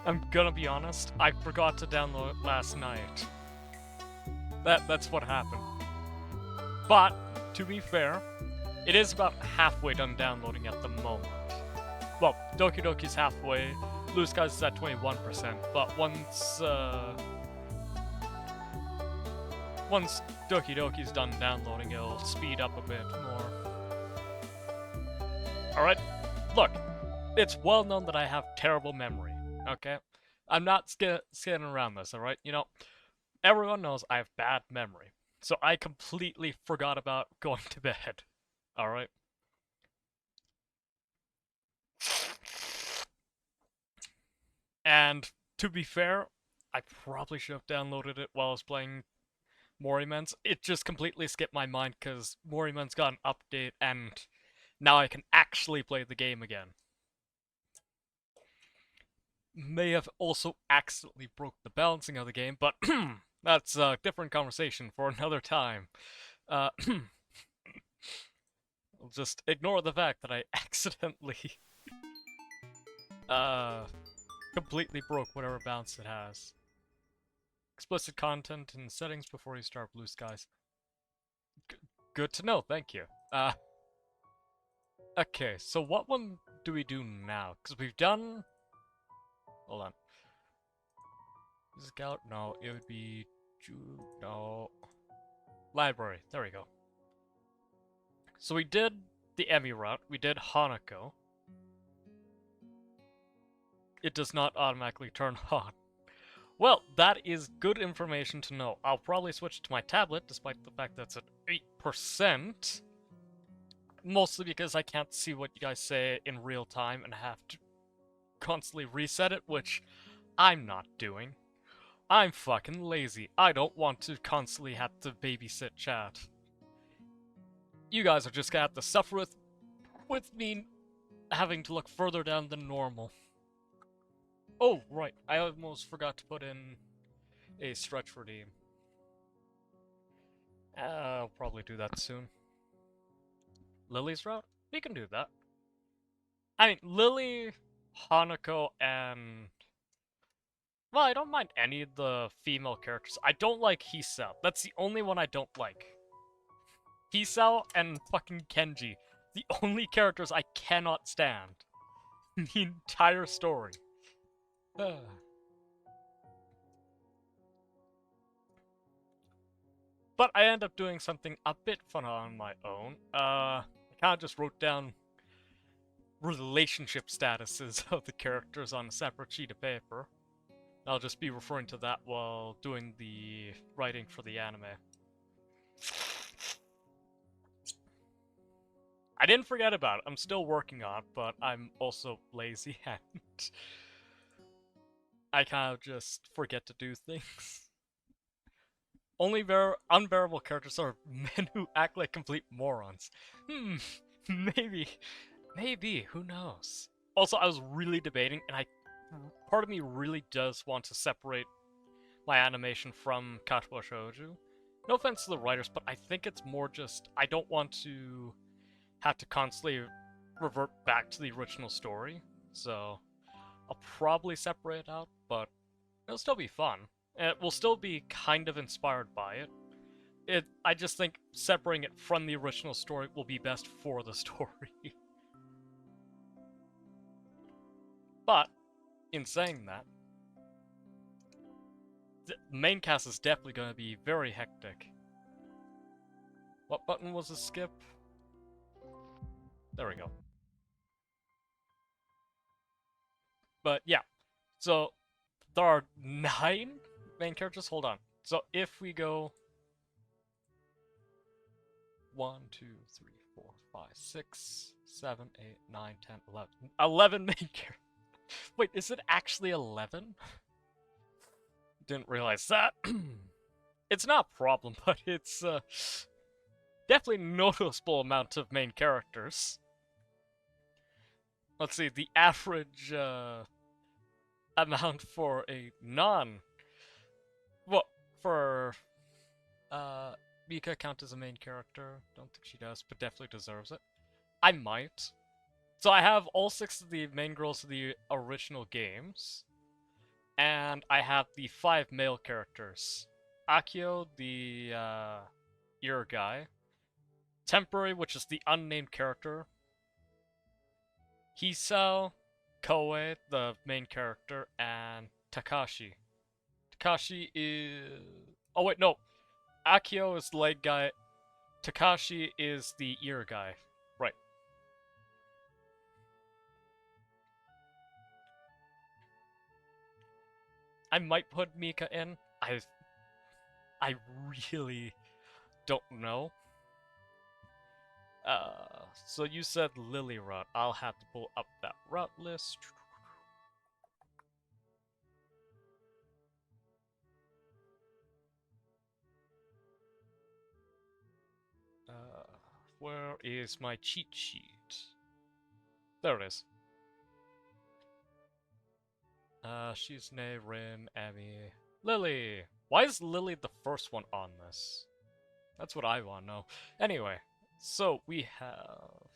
I'm gonna be honest, I forgot to download it last night. That's what happened. But, to be fair, it is about halfway done downloading at the moment. Well, Doki Doki's halfway, Blue Skies is at 21%, but once Doki Doki's done downloading, it'll speed up a bit more. Alright, look, it's well known that I have terrible memory, okay? I'm not skidding around this, alright? You know, everyone knows I have bad memory, so I completely forgot about going to bed, alright? And to be fair, I probably should have downloaded it while I was playing Morimen's. It just completely skipped my mind because Morimen's got an update and now I can actually play the game again. May have also accidentally broke the balancing of the game, but that's a different conversation for another time. I'll just ignore the fact that I accidentally completely broke whatever balance it has. Explicit content and settings before you start Blue Skies. Good to know, thank you. Okay, so what one do we do now? Because we've done... Hold on. Scout? No, it would be... No. Library, there we go. So we did the Emmy route, we did Hanako. It does not automatically turn on. Well, that is good information to know. I'll probably switch to my tablet, despite the fact that it's at 8%. Mostly because I can't see what you guys say in real time and have to constantly reset it, which I'm not doing. I'm fucking lazy. I don't want to constantly have to babysit chat. You guys are just gonna have to suffer with me having to look further down than normal. Oh, right. I almost forgot to put in a stretch redeem. I'll probably do that soon. Lilly's route? We can do that. I mean, Lilly, Hanako, and... Well, I don't mind any of the female characters. I don't like Hisao. That's the only one I don't like. Hisao and fucking Kenji. The only characters I cannot stand. The entire story. But I end up doing something a bit fun on my own. I kind of just wrote down relationship statuses of the characters on a separate sheet of paper. I'll just be referring to that while doing the writing for the anime. I didn't forget about it. I'm still working on it, but I'm also lazy and I kind of just forget to do things. Only unbearable characters are men who act like complete morons. Maybe. Maybe, who knows? Also, I was really debating, and part of me really does want to separate my animation from Katsuo Shoujo. No offense to the writers, but I think it's more just, I don't want to have to constantly revert back to the original story, so I'll probably separate it out, but it'll still be fun. It will still be kind of inspired by it. I just think separating it from the original story will be best for the story. But, in saying that, the main cast is definitely going to be very hectic. What button was the skip? There we go. But yeah, so there are 9 main characters. Hold on. So if we go 1, 2, 3, 4, 5, 6, 7, 8, 9, 10, 11. 11 main characters. Wait, is it actually 11? Didn't realize that. It's not a problem, but it's definitely a noticeable amount of main characters. Let's see, the average amount for a non... Well, for Mika count as a main character. Don't think she does, but definitely deserves it. I might. So I have all 6 of the main girls of the original games. And I have the 5 male characters. Akio, the ear guy. Temporary, which is the unnamed character. Hisao, Koei, the main character, and Takashi. Takashi is... Oh wait, no. Akio is the leg guy. Takashi is the ear guy. Right. I might put Mika in. I really don't know. So you said Lilly Route. I'll have to pull up that route list. Where is my cheat sheet? There it is. Shizune, Rin, Emi, Lily. Why is Lily the first one on this? That's what I want to know. Anyway, so we have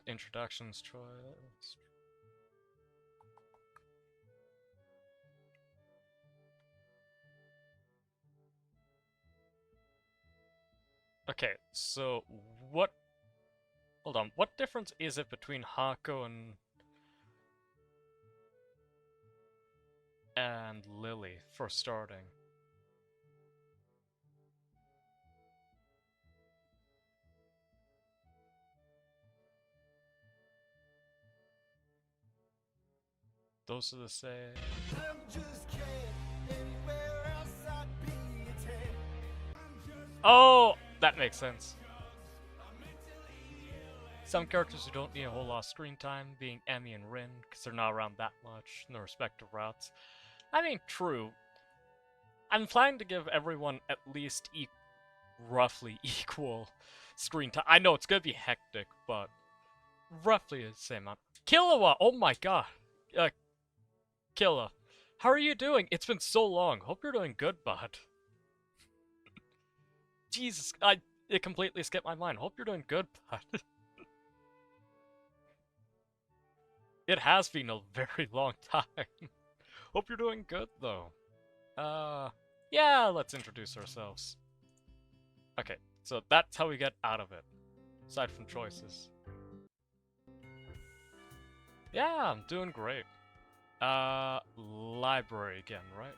introductions choice. Okay, so what... Hold on, what difference is it between Hako and Lily for starting? Those are the same. Oh, that makes sense. Some characters who don't need a whole lot of screen time, being Emi and Rin, because they're not around that much in their respective routes. I mean, true. I'm planning to give everyone at least roughly equal screen time. I know it's gonna be hectic, but roughly the same amount. Killua! Oh my god! Killa, how are you doing? It's been so long. Hope you're doing good, bud. Jesus, it completely skipped my mind. Hope you're doing good, bud. It has been a very long time. Hope you're doing good, though. Yeah, let's introduce ourselves. Okay, so that's how we get out of it. Aside from choices. Yeah, I'm doing great. Library again, right?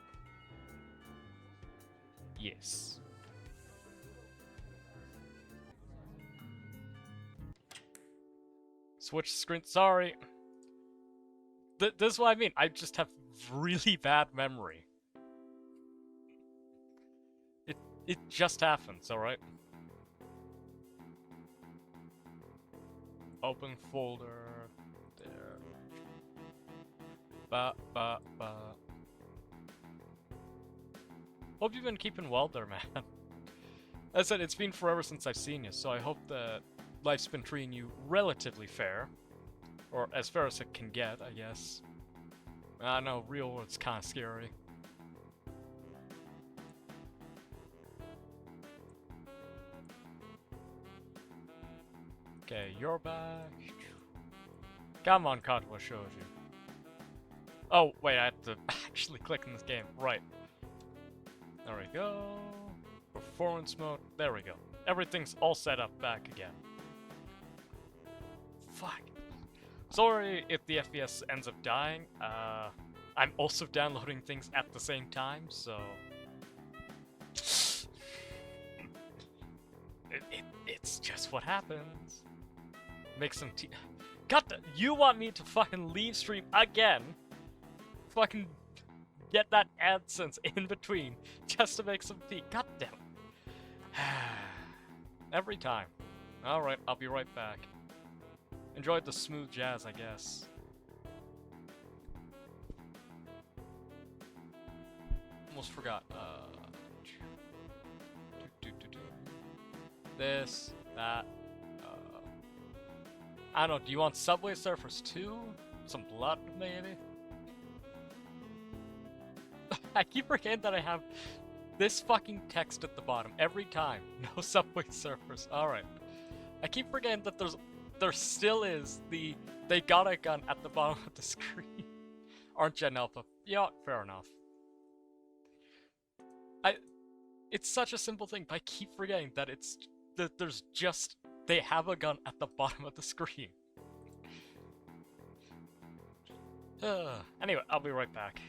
Yes. Switch screen, sorry. This is what I mean, I just have really bad memory. It just happens, alright? Open folder, there. Hope you've been keeping well there, man. As I said, it's been forever since I've seen you, so I hope that life's been treating you relatively fair. Or as fair as it can get, I guess. I know, real world's kinda scary. Okay, you're back. Come on, Katwa showed you. Oh, wait, I have to actually click in this game. Right. There we go. Performance mode. There we go. Everything's all set up back again. Fuck. Sorry if the FPS ends up dying. I'm also downloading things at the same time, so... It's just what happens. Make some tea. God, you want me to fucking leave stream again? Fucking get that AdSense in between just to make some tea. God damn it. Every time. Alright, I'll be right back. Enjoyed the smooth jazz, I guess. Almost forgot. This, that. I don't know, do you want Subway Surfers 2? Some blood, maybe? I keep forgetting that I have this fucking text at the bottom every time. No Subway Surfers. Alright. I keep forgetting that there still is the "they got a gun" at the bottom of the screen. aren't Gen Alpha. Yeah, fair enough. It's such a simple thing, but I keep forgetting that there's just, they have a gun at the bottom of the screen. Anyway, I'll be right back.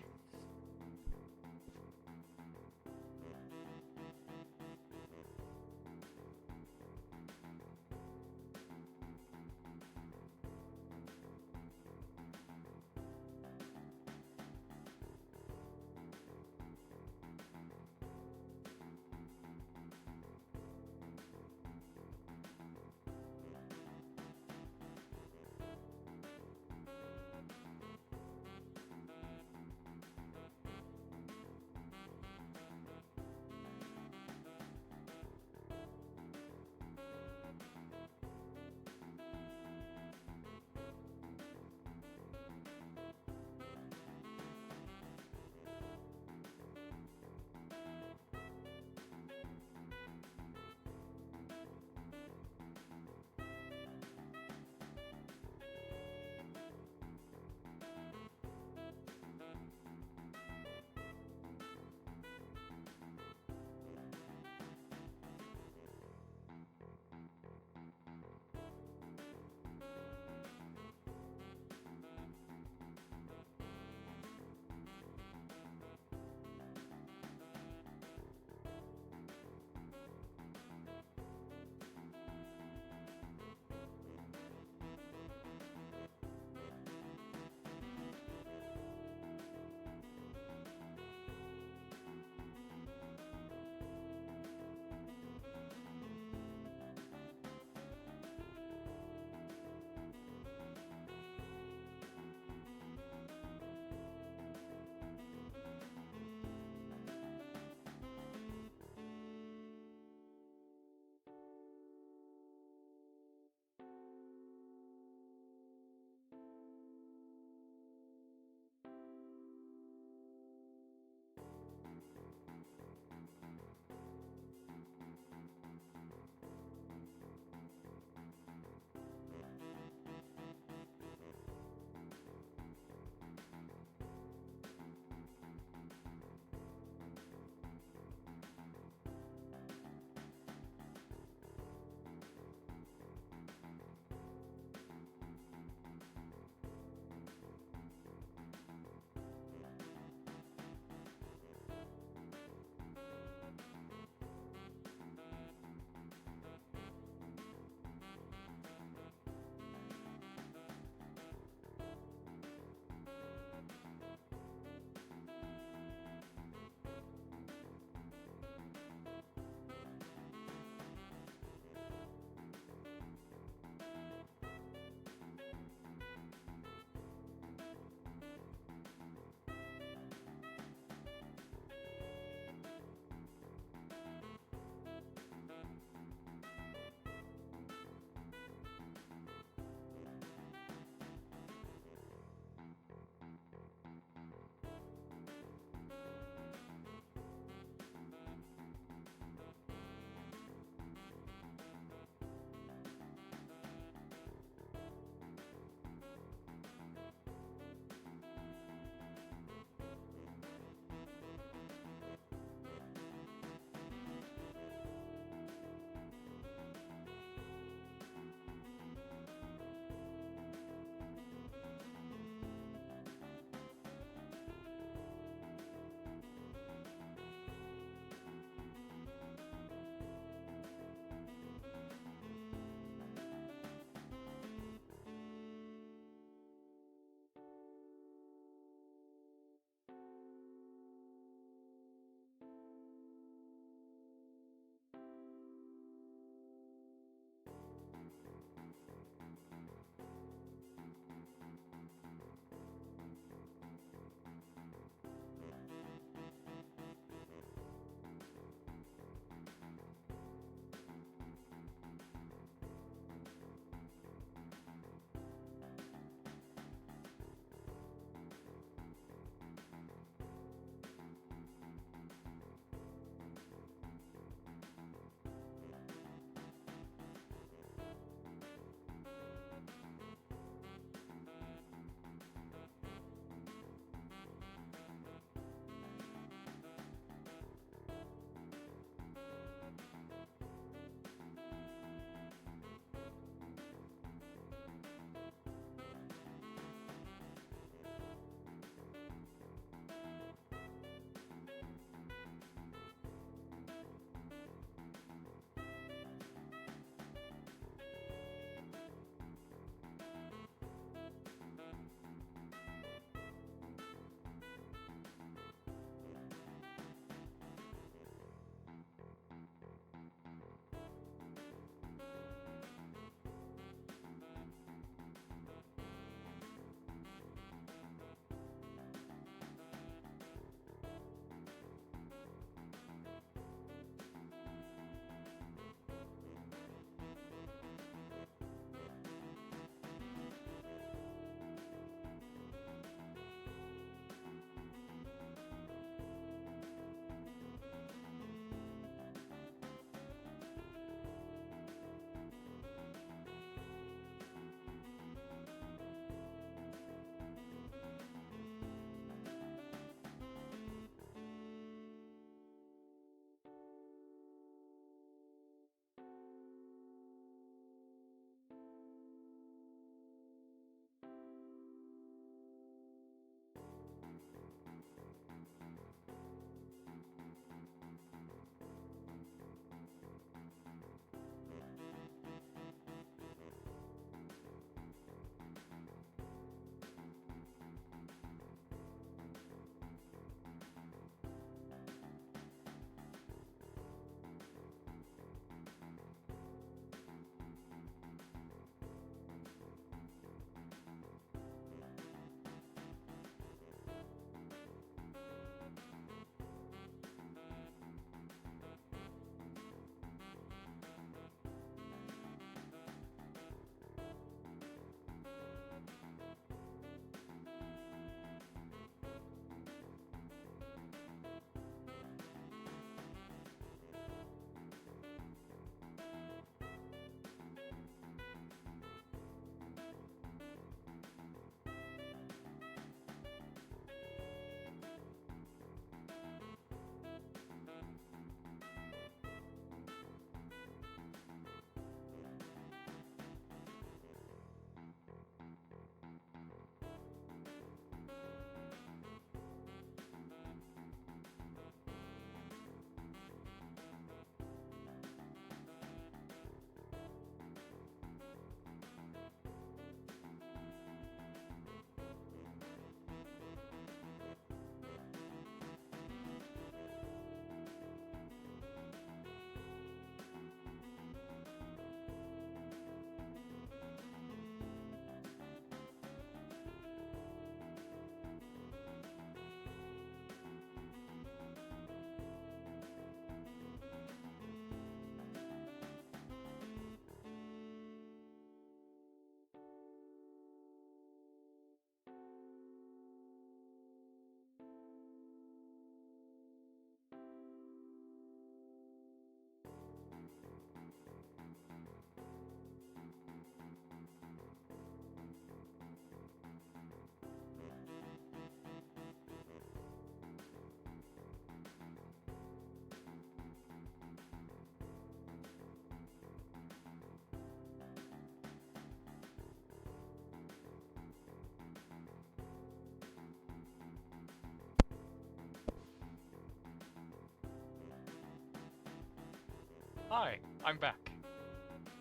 Hi, I'm back.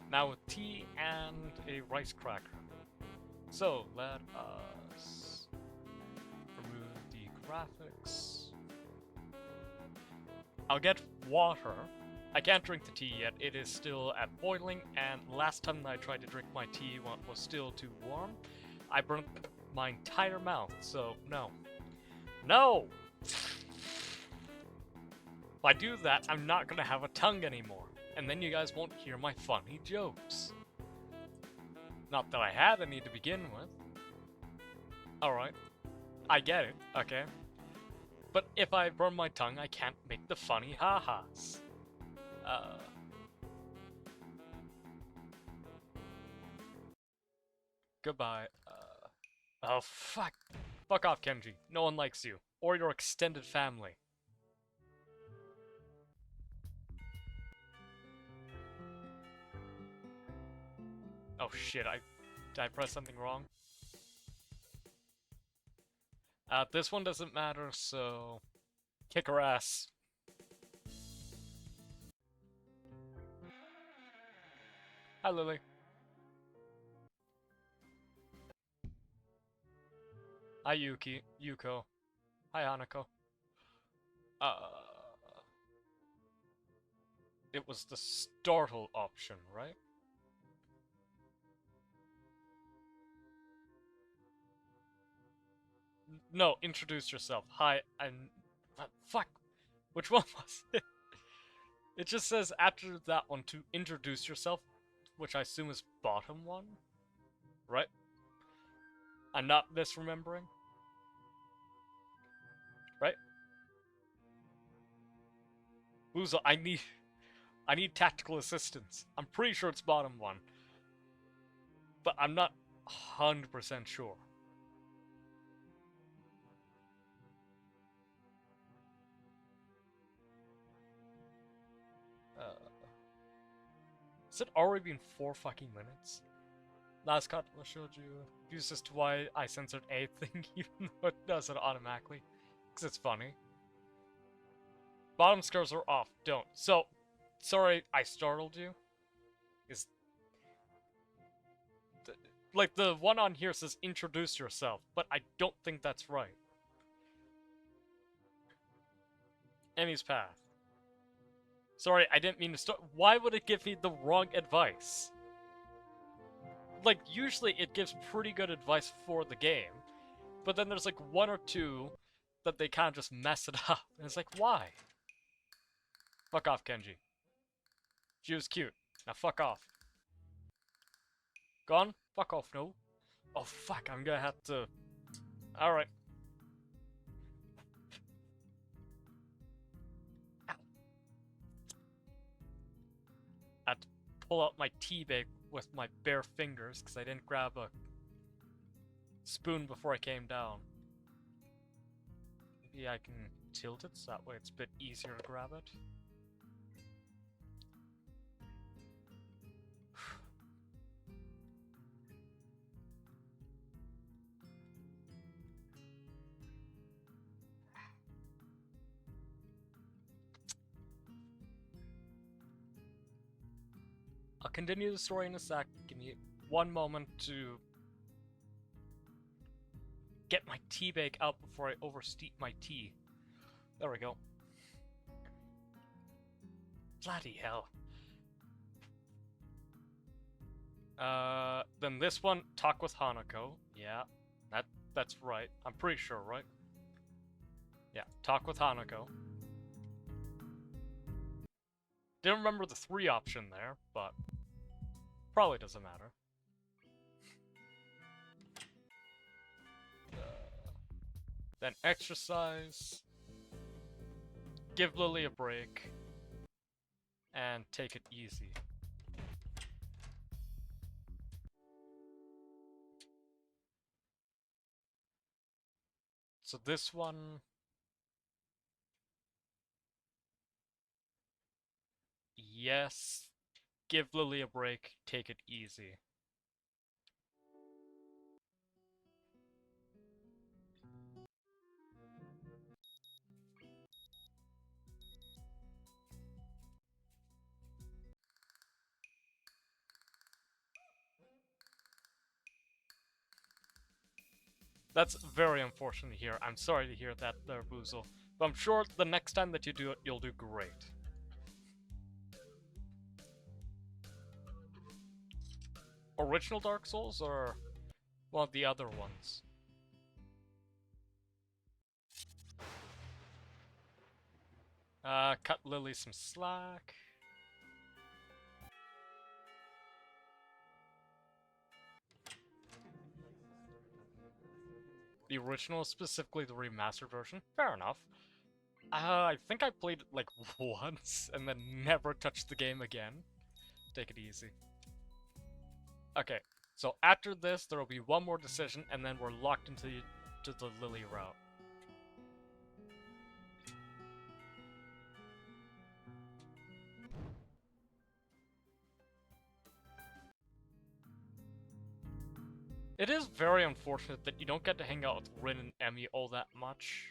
Now with tea and a rice cracker. So, let us remove the graphics. I'll get water. I can't drink the tea yet, it is still at boiling, and last time I tried to drink my tea when it was still too warm, I burnt my entire mouth, so no. No! If I do that, I'm not gonna have a tongue anymore, and then you guys won't hear my funny jokes. Not that I had any to begin with. Alright. I get it, okay. But if I burn my tongue, I can't make the funny ha-has. Goodbye. Oh, fuck. Fuck off, Kenji. No one likes you. Or your extended family. Oh shit, did I press something wrong? This one doesn't matter, so... Kick her ass. Hi, Lily. Hi, Yuko. Hi, Hanako. It was the startle option, right? No, introduce yourself. Hi, I'm... Fuck! Which one was it? It just says after that one to introduce yourself, which I assume is bottom one? Right? I'm not misremembering? Right? Boozle, I need tactical assistance. I'm pretty sure it's bottom one. But I'm not 100% sure. Has it already been 4 fucking minutes? Last cut showed you views as to why I censored a thing, even though it does it automatically. Because it's funny. Bottom scores are off. Don't. So, sorry I startled you. Is like the one on here says introduce yourself, but I don't think that's right. Emmy's path. Sorry, I didn't mean to start. Why would it give me the wrong advice? Like, usually it gives pretty good advice for the game, but then there's like one or two that they kind of just mess it up. And it's like, why? Fuck off, Kenji. She was cute. Now fuck off. Gone? Fuck off, no. Oh fuck, I'm gonna have to... Alright. I had to pull out my tea bag with my bare fingers because I didn't grab a spoon before I came down. Maybe I can tilt it so that way it's a bit easier to grab it. I'll continue the story in a sec. Give me one moment to get my tea bag out before I oversteep my tea. There we go. Bloody hell. Then this one, talk with Hanako. Yeah, that's right. I'm pretty sure, right? Yeah, talk with Hanako. Didn't remember the 3 option there, but probably doesn't matter. Then exercise, give Lily a break, and take it easy. So this one... Yes, give Lily a break, take it easy. That's very unfortunate to hear. I'm sorry to hear that there, Boozle. But I'm sure the next time that you do it, you'll do great. Original Dark Souls or one of the other ones? Cut Lilly some slack. The original, specifically the remastered version? Fair enough. I think I played it like once and then never touched the game again. Take it easy. Okay, so after this, there will be one more decision and then we're locked into the Lilly Route. It is very unfortunate that you don't get to hang out with Rin and Emmy all that much.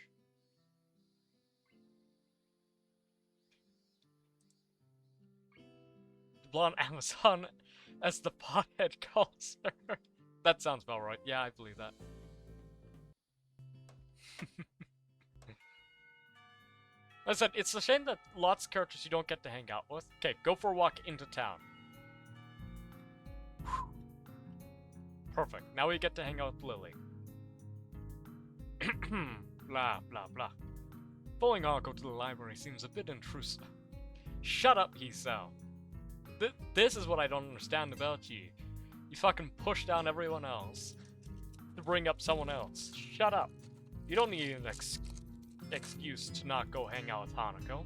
The blonde Amazon, as the pothead calls her. That sounds about right. Yeah, I believe that. As I said, it's a shame that lots of characters you don't get to hang out with. Okay, go for a walk into town. Perfect. Now we get to hang out with Lilly. Blah, blah, blah. Following Uncle to the library seems a bit intrusive. Shut up, Hisao. This is what I don't understand about you. You fucking push down everyone else to bring up someone else. Shut up. You don't need an excuse to not go hang out with Hanako.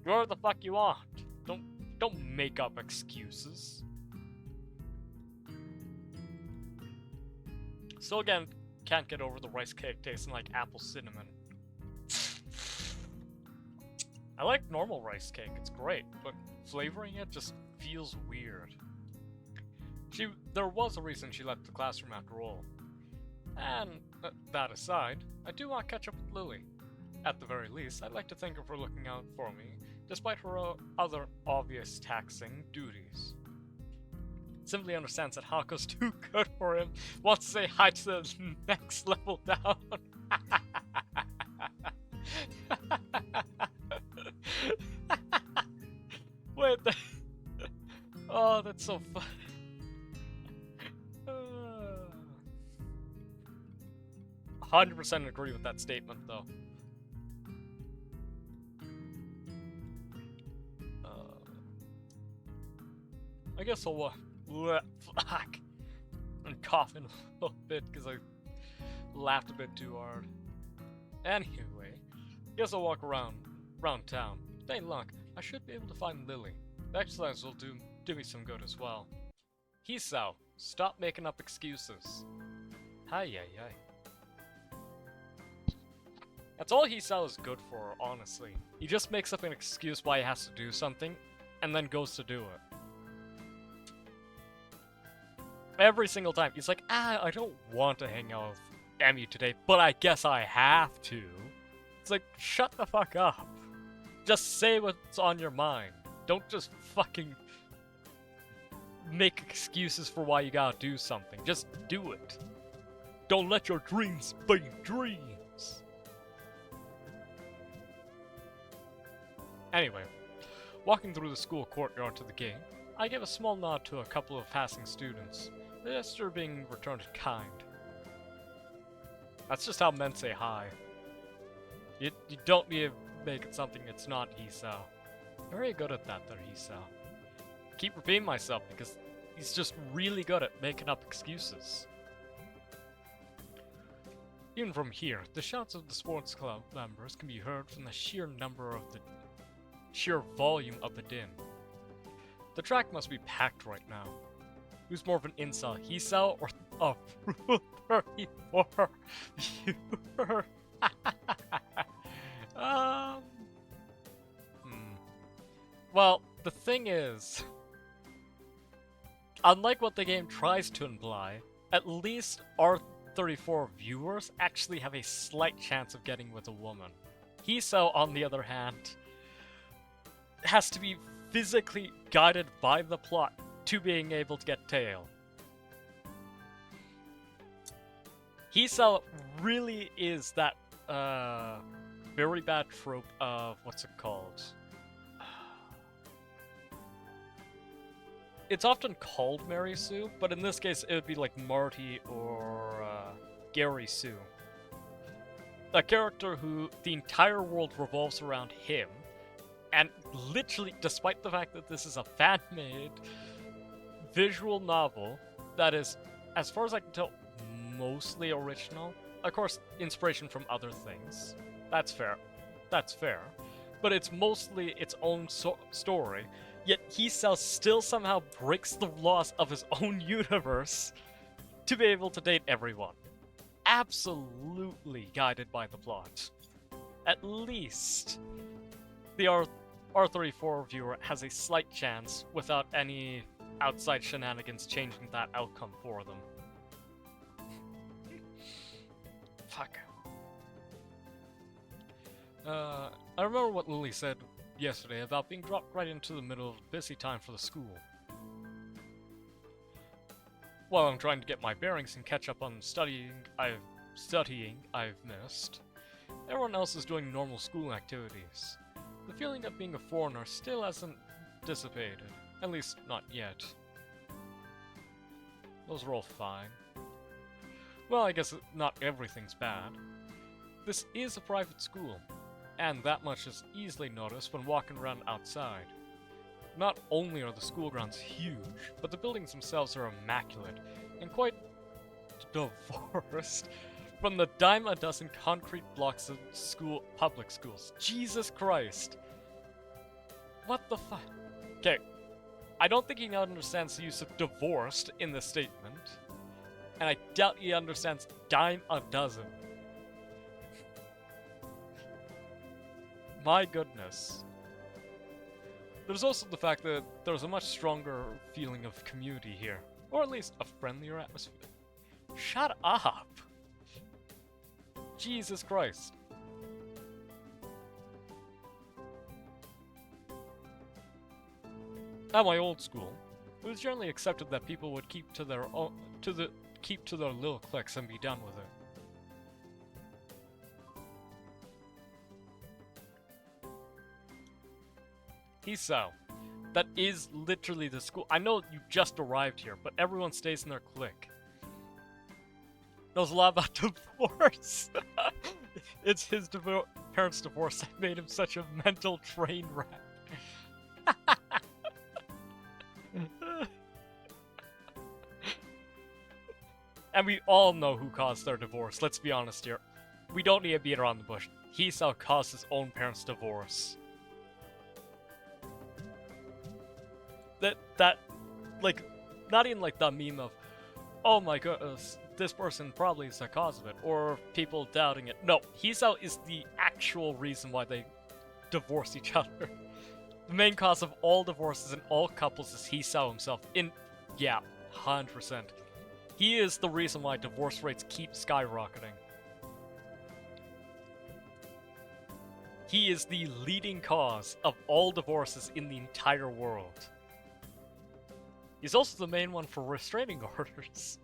Do whatever the fuck you want. Don't make up excuses. Still again, can't get over the rice cake tasting like apple cinnamon. I like normal rice cake, it's great, but flavoring it just feels weird. There was a reason she left the classroom after all. And, that aside, I do want to catch up with Lilly. At the very least, I'd like to thank her for looking out for me, despite her other obvious taxing duties. Simply understands that Hako's too good for him, wants to say hi to the next level down. Wait, oh, that's so fun. 100% agree with that statement, though. I guess I'll fuck. I'm coughing a little bit because I laughed a bit too hard. Anyway, guess I'll walk around town. With any luck, I should be able to find Lilly. The exercise will do me some good as well. Hisao, stop making up excuses. Hi. That's all Hisao is good for, honestly. He just makes up an excuse why he has to do something, and then goes to do it. Every single time, he's like, I don't want to hang out with Emmy today, but I guess I have to. It's like, shut the fuck up. Just say what's on your mind. Don't just fucking make excuses for why you gotta do something. Just do it. Don't let your dreams be dreams. Anyway, walking through the school courtyard to the gate, I give a small nod to a couple of passing students, the gesture being returned in kind. That's just how men say hi. You don't need to make it something it's not, Hisao. Very good at that there, Hisao. Keep repeating myself because he's just really good at making up excuses. Even from here, the shouts of the sports club members can be heard from the sheer volume of the din. The track must be packed right now. Who's more of an incel, Hisao or Rule 34 viewer? Well, the thing is, unlike what the game tries to imply, at least R34 viewers actually have a slight chance of getting with a woman. Hisao, on the other hand, has to be physically guided by the plot to being able to get tail. Hisao really is that very bad trope of what's it called? It's often called Mary Sue, but in this case it would be like Marty or Gary Sue. A character who the entire world revolves around him, and literally, despite the fact that this is a fan-made visual novel that is, as far as I can tell, mostly original. Of course, inspiration from other things. That's fair. That's fair. But it's mostly its own story. Yet Hisao still somehow breaks the laws of his own universe to be able to date everyone. Absolutely guided by the plot. At least the R34 viewer has a slight chance without any outside shenanigans changing that outcome for them. Fuck. I remember what Lilly said yesterday about being dropped right into the middle of a busy time for the school. While I'm trying to get my bearings and catch up on studying I've missed, everyone else is doing normal school activities. The feeling of being a foreigner still hasn't dissipated, at least not yet. Those are all fine. Well, I guess not everything's bad. This is a private school, and that much is easily noticed when walking around outside. Not only are the school grounds huge, but the buildings themselves are immaculate, and quite divorced from the dime a dozen concrete blocks of public schools. Jesus Christ! What the fuck? Okay, I don't think he understands the use of divorced in this statement, and I doubt he understands dime a dozen. My goodness. There's also the fact that there's a much stronger feeling of community here, or at least a friendlier atmosphere. Shut up! Jesus Christ. At my old school, it was generally accepted that people would keep to their little cliques and be done with it. Hisao. That is literally the school. I know you just arrived here, but everyone stays in their clique. Knows a lot about divorce. It's his parents' divorce that made him such a mental train wreck. And we all know who caused their divorce, let's be honest here. We don't need to beat around the bush. Hisao caused his own parents' divorce. That, like, not even like the meme of, oh my goodness, this person probably is the cause of it, or people doubting it. No, Hisao is the actual reason why they divorce each other. The main cause of all divorces and all couples is Hisao himself. Yeah, 100%. He is the reason why divorce rates keep skyrocketing. He is the leading cause of all divorces in the entire world. He's also the main one for restraining orders.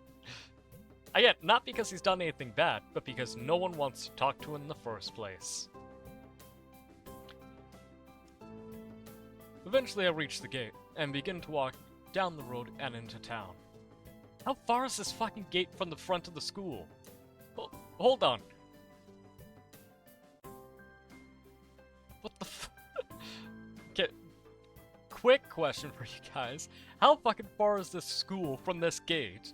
Again, not because he's done anything bad, but because no one wants to talk to him in the first place. Eventually I reach the gate, and begin to walk down the road and into town. How far is this fucking gate from the front of the school? Hold on. What the f- Okay, quick question for you guys. How fucking far is this school from this gate?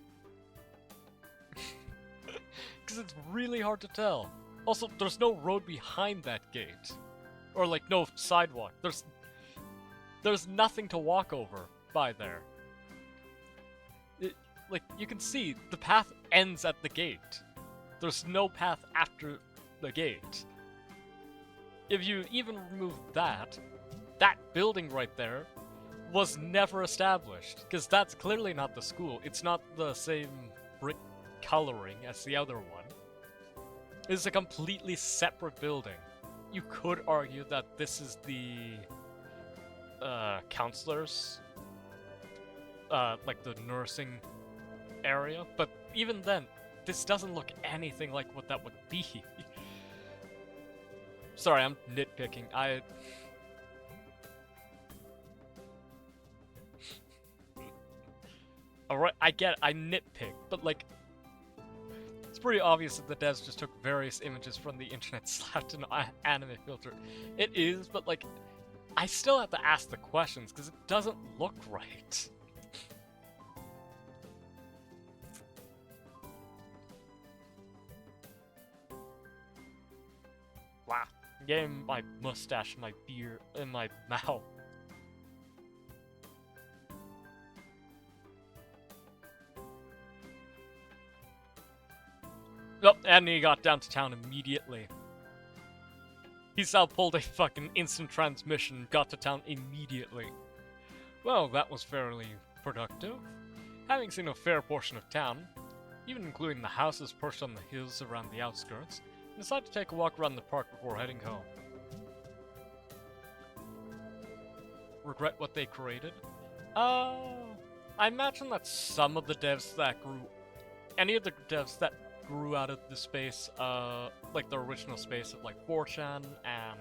Because it's really hard to tell. Also, there's no road behind that gate. Or like, no sidewalk. There's nothing to walk over by there. Like, you can see, the path ends at the gate. There's no path after the gate. If you even remove that building right there was never established. Because that's clearly not the school. It's not the same brick coloring as the other one. It's a completely separate building. You could argue that this is the counselors, like the nursing area, but even then, this doesn't look anything like what that would be. Sorry, I'm nitpicking. Alright, I get it, I nitpick, but like, it's pretty obvious that the devs just took various images from the internet, slapped an anime filter. It is, but like, I still have to ask the questions, because it doesn't look right. Wow. Getting my mustache and my beard in my mouth. Oh, and he got down to town immediately. He pulled a fucking instant transmission, got to town immediately. Well, that was fairly productive. Having seen a fair portion of town, even including the houses perched on the hills around the outskirts, I decided to take a walk around the park before heading home. Regret what they created? I imagine that some of the devs that grew... Any of the devs that grew out of the space, like the original space of like 4chan and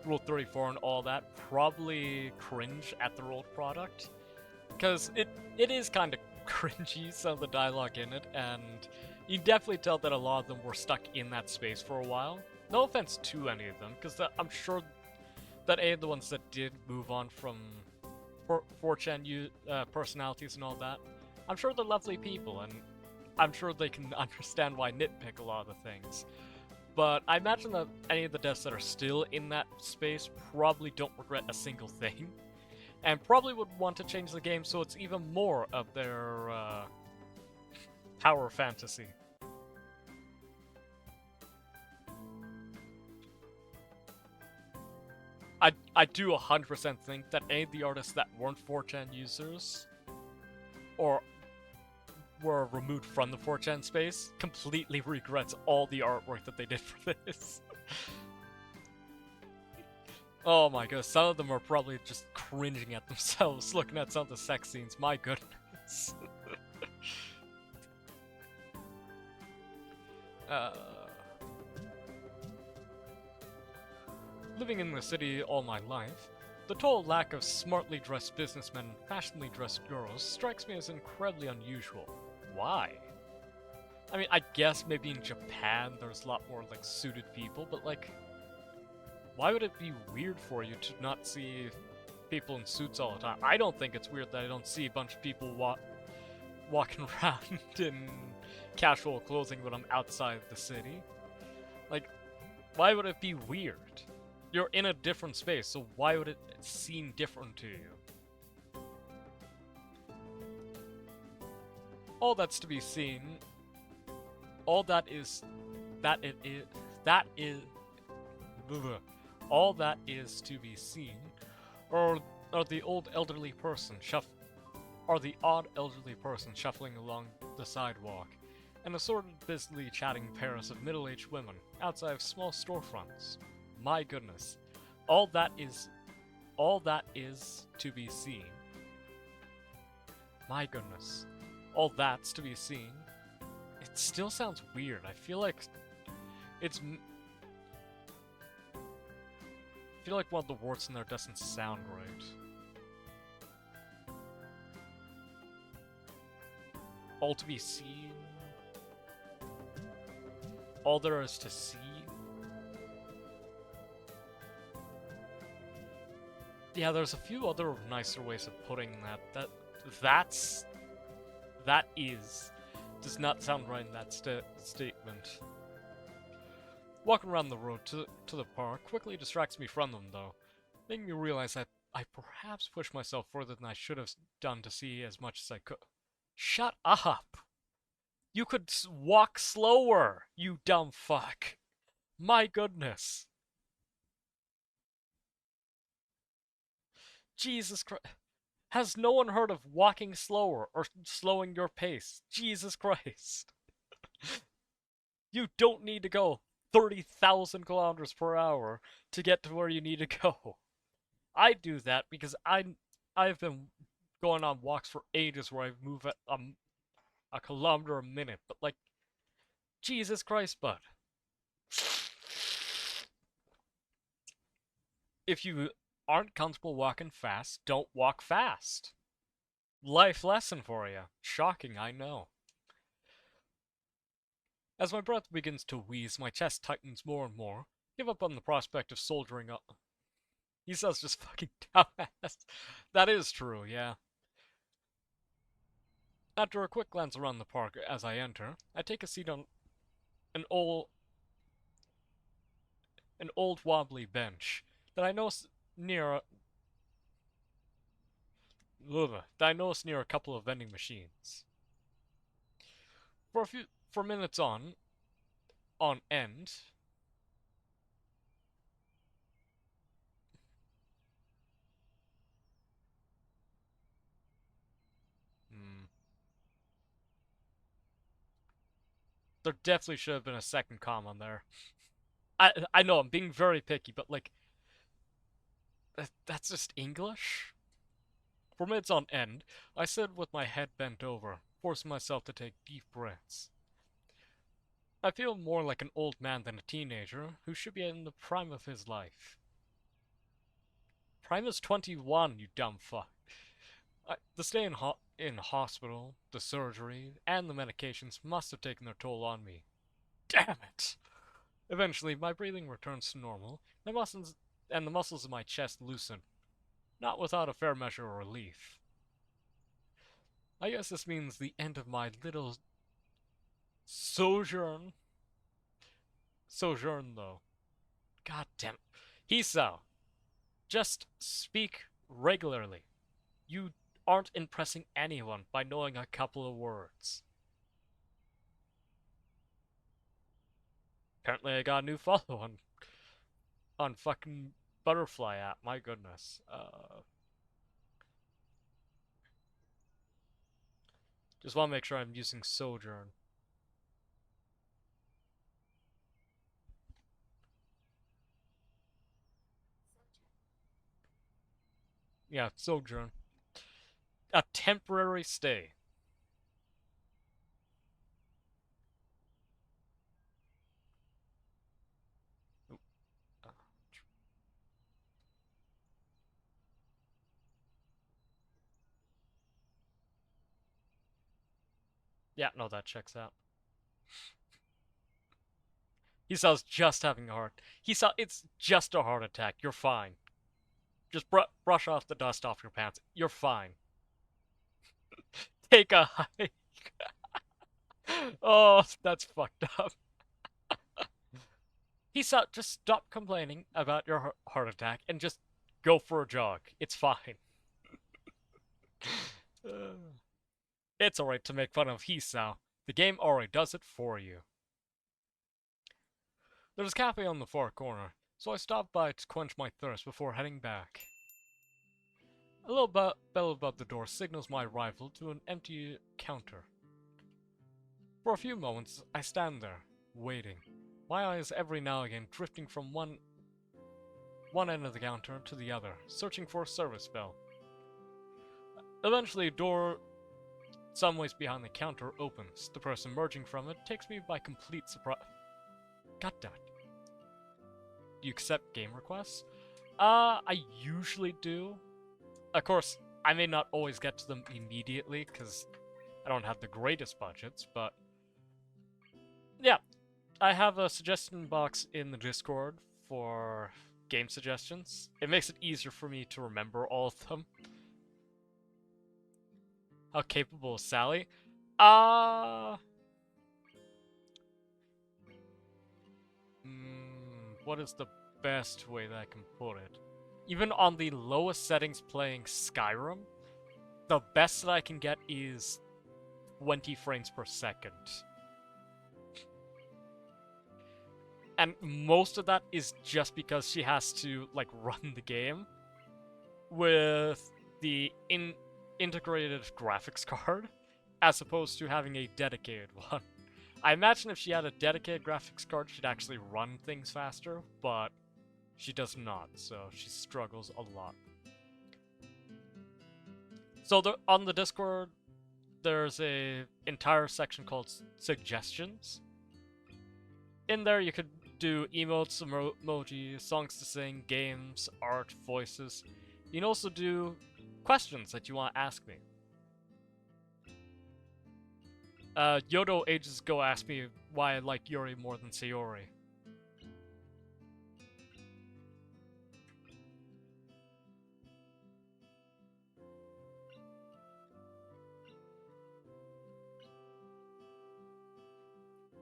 Rule 34 and all that, probably cringe at their old product. Because it is kind of cringy, some of the dialogue in it, and you definitely tell that a lot of them were stuck in that space for a while. No offense to any of them, because I'm sure that any of the ones that did move on from 4chan personalities and all that, I'm sure they're lovely people, and I'm sure they can understand why I nitpick a lot of the things. But I imagine that any of the devs that are still in that space probably don't regret a single thing, and probably would want to change the game so it's even more of their power fantasy. I do 100% think that any of the artists that weren't 4chan users, or were removed from the 4chan space, completely regrets all the artwork that they did for this. Oh my god, some of them are probably just cringing at themselves looking at some of the sex scenes, my goodness. Living in the city all my life, the total lack of smartly dressed businessmen and fashionably dressed girls strikes me as incredibly unusual. Why? I mean, I guess maybe in Japan there's a lot more, like, suited people, but, like, why would it be weird for you to not see people in suits all the time? I don't think it's weird that I don't see a bunch of people walking around in casual clothing when I'm outside the city. Like, why would it be weird? You're in a different space, so why would it seem different to you? All that's to be seen. All that is all that is to be seen are the odd elderly person shuffling along the sidewalk, and assorted busily chatting pairs of middle-aged women outside of small storefronts. My goodness. All that is to be seen. My goodness. All that's to be seen. It still sounds weird. I feel like one of the words in there doesn't sound right. All to be seen. All there is to see. Yeah, there's a few other nicer ways of putting that. That does not sound right in that statement. Walking around the road to the park quickly distracts me from them, though, making me realize that I perhaps pushed myself further than I should have done to see as much as I could. Shut up! You could walk slower, you dumb fuck! My goodness! Jesus Christ. Has no one heard of walking slower or slowing your pace? Jesus Christ. You don't need to go 30,000 kilometers per hour to get to where you need to go. I do that because I've been going on walks for ages where I move at a kilometer a minute, but like, Jesus Christ, bud. If you aren't comfortable walking fast, don't walk fast. Life lesson for you. Shocking, I know. As my breath begins to wheeze, my chest tightens more and more. Give up on the prospect of soldiering up. He says just fucking dumbass. That is true, yeah. After a quick glance around the park as I enter, I take a seat on an old wobbly bench that I notice near a couple of vending machines. For minutes on end, hmm, there definitely should have been a second comma there. I know I'm being very picky, but like that's just English. For minutes on end, I sit with my head bent over, forcing myself to take deep breaths. I feel more like an old man than a teenager who should be in the prime of his life. Prime is 21, you dumb fuck. The stay in hospital, the surgery, and the medications must have taken their toll on me. Damn it! Eventually, my breathing returns to normal, my muscles and the muscles of my chest loosen, not without a fair measure of relief. I guess this means the end of my little sojourn. Sojourn, though. God damn it. Hisa, just speak regularly. You aren't impressing anyone by knowing a couple of words. Apparently I got a new follow on fucking Butterfly app, my goodness. Just want to make sure I'm using Sojourn. Yeah, Sojourn. A temporary stay. Yeah, no, that checks out. He says just having a heart. He saw it's just a heart attack. You're fine. Just brush off the dust off your pants. You're fine. Take a hike. Oh, that's fucked up. He saw just stop complaining about your heart attack and just go for a jog. It's fine. It's alright to make fun of Hisao. The game already does it for you. There's a cafe on the far corner, so I stopped by to quench my thirst before heading back. A little bell above the door signals my arrival to an empty counter. For a few moments, I stand there, waiting, my eyes every now and again drifting from one end of the counter to the other, searching for a service bell. Eventually, a door some ways behind the counter opens. The person emerging from it takes me by complete surprise. God damn it. Do you accept game requests? I usually do. Of course, I may not always get to them immediately, because I don't have the greatest budgets, but yeah, I have a suggestion box in the Discord for game suggestions. It makes it easier for me to remember all of them. How capable is Sally? What is the best way that I can put it? Even on the lowest settings playing Skyrim, the best that I can get is 20 frames per second. And most of that is just because she has to, like, run the game with the integrated graphics card, as opposed to having a dedicated one. I imagine if she had a dedicated graphics card, she'd actually run things faster, but she does not, so she struggles a lot. So on the Discord, there's a entire section called suggestions, in there you could do emotes, emoji, songs to sing, games, art, voices. You can also do questions that you want to ask me. Yodo ages ago asked me why I like Yuri more than Sayori.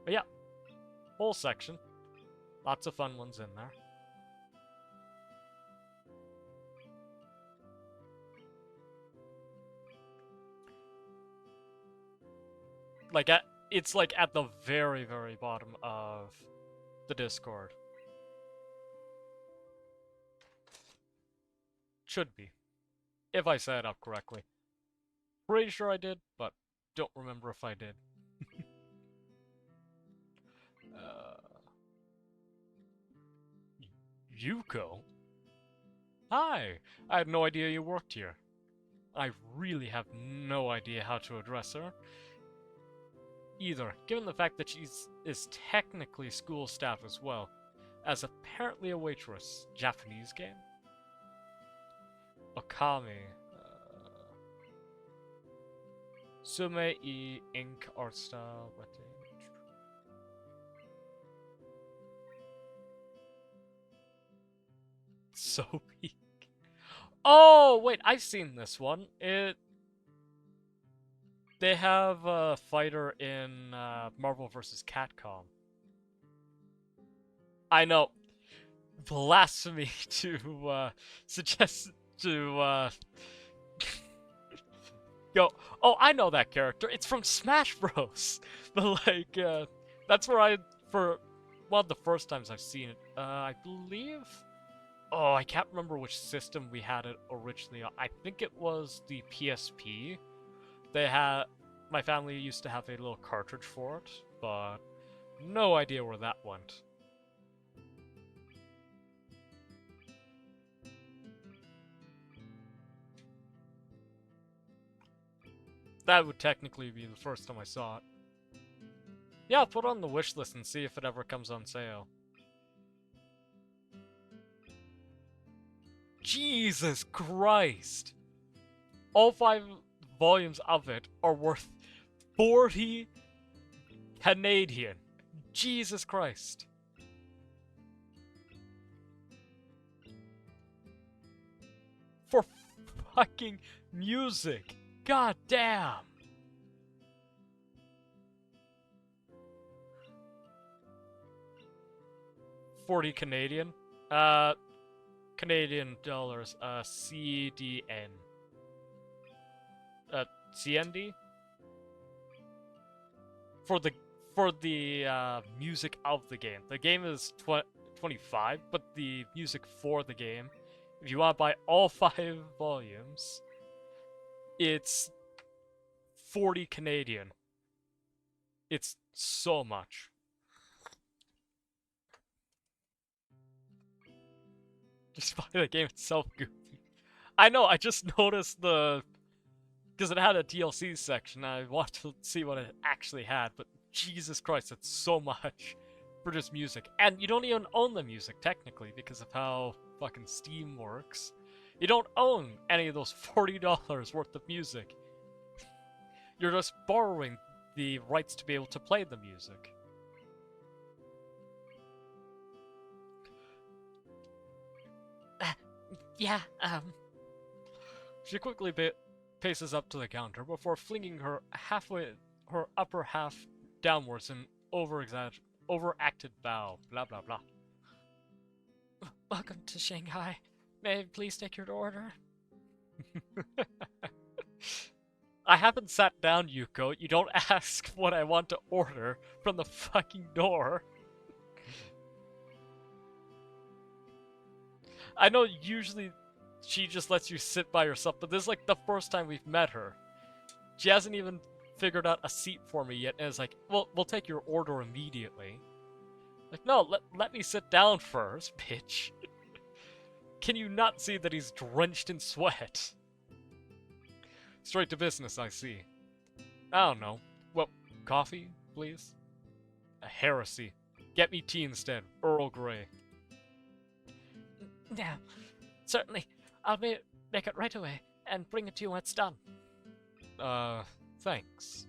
But yeah, whole section. Lots of fun ones in there. Like, it's like at the very, very bottom of the Discord. Should be. If I set it up correctly. Pretty sure I did, but don't remember if I did. Yuko? Hi! I had no idea you worked here. I really have no idea how to address her. Either, given the fact that she is technically school staff as well, as apparently a waitress. Japanese game? Okami. Sume I Ink Art Style. So weak. Oh, wait, I've seen this one. They have a fighter in Marvel vs. Capcom. I know. Blasphemy to suggest to go. Oh, I know that character. It's from Smash Bros. But like, that's where for one of the first times I've seen it. I believe. Oh, I can't remember which system we had it originally on. I think it was the PSP. My family used to have a little cartridge for it, but no idea where that went. That would technically be the first time I saw it. Yeah, I'll put it on the wish list and see if it ever comes on sale. Jesus Christ! All 5 volumes of it are worth 40 Canadian. Jesus Christ. For fucking music. God damn. $40 Canadian. Canadian dollars. CDN. CND? For the music of the game. The game is 25, but the music for the game, if you want to buy all 5 volumes, it's 40 Canadian. It's so much. Just buy the game itself, goofy. I know, I just noticed because it had a DLC section, I wanted to see what it actually had, but Jesus Christ, it's so much for just music. And you don't even own the music, technically, because of how fucking Steam works. You don't own any of those $40 worth of music. You're just borrowing the rights to be able to play the music. Yeah, She quickly paces up to the counter before flinging her upper half downwards in overacted bow. Blah blah blah. Welcome to Shanghai. May I please take your order? I haven't sat down, Yuko. You don't ask what I want to order from the fucking door. I know usually she just lets you sit by yourself, but this is like the first time we've met her. She hasn't even figured out a seat for me yet, and is like, well, we'll take your order immediately. Like, no, let me sit down first, bitch. Can you not see that he's drenched in sweat? Straight to business, I see. I don't know. Well, coffee, please? A heresy. Get me tea instead. Earl Grey. Yeah, certainly. I'll make it right away and bring it to you when it's done. Thanks.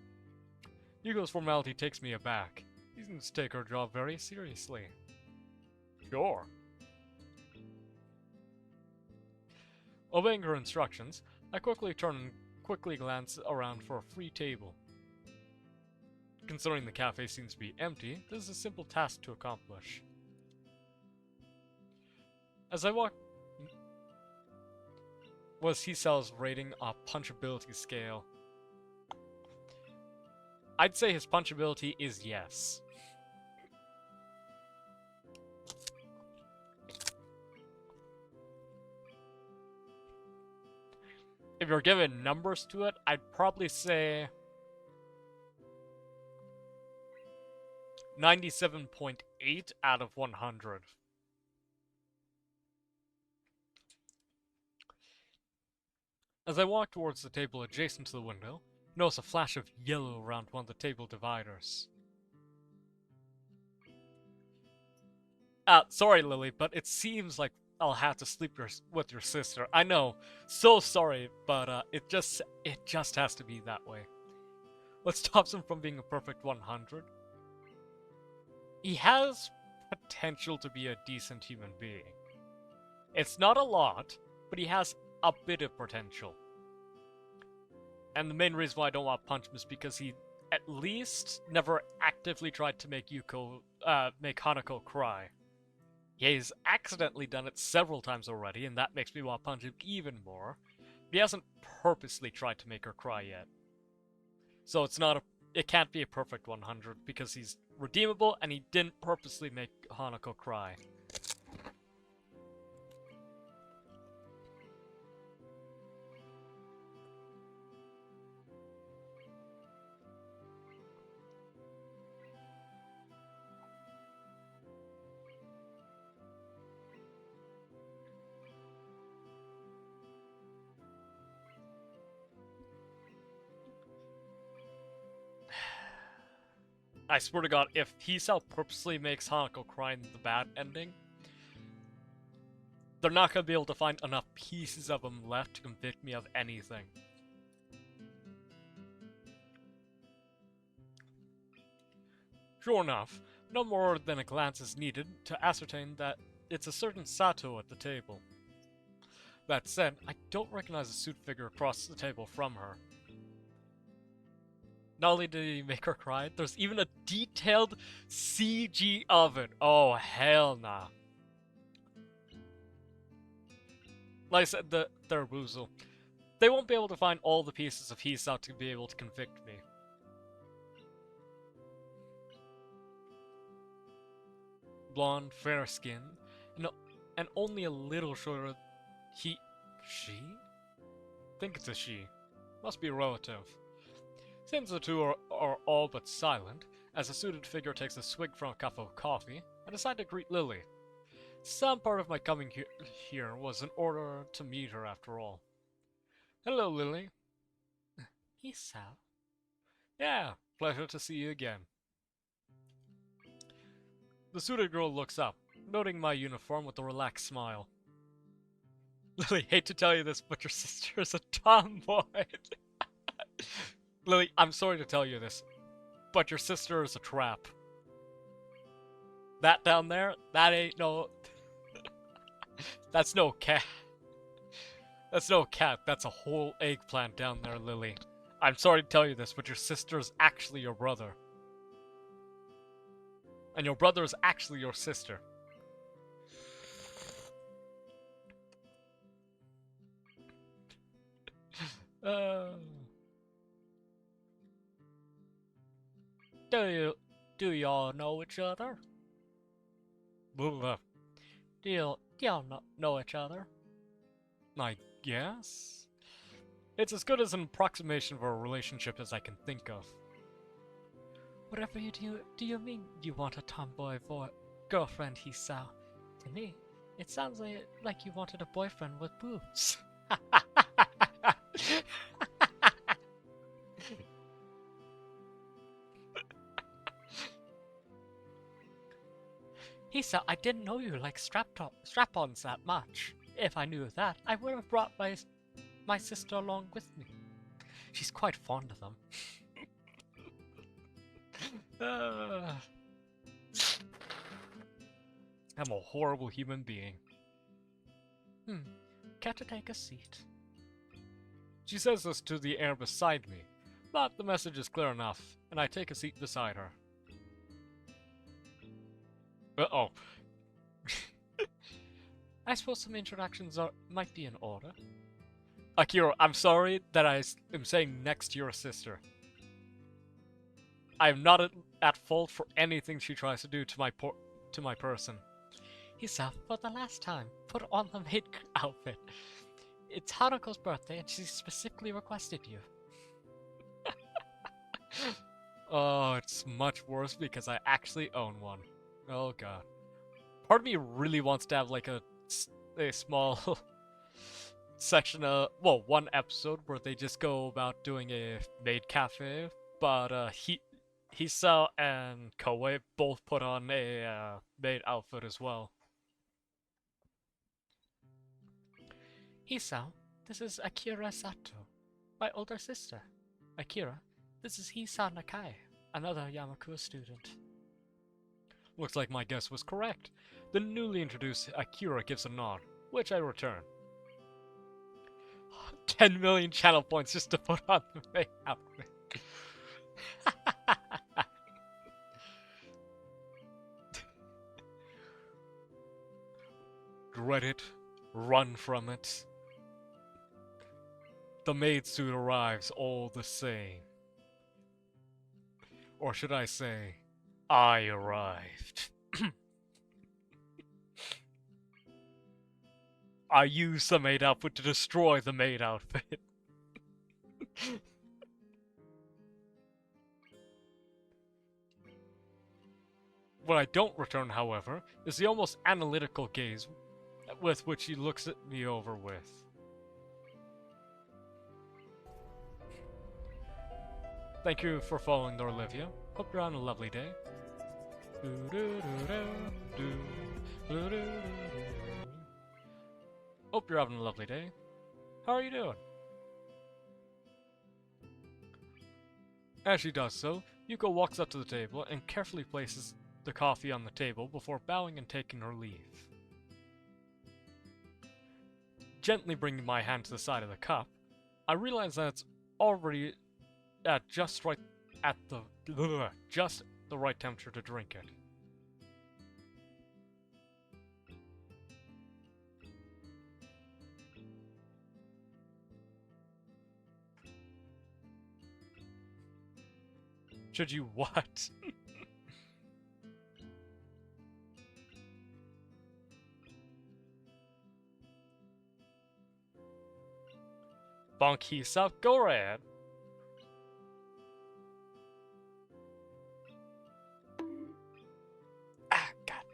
Hugo's formality takes me aback. He seems to take her job very seriously. Sure. Obeying her instructions, I quickly turn and quickly glance around for a free table. Considering the cafe seems to be empty, this is a simple task to accomplish. As I walk... Was Hisal's rating a punchability scale? I'd say his punchability is yes. If you're given numbers to it, I'd probably say 97.8 out of 100. As I walk towards the table adjacent to the window, notice a flash of yellow around one of the table dividers. Sorry, Lily, but it seems like I'll have to sleep with your sister. I know, so sorry, but it just has to be that way. What stops him from being a perfect 100? He has potential to be a decent human being. It's not a lot, but he has a bit of potential. And the main reason why I don't want to punch him is because he at least never actively tried to make Hanako cry. He's accidentally done it several times already, and that makes me want to punch him even more. But he hasn't purposely tried to make her cry yet. So it can't be a perfect 100 because he's redeemable and he didn't purposely make Hanako cry. I swear to God, if Hisao purposely makes Hanako cry in the bad ending, they're not going to be able to find enough pieces of him left to convict me of anything. Sure enough, no more than a glance is needed to ascertain that it's a certain Sato at the table. That said, I don't recognize a suit figure across the table from her. Not only did he make her cry, there's even a detailed CG of it. Oh, hell nah. Like I said, they're boozle. They won't be able to find all the pieces of Hisao to be able to convict me. Blonde, fair skin, and only a little shorter. She? Think it's a she. Must be a relative. Since the two are all but silent, as the suited figure takes a swig from a cup of coffee, I decide to greet Lily. Some part of my coming here was in order to meet her after all. Hello, Lily. Hisao? Yeah, pleasure to see you again. The suited girl looks up, noting my uniform with a relaxed smile. Lily, hate to tell you this, but your sister is a tomboy. Lily, I'm sorry to tell you this, but your sister is a trap. That down there, that ain't no... That's no cat. That's no cat, that's a whole eggplant down there, Lily. I'm sorry to tell you this, but your sister is actually your brother. And your brother is actually your sister. Do y'all know each other? Uh, Do y'all know each other? I guess? It's as good as an approximation of a relationship as I can think of. Whatever you do you mean you want a tomboy girlfriend, Hisao? To me, it sounds like you wanted a boyfriend with boobs. Hisa, I didn't know you like strap-ons that much. If I knew that, I would have brought my sister along with me. She's quite fond of them. I'm a horrible human being. Care to take a seat? She says this to the air beside me, but the message is clear enough, and I take a seat beside her. Uh-oh. I suppose some introductions might be in order. Akira, I'm sorry that I am saying next to your sister. I am not at fault for anything she tries to do to my person. Hisa, for the last time, put on the maid outfit. It's Haruko's birthday and she specifically requested you. Oh, it's much worse because I actually own one. Oh god. Part of me really wants to have like a small section of, well, one episode where they just go about doing a maid cafe, but Hisa and Koei both put on a maid outfit as well. Hisa, this is Akira Sato, my older sister. Akira, this is Hisa Nakai, another Yamakura student. Looks like my guess was correct. The newly introduced Akira gives a nod, which I return. 10 million channel points just to put on the maid outfit. Dread it, run from it. The maid suit arrives all the same. Or should I say, I arrived. I used the maid outfit to destroy the maid outfit. What I don't return, however, is the almost analytical gaze with which he looks at me over with. Thank you for following Olivia. Hope you're on a lovely day. Hope you're having a lovely day. How are you doing? As she does so, Yuko walks up to the table and carefully places the coffee on the table before bowing and taking her leave. Gently bringing my hand to the side of the cup, I realize that it's already at just the right temperature to drink it. Should you what? Bonk Hisa, go ahead. Ah, God.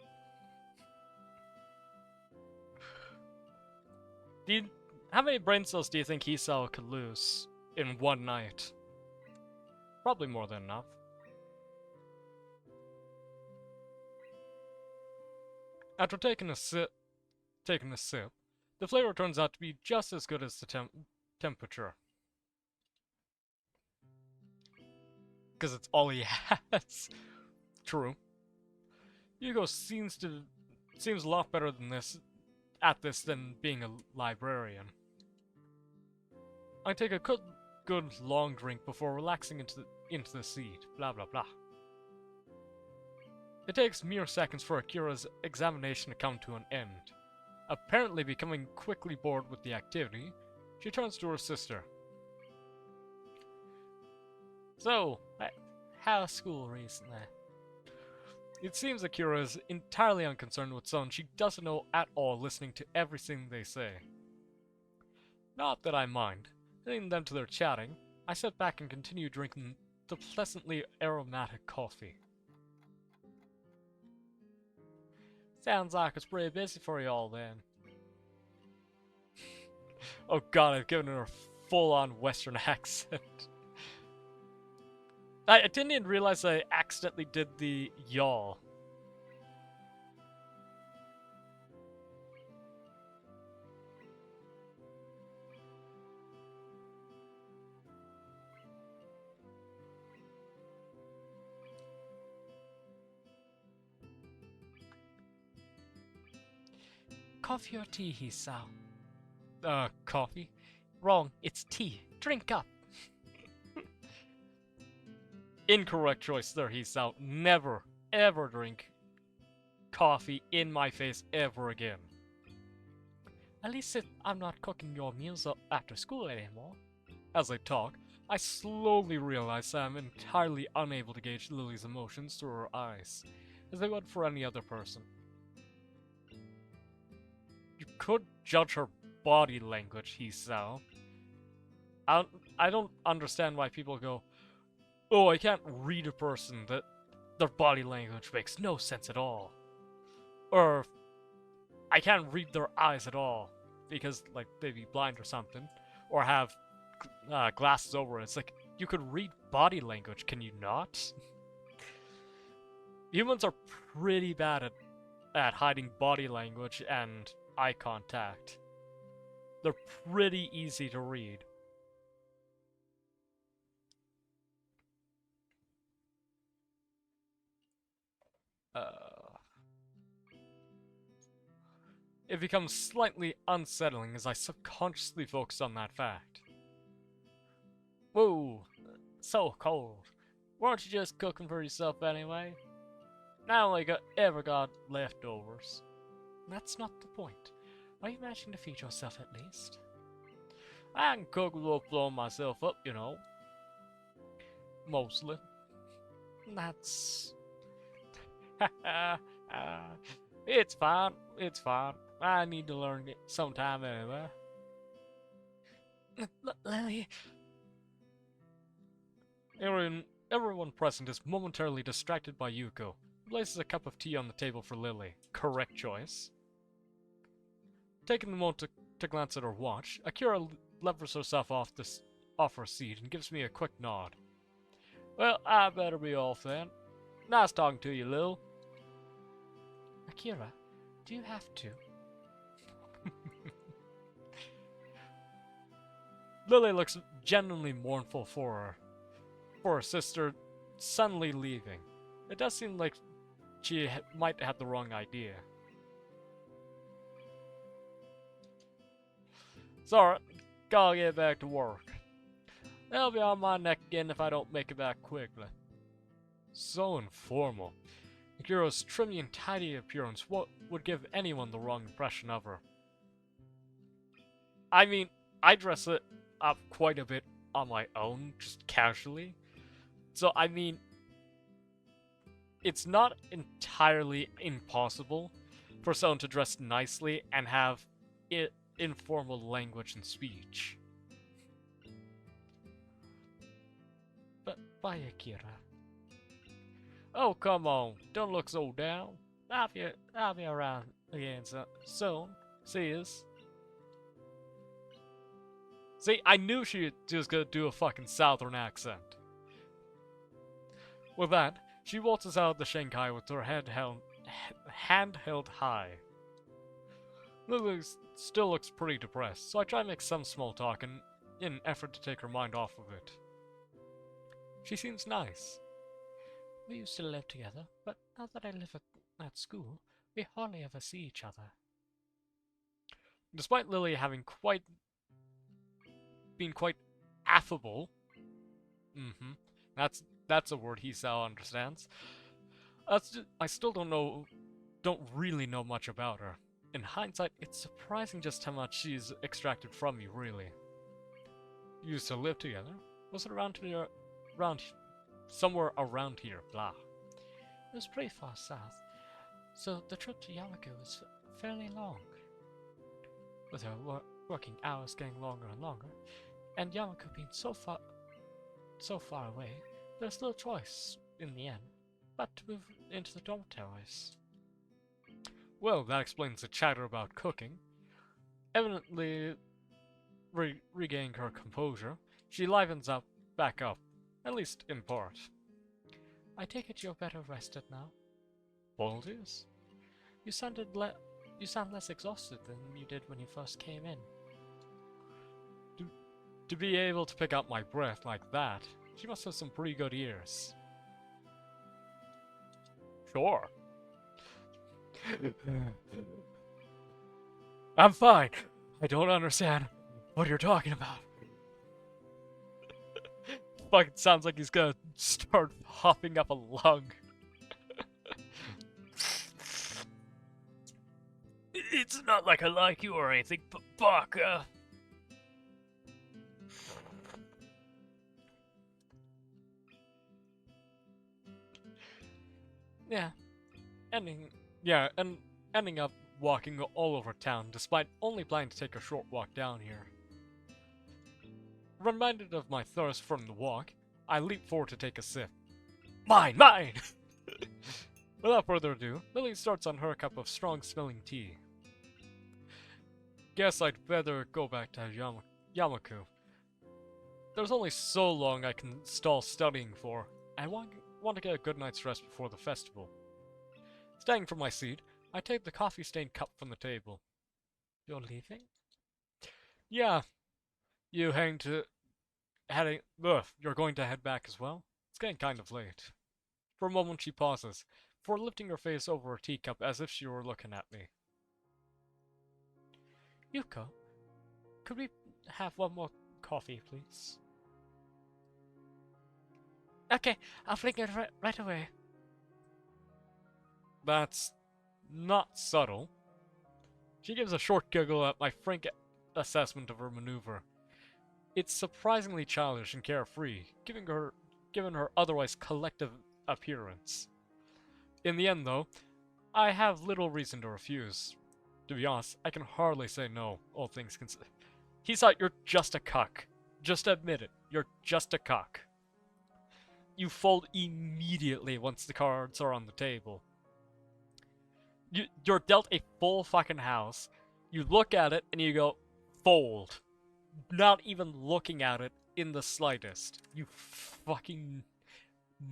How many brain cells do you think Hisa could lose in one night? Probably more than enough. After taking a sip, the flavor turns out to be just as good as the temperature. Because it's all he has. True. Yugo seems a lot better at this than being a librarian. I take a good long drink before relaxing into the seat. Blah blah blah. It takes mere seconds for Akira's examination to come to an end. Apparently becoming quickly bored with the activity, she turns to her sister. So, how's school recently? It seems Akira is entirely unconcerned with someone she doesn't know at all listening to everything they say. Not that I mind. Leaving them to their chatting, I sit back and continue drinking the pleasantly aromatic coffee. Sounds like it's pretty busy for you all then. Oh god, I've given her a full-on Western accent. I didn't even realize I accidentally did the y'all. coffee or tea, Hisao? Coffee? Wrong, it's tea. Drink up. Incorrect choice there, Hisao. Never, ever drink coffee in my face ever again. At least I'm not cooking your meals after school anymore. As I talk, I slowly realize I'm entirely unable to gauge Lily's emotions through her eyes, as they would for any other person. You could judge her body language, Hisao. I don't understand why people go, oh, I can't read a person, that their body language makes no sense at all. Or, I can't read their eyes at all, because, like, they'd be blind or something. Or have glasses over it. It's like, you could read body language, can you not? Humans are pretty bad at hiding body language and eye contact. They're pretty easy to read. It becomes slightly unsettling as I subconsciously focus on that fact. Whoa, so cold. Weren't you just cooking for yourself anyway? I only ever got leftovers. That's not the point. Are you managing to feed yourself at least? I can cook without blowing myself up, you know. Mostly. That's... It's fine, it's fine. I need to learn it sometime anyway. Lily... Everyone present is momentarily distracted by Yuko, who places a cup of tea on the table for Lily. Correct choice. Taking the moment to glance at her watch, Akira levers herself off her seat and gives me a quick nod. Well, I better be off then. Nice talking to you, Lil. Akira, do you have to? Lily looks genuinely mournful for her sister suddenly leaving. It does seem like she might have the wrong idea. Sorry, gotta get back to work. They'll be on my neck again if I don't make it back quickly. So informal. Akira's trimmy and tidy appearance would give anyone the wrong impression of her. I mean, I dress it up quite a bit on my own, just casually. So, I mean, it's not entirely impossible for someone to dress nicely and have informal language and speech. But bye, Akira. Oh, come on, don't look so down. I'll be around again soon. See yous. See, I knew she was gonna do a fucking southern accent. With that, she waltzes out of the Shanghai with her hand held high. Lily still looks pretty depressed, so I try to make some small talk in an effort to take her mind off of it. She seems nice. We used to live together, but now that I live at school, we hardly ever see each other. Despite Lily having been quite affable, that's a word Hisao understands. I still don't really know much about her. In hindsight, it's surprising just how much she's extracted from me, really. You used to live together? Was it somewhere around here, blah. It was pretty far south, so the trip to Yamaku was fairly long. With her working hours getting longer and longer, and Yamaku being so far away, there's no choice, in the end, but to move into the dormitories. Well, that explains the chatter about cooking. Evidently regaining her composure, she livens back up, at least in part. I take it you're better rested now? Apologies? You sound less exhausted than you did when you first came in. To be able to pick up my breath like that, she must have some pretty good ears. Sure. I'm fine. I don't understand what you're talking about. Fucking sounds like he's gonna start hopping up a lung. It's not like I like you or anything, but fuck, yeah, ending, yeah, and ending up walking all over town despite only planning to take a short walk down here. Reminded of my thirst from the walk, I leap forward to take a sip. Mine, mine! Without further ado, Lily starts on her cup of strong-smelling tea. Guess I'd better go back to Yamaku. There's only so long I can stall studying for. I want to get a good night's rest before the festival. Standing from my seat, I take the coffee-stained cup from the table. You're leaving? Yeah. You you're going to head back as well? It's getting kind of late. For a moment she pauses, before lifting her face over her teacup as if she were looking at me. Yuko, could we have one more coffee, please? Okay, I'll bring it right away. That's not subtle. She gives a short giggle at my frank assessment of her maneuver. It's surprisingly childish and carefree, given her otherwise collective appearance. In the end, though, I have little reason to refuse. To be honest, I can hardly say no, all things considered. He thought you're just a cuck. Just admit it, you're just a cuck. You fold immediately once the cards are on the table. You're dealt a full fucking house. You look at it and you go, fold. Not even looking at it in the slightest. You fucking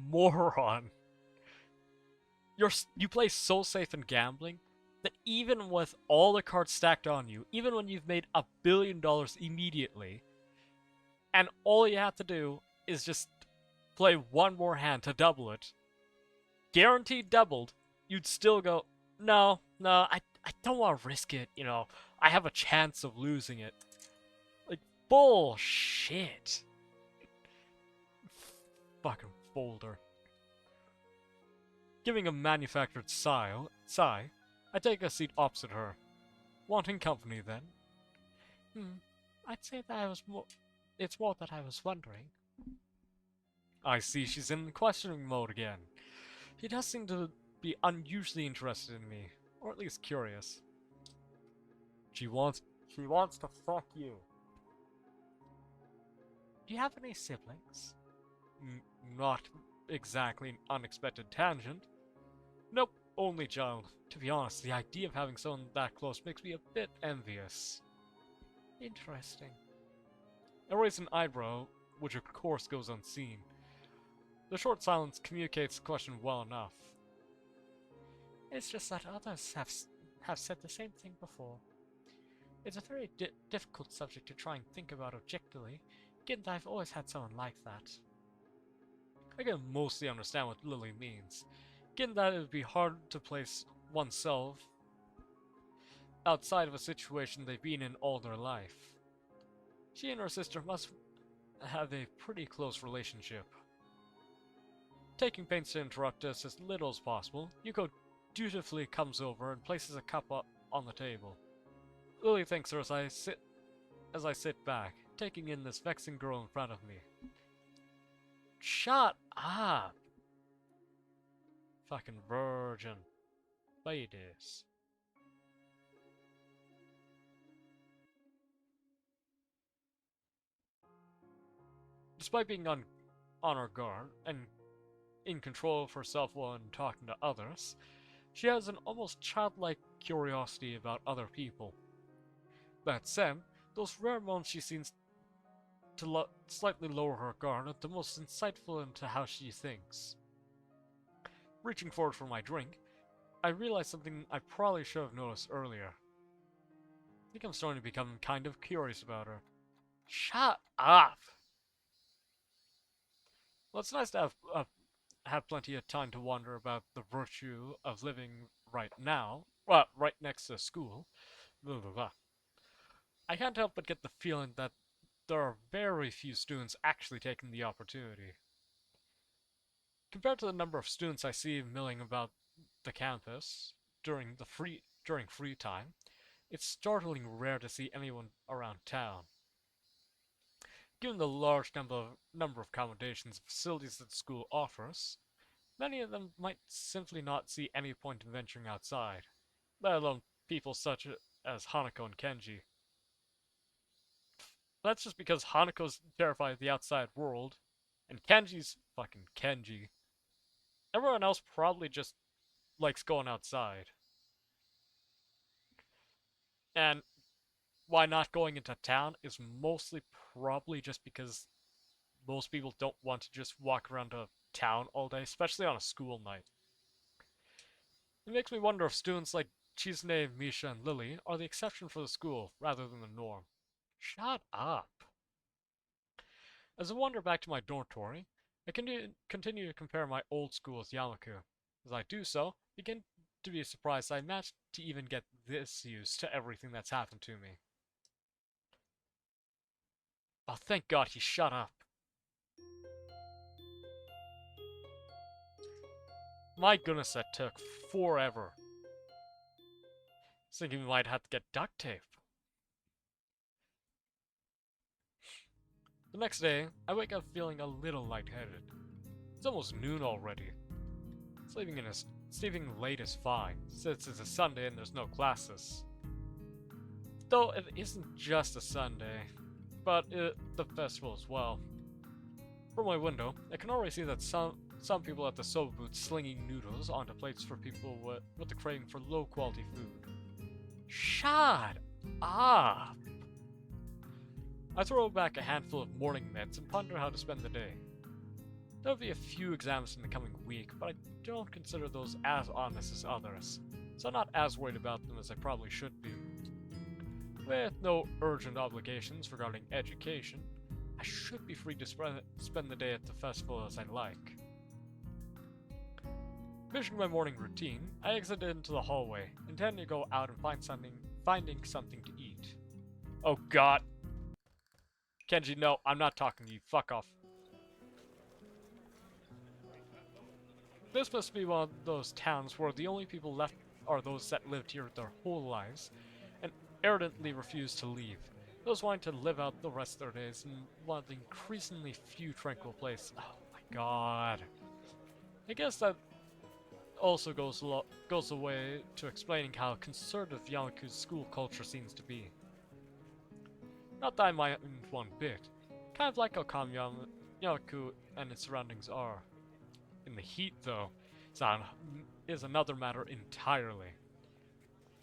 moron. You play so safe in gambling that even with all the cards stacked on you, even when you've made $1 billion immediately, and all you have to do is just play one more hand to double it, guaranteed doubled, you'd still go, no, I don't want to risk it, I have a chance of losing it. Like, bullshit. Fucking folder. Giving a manufactured sigh, I take a seat opposite her. Wanting company, then? I'd say that it's more that I was wondering. I see she's in questioning mode again. She does seem to be unusually interested in me, or at least curious. She wants to fuck you. Do you have any siblings? Not exactly an unexpected tangent. Nope, only child. To be honest, the idea of having someone that close makes me a bit envious. Interesting. I raise an eyebrow, which of course goes unseen. The short silence communicates the question well enough. It's just that others have said the same thing before. It's a very difficult subject to try and think about objectively, given that I've always had someone like that. I can mostly understand what Lily means, given that it would be hard to place oneself outside of a situation they've been in all their life. She and her sister must have a pretty close relationship. Taking pains to interrupt us as little as possible, Yuko dutifully comes over and places a cup up on the table. Lily thanks her as I sit back, taking in this vexing girl in front of me. Shut up! Fucking virgin. Ladies. Despite being on her guard and in control of herself when talking to others, she has an almost childlike curiosity about other people. That said, those rare moments she seems to slightly lower her guard are the most insightful into how she thinks. Reaching forward for my drink, I realize something I probably should have noticed earlier. I think I'm starting to become kind of curious about her. Shut up! Well, it's nice to have plenty of time to wonder about the virtue of living right now, well, right next to school, blah, blah, blah. I can't help but get the feeling that there are very few students actually taking the opportunity. Compared to the number of students I see milling about the campus during free time, it's startlingly rare to see anyone around town. Given the large number of accommodations and facilities that the school offers, many of them might simply not see any point in venturing outside, let alone people such as Hanako and Kenji. That's just because Hanako's terrified of the outside world, and Kenji's fucking Kenji. Everyone else probably just likes going outside. And why not going into town is mostly probably just because most people don't want to just walk around a town all day, especially on a school night. It makes me wonder if students like Chisne, Misha, and Lily are the exception for the school rather than the norm. Shut up. As I wander back to my dormitory, I continue to compare my old school with Yamaku. As I do so, I begin to be surprised I managed to even get this used to everything that's happened to me. Oh, thank God he shut up. My goodness, that took forever. I was thinking we might have to get duct tape. The next day, I wake up feeling a little lightheaded. It's almost noon already. Sleeping late is fine, since it's a Sunday and there's no classes. Though it isn't just a Sunday, but the festival as well. From my window, I can already see that some people at the soba booth slinging noodles onto plates for people with the craving for low-quality food. Shut up! I throw back a handful of morning meds and ponder how to spend the day. There will be a few exams in the coming week, but I don't consider those as honest as others, so I'm not as worried about them as I probably should be. With no urgent obligations regarding education, I should be free to spend the day at the festival as I like. Finishing my morning routine, I exited into the hallway, intending to go out and finding something to eat. Oh God! Kenji, no, I'm not talking to you. Fuck off. This must be one of those towns where the only people left are those that lived here their whole lives, and ardently refuse to leave. Those wanting to live out the rest of their days in one of the increasingly few tranquil places. Oh my God. I guess that also goes away to explaining how conservative Yamaku's school culture seems to be. Not that I mind one bit. Kind of like how calm Yamaku and its surroundings are. In the heat, though, is another matter entirely.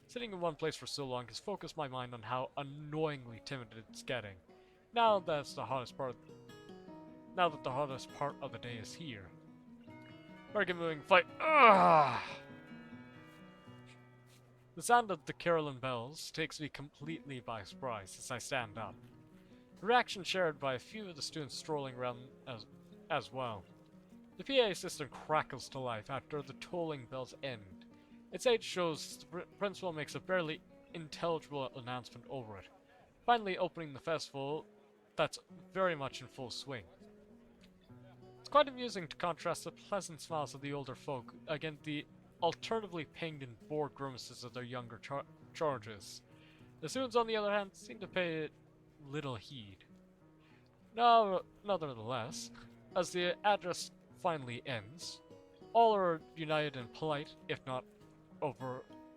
Sitting in one place for so long has focused my mind on how annoyingly timid it's getting. Now that the hottest part of the day is here. Better get moving, fight. Ugh! The sound of the carillon bells takes me completely by surprise as I stand up. A reaction shared by a few of the students strolling around as well. The PA system crackles to life after the tolling bells end. Its age shows the principal makes a barely intelligible announcement over it, finally opening the festival that's very much in full swing. It's quite amusing to contrast the pleasant smiles of the older folk against the alternatively pained and bored grimaces of their younger charges. The students, on the other hand, seem to pay it little heed. Now, nonetheless, as the address finally ends, all are united in polite, if not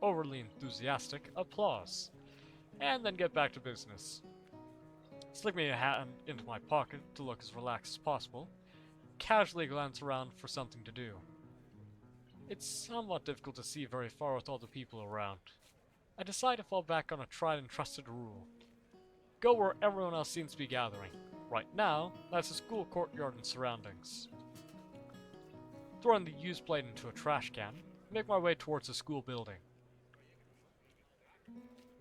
overly enthusiastic, applause, and then get back to business. Slipping a hand into my pocket to look as relaxed as possible, casually glance around for something to do. It's somewhat difficult to see very far with all the people around. I decide to fall back on a tried and trusted rule. Go where everyone else seems to be gathering. Right now, that's the school courtyard and surroundings. Throwing the used plate into a trash can, I make my way towards the school building.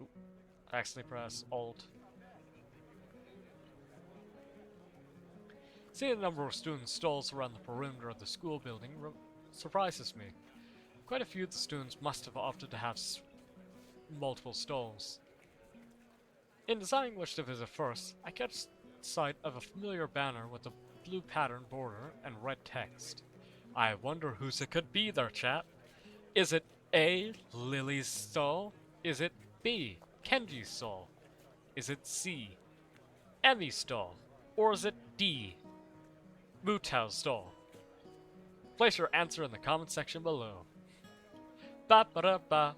Ooh, I accidentally press Alt. Seeing the number of student stalls around the perimeter of the school building surprises me. Quite a few of the students must have opted to have multiple stalls. In deciding which to visit first, I catch sight of a familiar banner with a blue pattern border and red text. I wonder whose it could be there, chat. Is it A. Lily's stall? Is it B. Kenji's stall? Is it C. Emmy's stall? Or is it D. Mutao's stall? Place your answer in the comment section below. Ba ba da ba.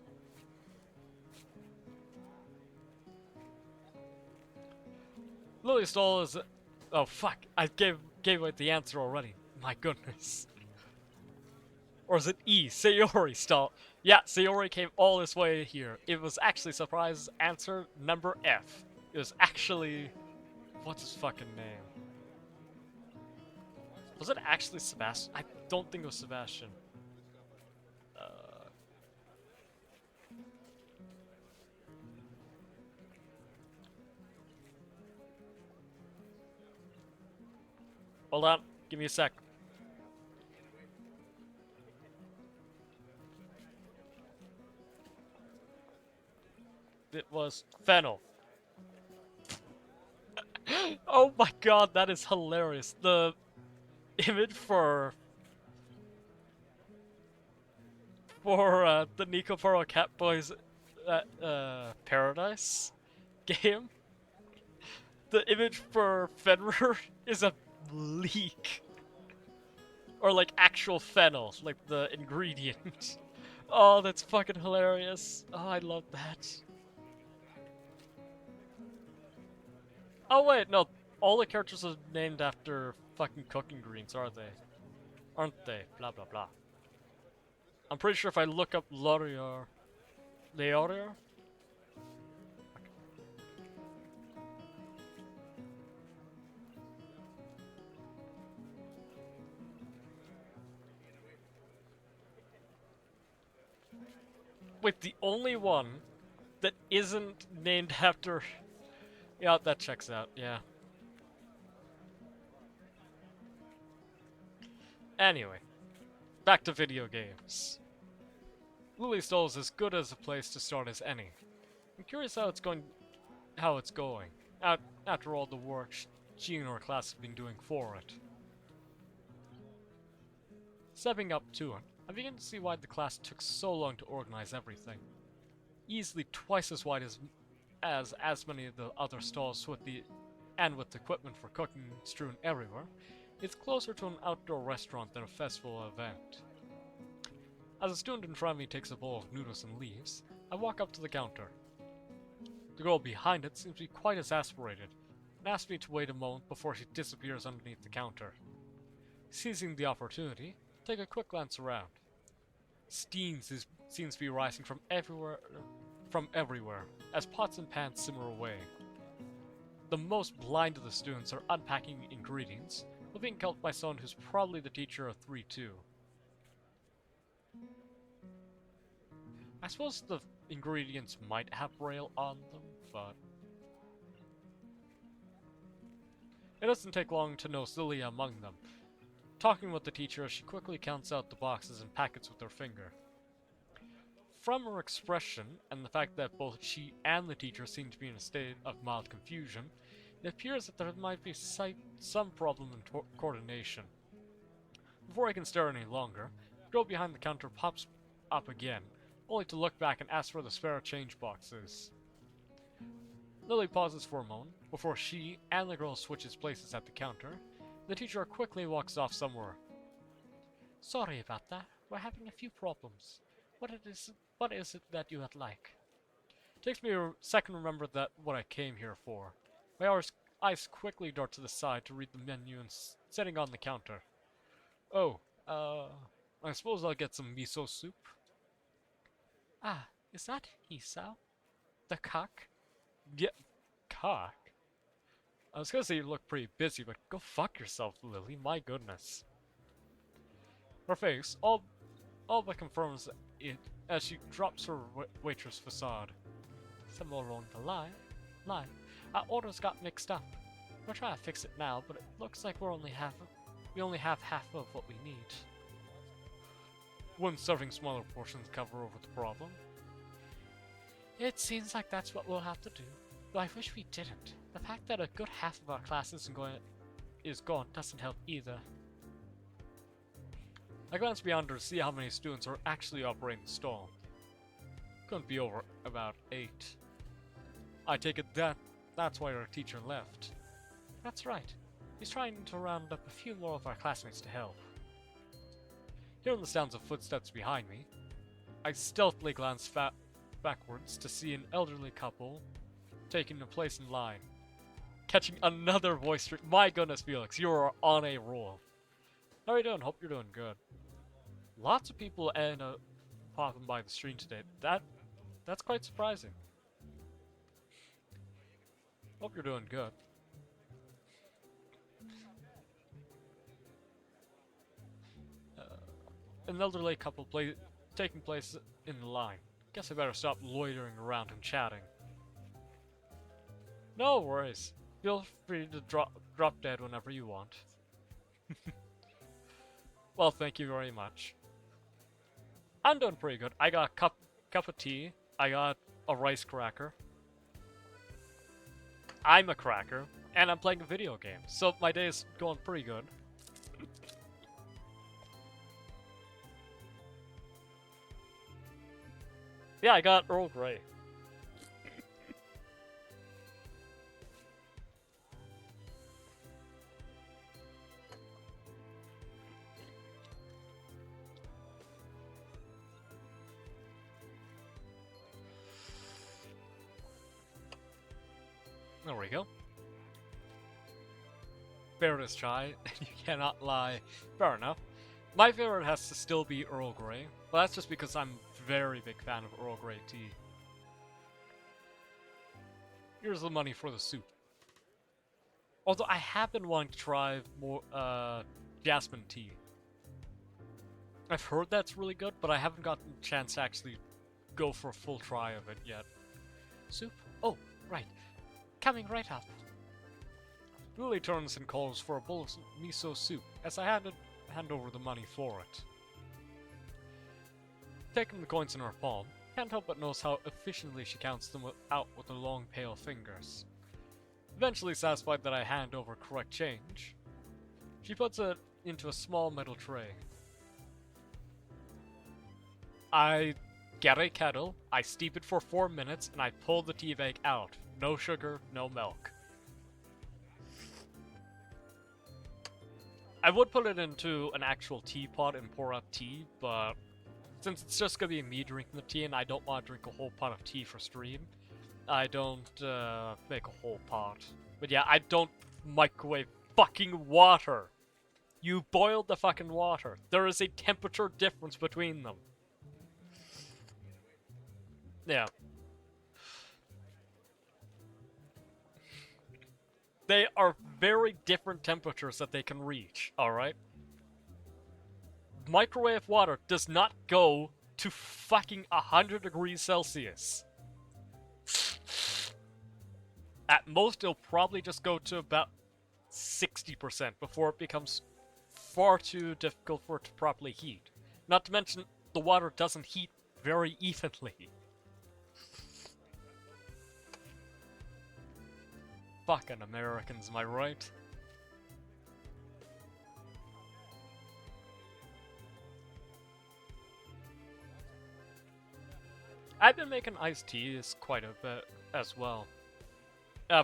Lily's stall is. Oh fuck! I gave away the answer already. My goodness. Or is it E? Sayori stall. Yeah, Sayori came all this way here. It was actually surprise answer number F. It was actually. What's his fucking name? Was it actually Sebastian? I don't think it was Sebastian. Hold on, give me a sec. It was Fennel. Oh my god, that is hilarious. The image for the Nico Poro Cat Boys Paradise game, the image for Fenrir is a leek. Or like actual fennel, like the ingredient. Oh, that's fucking hilarious. Oh, I love that. Oh wait, no. All the characters are named after fucking cooking greens, are they? Aren't they? Blah blah blah. I'm pretty sure if I look up Laurier... Wait, the only one that isn't named after... Yeah, that checks out, yeah. Anyway, back to video games. Lily Stall is as good as a place to start as any. I'm curious how it's going. After all the work she and her class have been doing for it. Stepping up to it, I begin to see why the class took so long to organize everything. Easily twice as wide as many of the other stalls with equipment for cooking strewn everywhere, it's closer to an outdoor restaurant than a festival event. As a student in front of me takes a bowl of noodles and leaves, I walk up to the counter. The girl behind it seems to be quite exasperated, and asks me to wait a moment before she disappears underneath the counter. Seizing the opportunity, I take a quick glance around. Steam seems to be rising from everywhere, as pots and pans simmer away. The most blind of the students are unpacking ingredients, while being helped by someone who's probably the teacher of 3-2. I suppose the ingredients might have Braille on them, but... It doesn't take long to know Celia among them. Talking with the teacher, she quickly counts out the boxes and packets with her finger. From her expression, and the fact that both she and the teacher seem to be in a state of mild confusion, it appears that there might be some problem in coordination. Before I can stare any longer, the girl behind the counter pops up again, only to look back and ask where the spare change box is. Lily pauses for a moment, before she and the girl switches places at the counter. The teacher quickly walks off somewhere. Sorry about that. We're having a few problems. What is it that you would like? It takes me a second to remember what I came here for. My eyes quickly dart to the side to read the menu and sitting on the counter. Oh, I suppose I'll get some miso soup. Ah, is that Hisao? The cock? Yeah, cock? I was gonna say you look pretty busy, but go fuck yourself, Lily, my goodness. Her face, all but confirms it as she drops her waitress facade. Somewhere along the line, our orders got mixed up. We're trying to fix it now, but it looks like we only have half of what we need. Wouldn't serving smaller portions cover over the problem? It seems like that's what we'll have to do. Though I wish we didn't. The fact that a good half of our class is gone doesn't help either. I glanced beyond her to see how many students are actually operating the stall. Couldn't be over about 8. I take it that's why our teacher left. That's right. He's trying to round up a few more of our classmates to help. Hearing the sounds of footsteps behind me, I stealthily glanced backwards to see an elderly couple taking a place in line. Catching another voice stream. My goodness, Felix, you are on a roll. How are you doing? Hope you're doing good. Lots of people end up popping by the stream today. That's quite surprising. Hope you're doing good. An elderly couple taking place in the line. Guess I better stop loitering around and chatting. No worries. Feel free to drop dead whenever you want. Well, thank you very much. I'm doing pretty good. I got a cup of tea. I got a rice cracker. I'm a cracker, and I'm playing a video game, so my day is going pretty good. Yeah, I got Earl Grey. There we go. Favorite is chai, and you cannot lie. Fair enough. My favorite has to still be Earl Grey, but that's just because I'm a very big fan of Earl Grey tea. Here's the money for the soup. Although I have been wanting to try more jasmine tea. I've heard that's really good, but I haven't gotten a chance to actually go for a full try of it yet. Soup? Oh, right. Coming right up. Lily turns and calls for a bowl of miso soup as I hand over the money for it. Taking the coins in her palm, can't help but notice how efficiently she counts them out with her long pale fingers. Eventually satisfied that I hand over correct change, she puts it into a small metal tray. I get a kettle, I steep it for 4 minutes, and I pull the tea bag out. No sugar, no milk. I would put it into an actual teapot and pour out tea, but since it's just gonna be me drinking the tea and I don't want to drink a whole pot of tea for stream, I don't make a whole pot. But yeah, I don't microwave fucking water. You boiled the fucking water. There is a temperature difference between them. Yeah. They are very different temperatures that they can reach, alright? Microwave water does not go to fucking 100 degrees Celsius. At most, it'll probably just go to about 60% before it becomes far too difficult for it to properly heat. Not to mention, the water doesn't heat very evenly. Fucking Americans, am I right? I've been making iced teas quite a bit as well.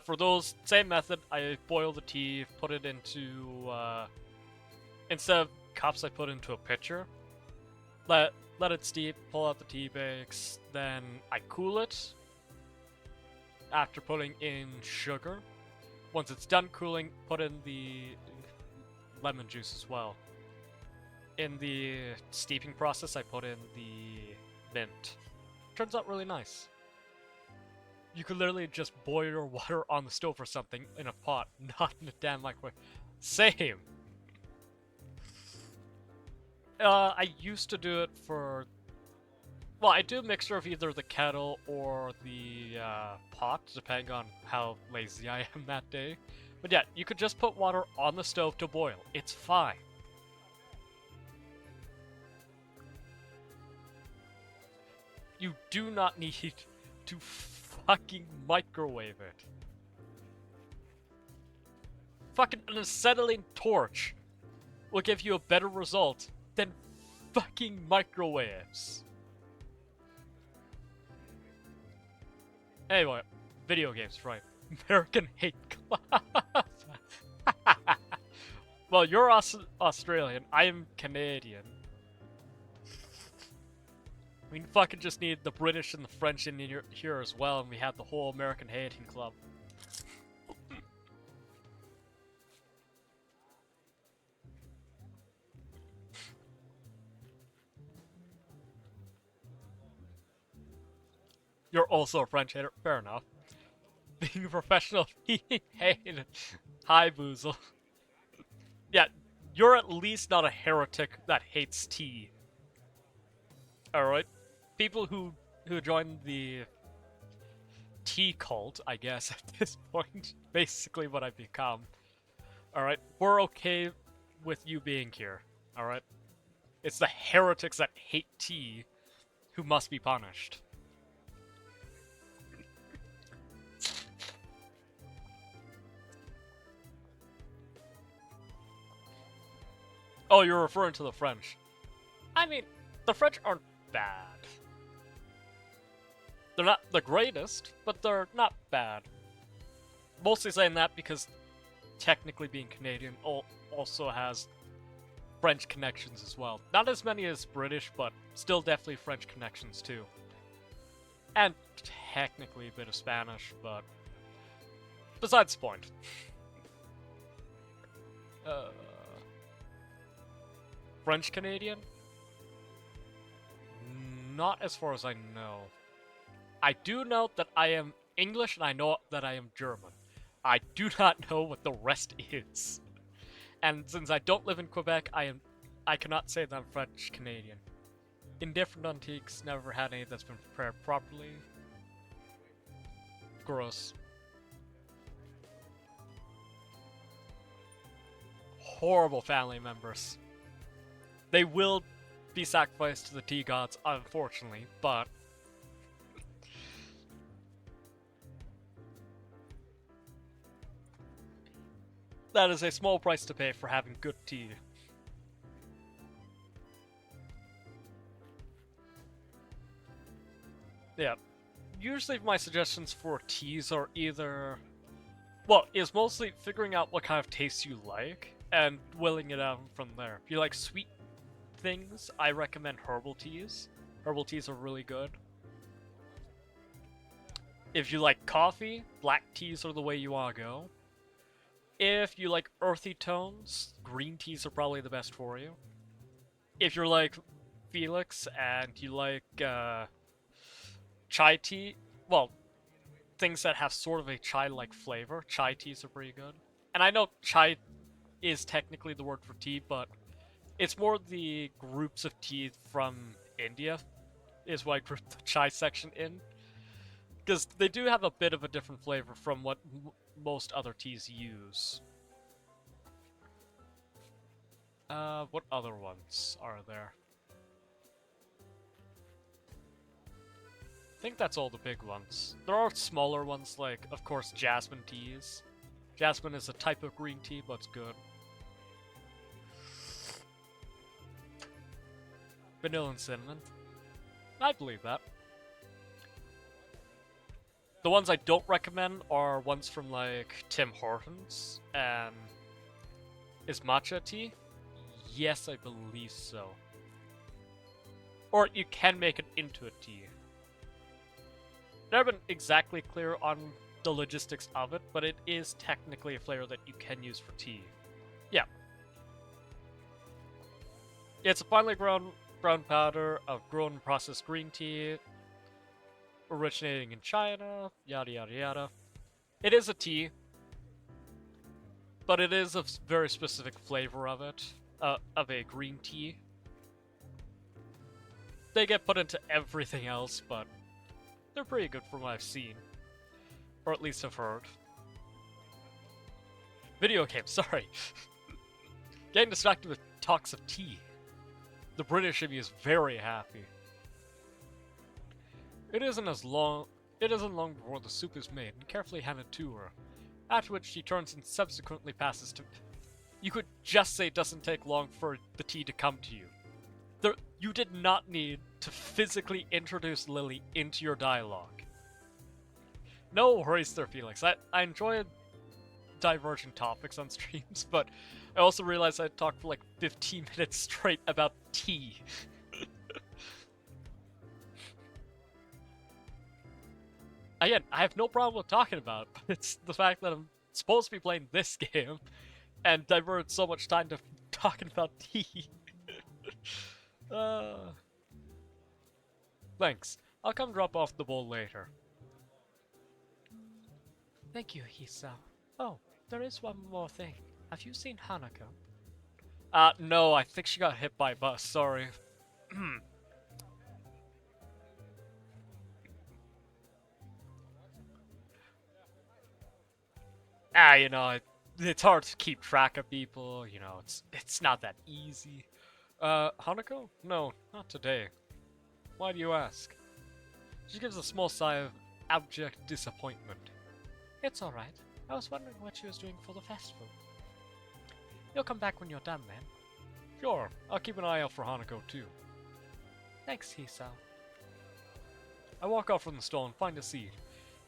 For those, same method, I boil the tea, put it into, instead of cups, I put it into a pitcher. Let it steep, pull out the tea bags, then I cool it after putting in sugar. Once it's done cooling, put in the lemon juice as well. In the steeping process, I put in the mint. Turns out really nice. You could literally just boil your water on the stove or something in a pot, not in a damn microwave. Same! I used to do it for... Well, I do a mixture of either the kettle or the pot, depending on how lazy I am that day. But yeah, you could just put water on the stove to boil. It's fine. You do not need to fucking microwave it. Fucking an acetylene torch will give you a better result than fucking microwaves. Anyway, video games, right? American Hate Club. Well, you're Australian. I am Canadian. We fucking just need the British and the French in here as well, and we have the whole American Hating Club. You're also a French hater. Fair enough. Being a professional, being hated. Hi, Boozle. Yeah, you're at least not a heretic that hates tea. Alright? People who join the tea cult, I guess, at this point, basically what I've become. Alright? We're okay with you being here. Alright? It's the heretics that hate tea who must be punished. Oh, you're referring to the French. I mean, the French aren't bad. They're not the greatest, but they're not bad. Mostly saying that because technically being Canadian also has French connections as well. Not as many as British, but still definitely French connections too. And technically a bit of Spanish, but besides the point. French Canadian? Not as far as I know. I do know that I am English and I know that I am German. I do not know what the rest is. And since I don't live in Quebec, I cannot say that I'm French Canadian. Indifferent antiques, never had any that's been prepared properly. Gross. Horrible family members. They will be sacrificed to the tea gods, unfortunately, but that is a small price to pay for having good tea. Yeah. Usually my suggestions for teas are either... Well, is mostly figuring out what kind of taste you like, and willing it out from there. If you like sweet things, I recommend herbal teas. Herbal teas are really good. If you like coffee, black teas are the way you want to go. If you like earthy tones, green teas are probably the best for you. If you're like Felix and you like chai tea, well, things that have sort of a chai-like flavor, chai teas are pretty good. And I know chai is technically the word for tea, but it's more the groups of tea from India is what I grouped the chai section in. Because they do have a bit of a different flavor from what most other teas use. What other ones are there? I think that's all the big ones. There are smaller ones like, of course, jasmine teas. Jasmine is a type of green tea, but it's good. Vanilla and cinnamon. I believe that. The ones I don't recommend are ones from like Tim Hortons and is matcha tea? Yes, I believe so. Or you can make it into a tea. Never been exactly clear on the logistics of it, but it is technically a flavor that you can use for tea. Yeah. It's a finely ground brown powder of grown and processed green tea, originating in China, yada yada yada. It is a tea, but it is a very specific flavor of it, of a green tea. They get put into everything else, but they're pretty good from what I've seen. Or at least have heard. Video games, sorry. Getting distracted with talks of tea. The British in me is very happy. It isn't as long It isn't long before the soup is made and carefully handed to her, after which she turns and subsequently passes to... You could just say it doesn't take long for the tea to come to you. You did not need to physically introduce Lily into your dialogue. No worries there, Felix. I enjoy divergent topics on streams, but I also realized I talked for like 15 minutes straight about tea. Again, I have no problem with talking about it, but it's the fact that I'm supposed to be playing this game and divert so much time to talking about tea. uh, Thanks. I'll come drop off the bowl later. Thank you, Hisa. Oh, there is one more thing. Have you seen Hanako? No, I think she got hit by a bus, sorry. You know, it's hard to keep track of people, you know, it's not that easy. Hanako? No, not today. Why do you ask? She gives a small sigh of abject disappointment. It's alright. I was wondering what she was doing for the festival. You'll come back when you're done, then. Sure, I'll keep an eye out for Hanako too. Thanks, Hisa. I walk out from the stall and find a seat,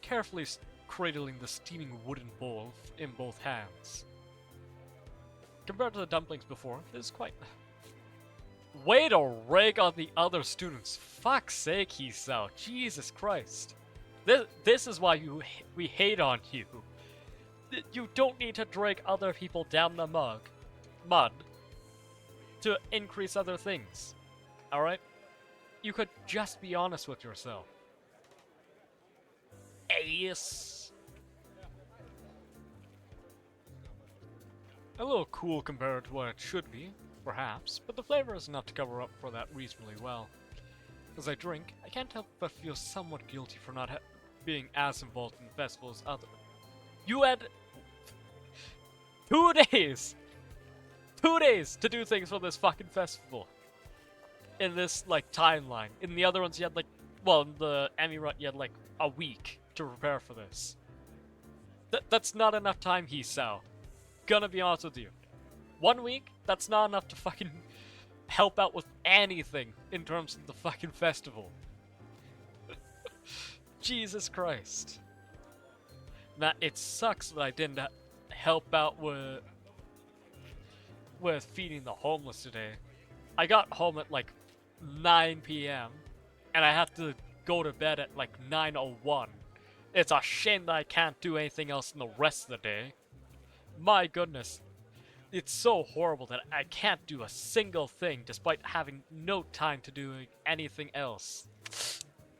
carefully cradling the steaming wooden bowl in both hands. Compared to the dumplings before, this is quite... Way to rag on the other students. Fuck's sake, Hisao. Jesus Christ. This is why we hate on you. You don't need to drag other people down the mud to increase other things. Alright? You could just be honest with yourself. Yes. A little cool compared to what it should be, perhaps, but the flavor is enough to cover up for that reasonably well. As I drink, I can't help but feel somewhat guilty for not being as involved in the festival as others. You had 2 days! 2 days to do things for this fucking festival. In this, like, timeline. In the other ones you had, like, well, in the Lilly Route you had, like, a week to prepare for this. That's not enough time, Hisao. Gonna be honest with you. 1 week, that's not enough to fucking help out with anything in terms of the fucking festival. Jesus Christ. Now, it sucks that I didn't help out with feeding the homeless today. I got home at like 9 p.m. and I have to go to bed at like 9:01. It's a shame that I can't do anything else in the rest of the day. My goodness. It's so horrible that I can't do a single thing despite having no time to do anything else.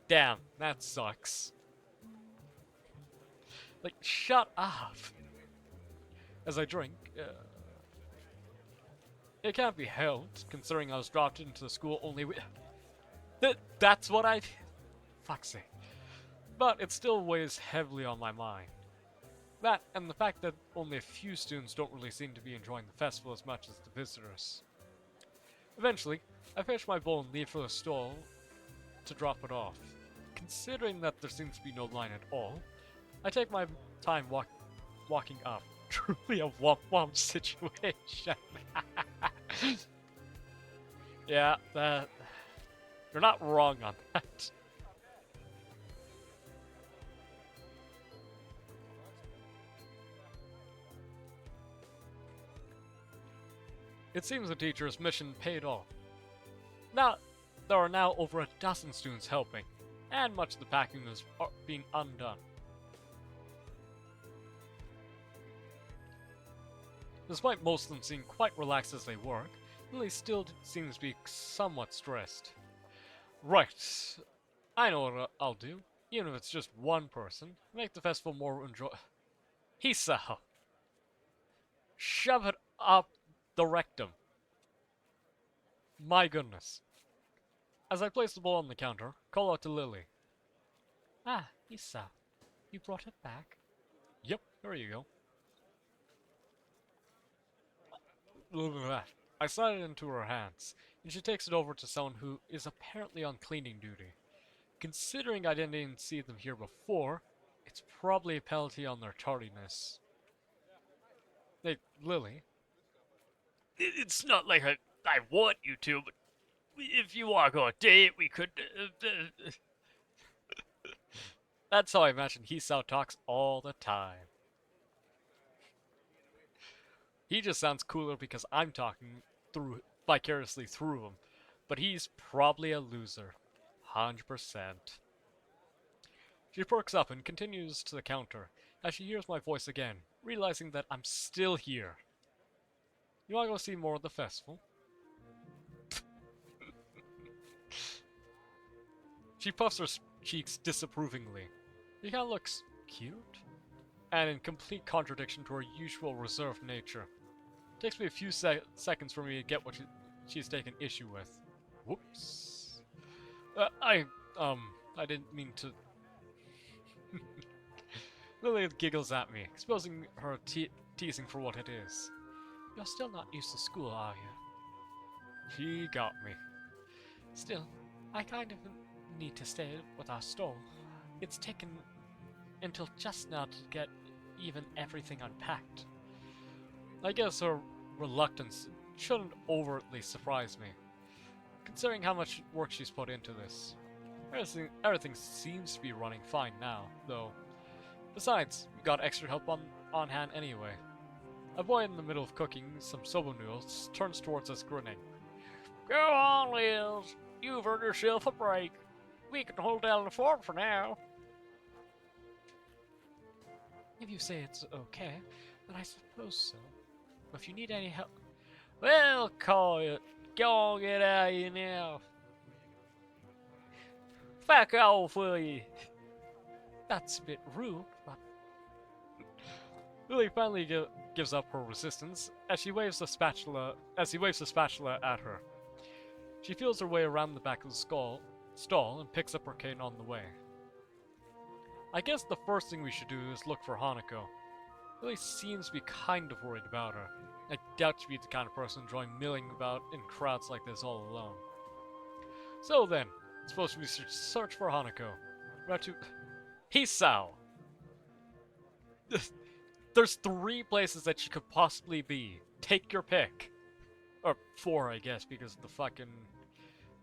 Damn, that sucks. Like, shut up. As I drink, it can't be helped, considering I was dropped into the school only with... That's what I... Fuck's sake. But it still weighs heavily on my mind. That, and the fact that only a few students don't really seem to be enjoying the festival as much as the visitors. Eventually, I finish my bowl and leave for the stall to drop it off. Considering that there seems to be no line at all, I take my time walking up. Truly a womp-womp situation. Yeah, you're not wrong on that. It seems the teacher's mission paid off. Now, there are now over a dozen students helping, and much of the packing is being undone. Despite most of them seeming quite relaxed as they work, Lily still seems to be somewhat stressed. Right, I know what I'll do, even if it's just one person, make the festival more Hisao! Shove it up the rectum. My goodness. As I place the bowl on the counter, call out to Lily. Ah, Hisa. You brought it back? Yep, there you go. I slide it into her hands, and she takes it over to someone who is apparently on cleaning duty. Considering I didn't even see them here before, it's probably a penalty on their tardiness. Hey, Lily. It's not like I want you to, but if you want to go on a date, we could. That's how I imagine Hisao talks all the time. He just sounds cooler because I'm talking through vicariously through him, but he's probably a loser. 100%. She perks up and continues to the counter as she hears my voice again, realizing that I'm still here. You wanna go see more of the festival? She puffs her cheeks disapprovingly. She kinda looks cute, and in complete contradiction to her usual reserved nature. It takes me a few seconds for me to get what she's taken issue with. Whoops. I didn't mean to. Lily giggles at me, exposing her teasing for what it is. You're still not used to school, are you? She got me. Still, I kind of need to stay with our stall. It's taken until just now to get even everything unpacked. I guess her reluctance shouldn't overtly surprise me, considering how much work she's put into this. Everything seems to be running fine now, though. Besides, we got extra help on hand anyway. A boy in the middle of cooking some soba noodles turns towards us grinning. Go on, Liz. You've earned yourself a break. We can hold down the fort for now. If you say it's okay, then I suppose so. If you need any help... Well, call it. Go on, get out of here now. Fuck off, will you? That's a bit rude, but... Lily finally gives up her resistance as he waves the spatula at her. She feels her way around the back of the stall and picks up her cane on the way. I guess the first thing we should do is look for Hanako. Lily seems to be kind of worried about her. I doubt she'd be the kind of person enjoying milling about in crowds like this all alone. So then, suppose we search for Hanako. Route to Hisao! There's 3 places that she could possibly be. Take your pick. Or 4, I guess, because of the fucking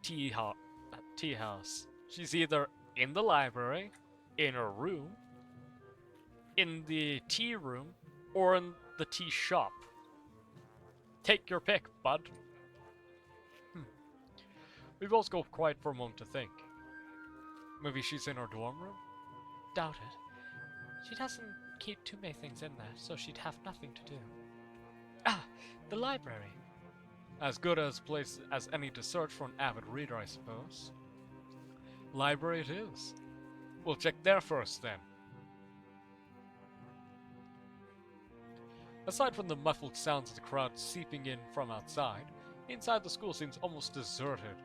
tea house. She's either in the library, in her room, in the tea room, or in the tea shop. Take your pick, bud. We both go quiet for a moment to think. Maybe she's in her dorm room? Doubt it. She doesn't keep too many things in there, so she'd have nothing to do. Ah! The library! As good a place as any to search for an avid reader, I suppose. Library it is. We'll check there first, then. Aside from the muffled sounds of the crowd seeping in from outside, inside the school seems almost deserted.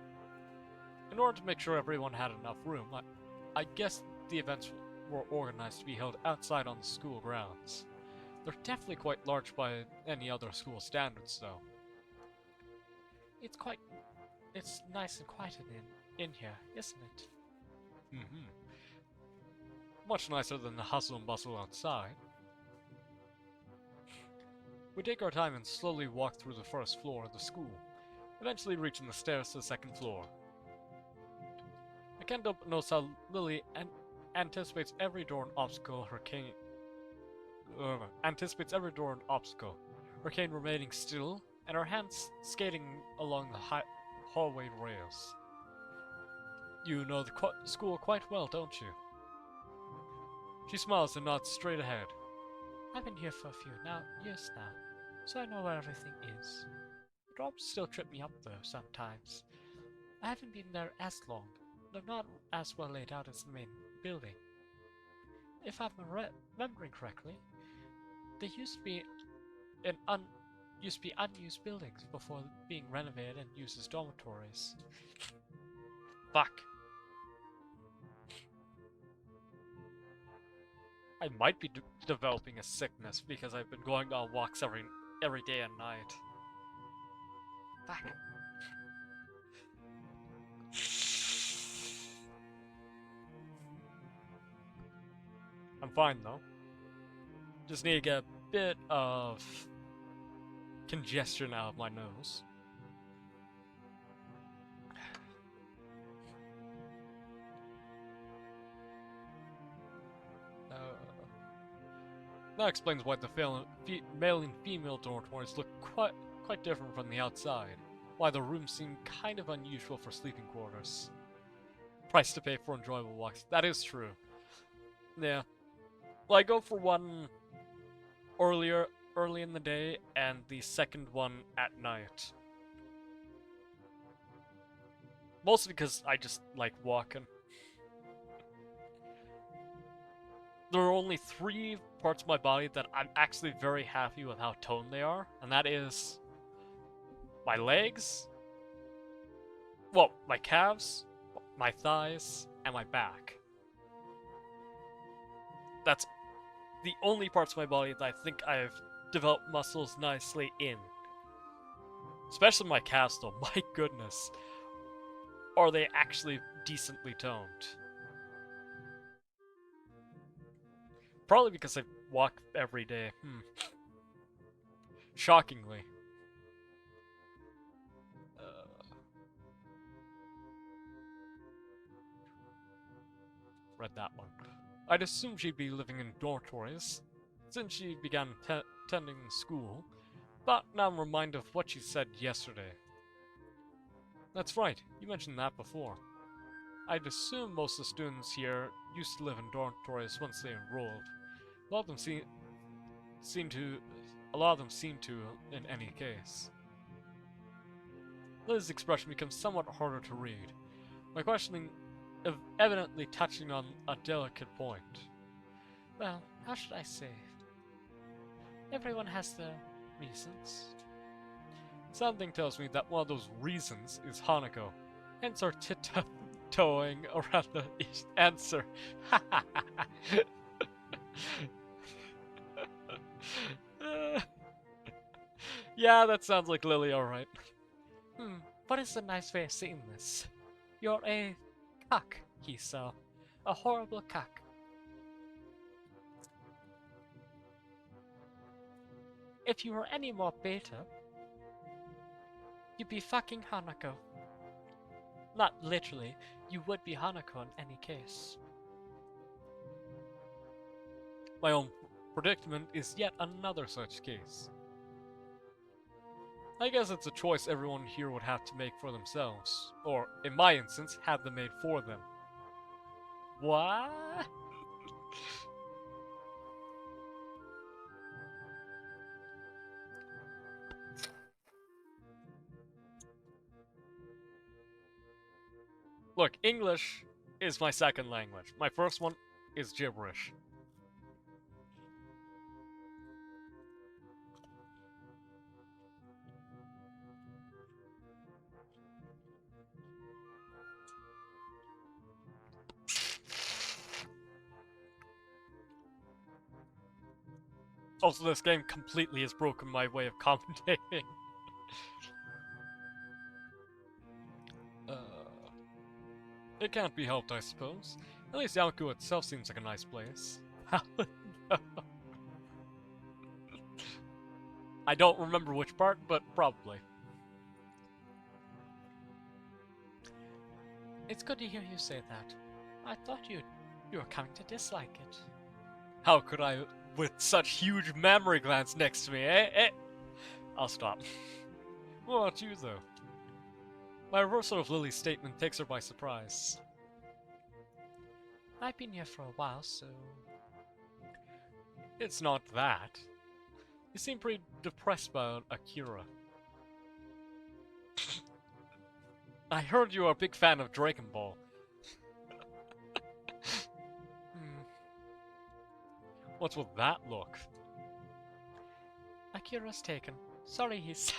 In order to make sure everyone had enough room, I guess the events were organized to be held outside on the school grounds. They're definitely quite large by any other school standards, though. It's nice and quiet in here, isn't it? Mm-hmm. Much nicer than the hustle and bustle outside. We take our time and slowly walk through the first floor of the school, eventually reaching the stairs to the second floor. I can't help but notice how Lily anticipates every door and obstacle, her cane remaining still, and her hands skating along the hallway rails. You know the school quite well, don't you? She smiles and nods straight ahead. I've been here for a few years now, so I know where everything is. The dorms still trip me up though sometimes. I haven't been there as long. They're not as well laid out as the main building. If I'm remembering correctly, they used to be unused buildings before being renovated and used as dormitories. Fuck. I might be developing a sickness because I've been going on walks every day and night. Fuck. I'm fine though. Just need to get a bit of congestion out of my nose. That explains why the male and female dormitories look quite different from the outside. Why the rooms seem kind of unusual for sleeping quarters. Price to pay for enjoyable walks. That is true. Yeah. Well, I go for one early in the day, and the second one at night. Mostly because I just like walking. There are only 3 parts of my body that I'm actually very happy with how toned they are, and that is my legs, well, my calves, my thighs, and my back. That's the only parts of my body that I think I've developed muscles nicely in. Especially my calves though, my goodness. Are they actually decently toned? Probably because I walk every day. Shockingly. Read that one. I'd assume she'd be living in dormitories, since she began attending school, but now I'm reminded of what she said yesterday. That's right, you mentioned that before. I'd assume most of the students here used to live in dormitories once they enrolled. A lot of them seem to in any case. Liz's expression becomes somewhat harder to read. My questioning evidently touching on a delicate point. Well, how should I say? Everyone has their reasons. Something tells me that one of those reasons is Hanako, hence our tiptoeing around the answer. Yeah, that sounds like Lilly, alright. What is a nice way of saying this? You're a cuck, he saw. A horrible cuck. If you were any more beta, you'd be fucking Hanako. Not literally, you would be Hanako in any case. My own predicament is yet another such case. I guess it's a choice everyone here would have to make for themselves. Or, in my instance, have them made for them. What? Look, English is my second language. My first one is gibberish. Also, this game completely has broken my way of commentating. It can't be helped, I suppose. At least Yamaku itself seems like a nice place. I don't remember which part, but probably. It's good to hear you say that. I thought you were coming to dislike it. How could I, with such huge mammary glands next to me, eh? I'll stop. What about you, though? My reversal of Lily's statement takes her by surprise. I've been here for a while, so... It's not that. You seem pretty depressed about Akira. I heard you are a big fan of Dragon Ball. What's with that look? Akira's taken. Sorry, he's...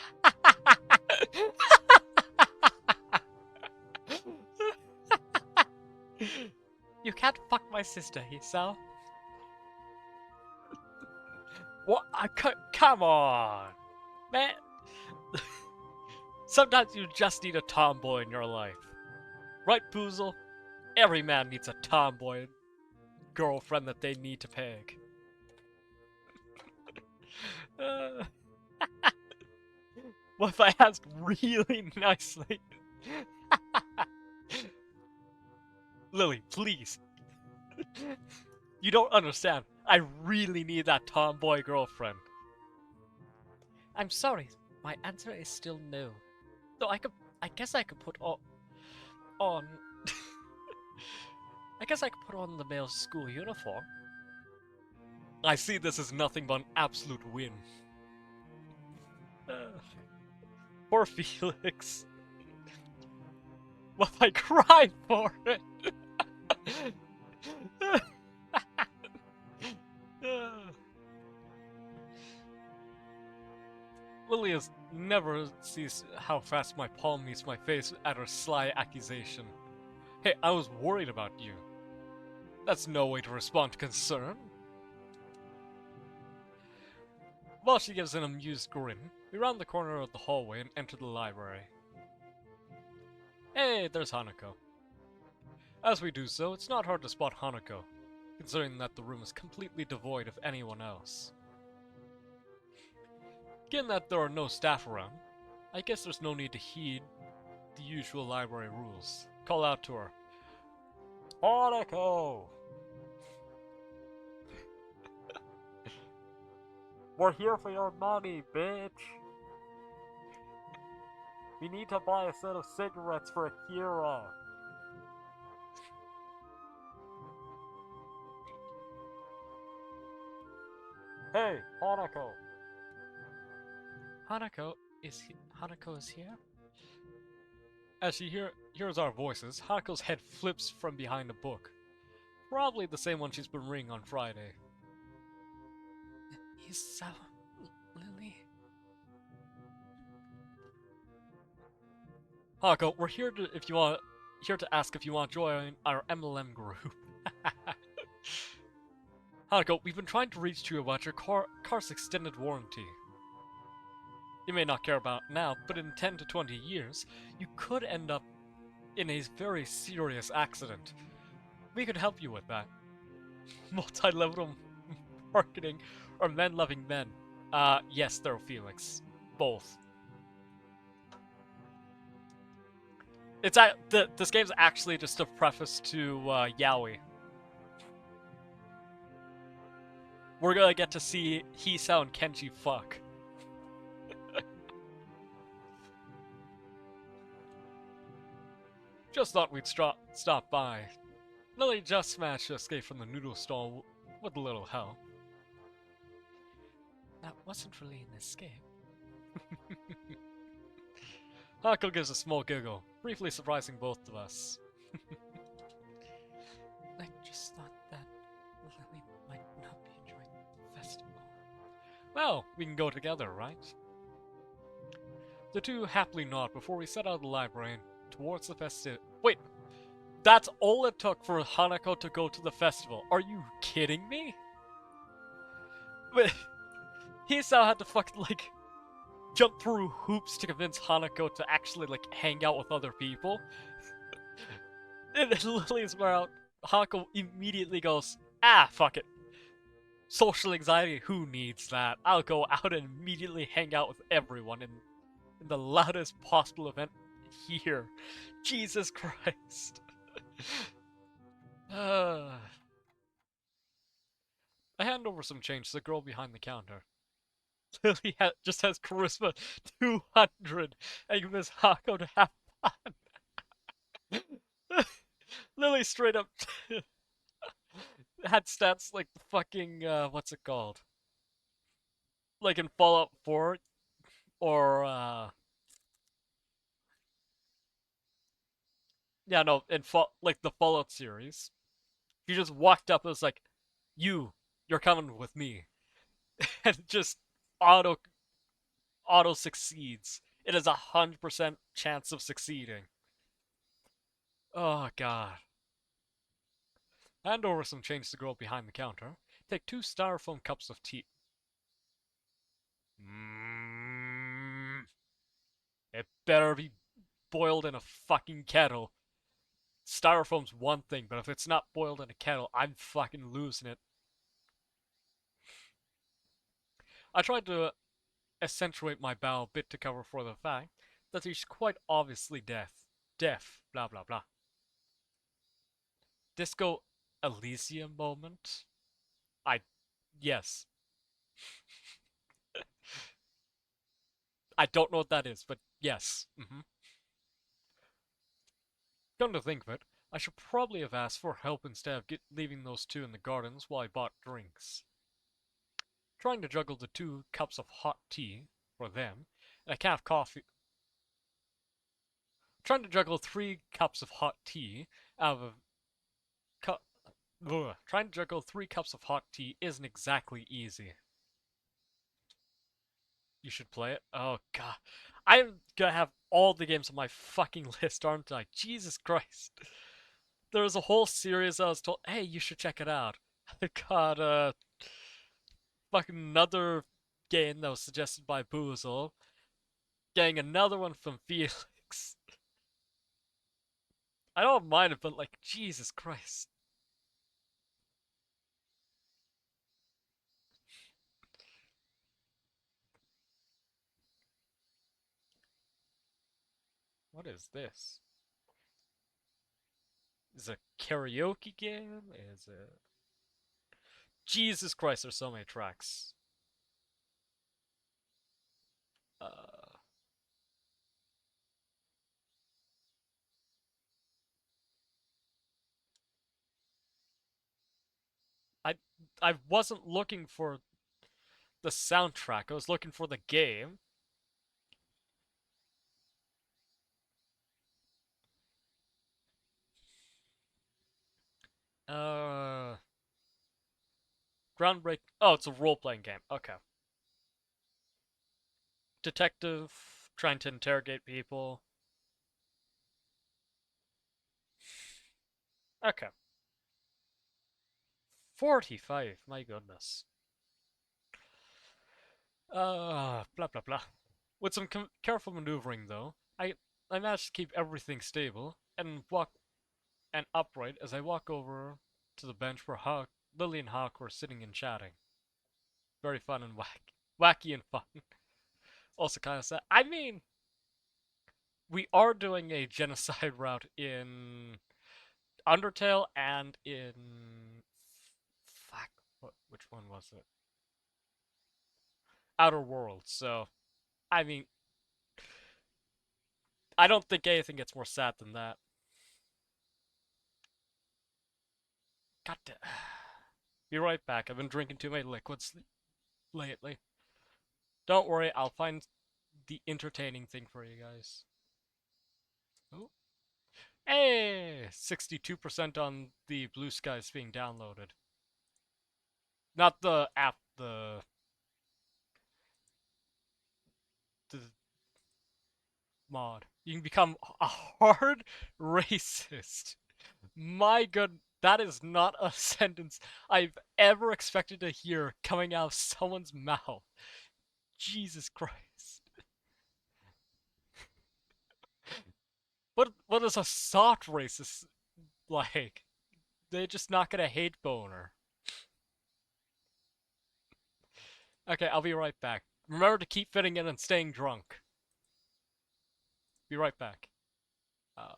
You can't fuck my sister, Hisao. What? Come on! Man! Sometimes you just need a tomboy in your life. Right, Poozle? Every man needs a tomboy. girlfriend that they need to peg. Uh, what if I ask really nicely? Lily, please. You don't understand. I really need that tomboy girlfriend. I'm sorry, my answer is still no. Though I guess I could put on, I guess I could put on the male school uniform. I see this as nothing but an absolute win. Uh, poor Felix. What if I cried for it? Lily has never sees how fast my palm meets my face at her sly accusation. Hey, I was worried about you. That's no way to respond to concern. While she gives an amused grin, we round the corner of the hallway and enter the library. Hey, there's Hanako. As we do so, it's not hard to spot Hanako, considering that the room is completely devoid of anyone else. Given that there are no staff around, I guess there's no need to heed the usual library rules. Call out to her. Hanako! We're here for your money, bitch! We need to buy a set of cigarettes for Akira. Hey, Hanako! Hanako is here? As she hears our voices, Hanako's head flips from behind a book. Probably the same one she's been reading on Friday. Is Lily? Hanako, we're here to ask if you want to join our MLM group. Hanako, we've been trying to reach you about your car's extended warranty. You may not care about it now, but in 10 to 20 years, you could end up in a very serious accident. We could help you with that. Multi-level marketing or men loving men. Yes, they're Felix. Both. This game's actually just a preface to Yaoi. We're gonna get to see Hisao and Kenji fuck. Just thought we'd stop by. Lily just managed to escape from the noodle stall with a little help. That wasn't really an escape. Hako gives a small giggle, briefly surprising both of us. I just thought that Lily might not be enjoying the festival. Well, we can go together, right? The two happily nod before we set out of the library towards the festival. Wait, that's all it took for Hanako to go to the festival. Are you kidding me? But Hisao had to fucking jump through hoops to convince Hanako to actually hang out with other people. And then Lily's around. Hanako immediately goes, fuck it. Social anxiety, who needs that? I'll go out and immediately hang out with everyone in the loudest possible event here. Jesus Christ. I hand over some change to the girl behind the counter. Lily just has charisma 200 and convince Hako to have fun. Lily straight up had stats like the fucking, what's it called? Like in Fallout 4, or, yeah, no, in the Fallout series. She just walked up and was like, you're coming with me. And just auto succeeds. It is 100% chance of succeeding. Oh god. Hand over some change to the girl behind the counter. Take 2 styrofoam cups of tea. It better be boiled in a fucking kettle. Styrofoam's one thing, but if it's not boiled in a kettle, I'm fucking losing it. I tried to accentuate my bow a bit to cover for the fact that he's quite obviously deaf, blah blah blah. Disco Elysium moment? I, yes. I don't know what that is, but yes. Come to think of it, I should probably have asked for help instead of leaving those two in the gardens while I bought drinks. Trying to juggle the 2 cups of hot tea for them and a can of coffee. Trying to juggle 3 cups of hot tea out of a cup. Trying to juggle 3 cups of hot tea isn't exactly easy. You should play it. Oh god, I'm gonna have all the games on my fucking list, aren't I? Jesus Christ. There was a whole series I was told, hey, you should check it out. I got fucking another game that was suggested by Boozle, getting another one from Felix. I don't mind it, but like, Jesus Christ. What is this? Is it a karaoke game? Is it... Jesus Christ, there's so many tracks. Uh, I I wasn't looking for the soundtrack. I was looking for the game. Uh, Groundbreak. Oh, it's a role-playing game. Okay. Detective trying to interrogate people. Okay. 45. My goodness. Blah blah blah. With some careful maneuvering, though, I managed to keep everything stable and upright as I walk over to the bench where Lily and Hawk were sitting and chatting. Very fun and wacky and fun. Also kind of sad. I mean, we are doing a genocide route in Undertale and in fuck. Which one was it? Outer Worlds. So, I mean, I don't think anything gets more sad than that. God damn. Be right back. I've been drinking too many liquids lately. Don't worry, I'll find the entertaining thing for you guys. Oh. Hey! 62% on the Blue Skies being downloaded. Not the app, the mod. You can become a hard racist. My good, that is not a sentence I've ever expected to hear coming out of someone's mouth. Jesus Christ. What is a soft racist like? They're just not gonna hate boner. Okay, I'll be right back. Remember to keep fitting in and staying drunk. Be right back. Uh,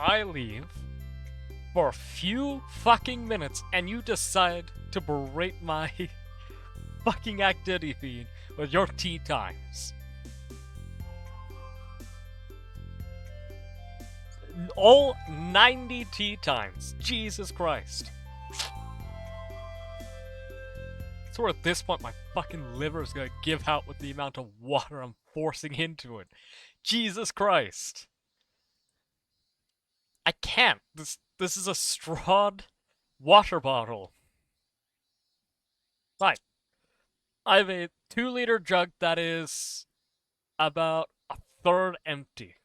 I leave for a few fucking minutes and you decide to berate my fucking activity feed with your tea times. All 90 tea times. Jesus Christ. So at this point, my fucking liver is gonna give out with the amount of water I'm forcing into it. Jesus Christ. I can't. This is a strawed water bottle. Right. I have a 2-liter jug that is about a third empty.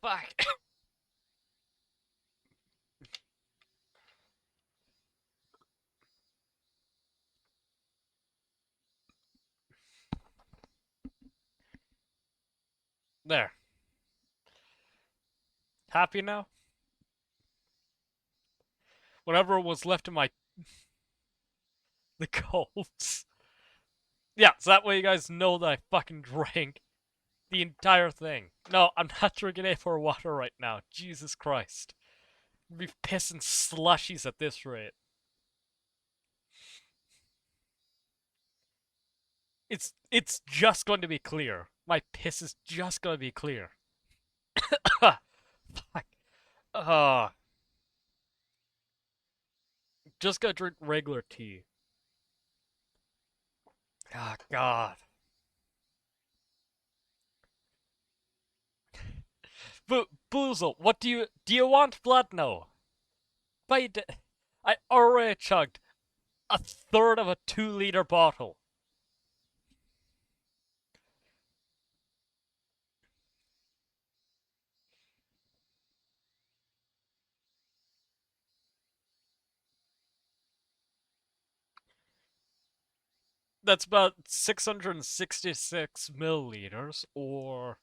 Fuck. There. Happy now? Whatever was left in my the colds. Yeah, so that way you guys know that I fucking drank the entire thing. No, I'm not drinking any more water right now. Jesus Christ. I'd be pissing slushies at this rate. It's just going to be clear. My piss is just going to be clear. Fuck. Uh, just gonna drink regular tea. Ah, God. Boozle, what do you want blood? No. I already chugged a third of a 2-liter bottle. That's about 666 milliliters, or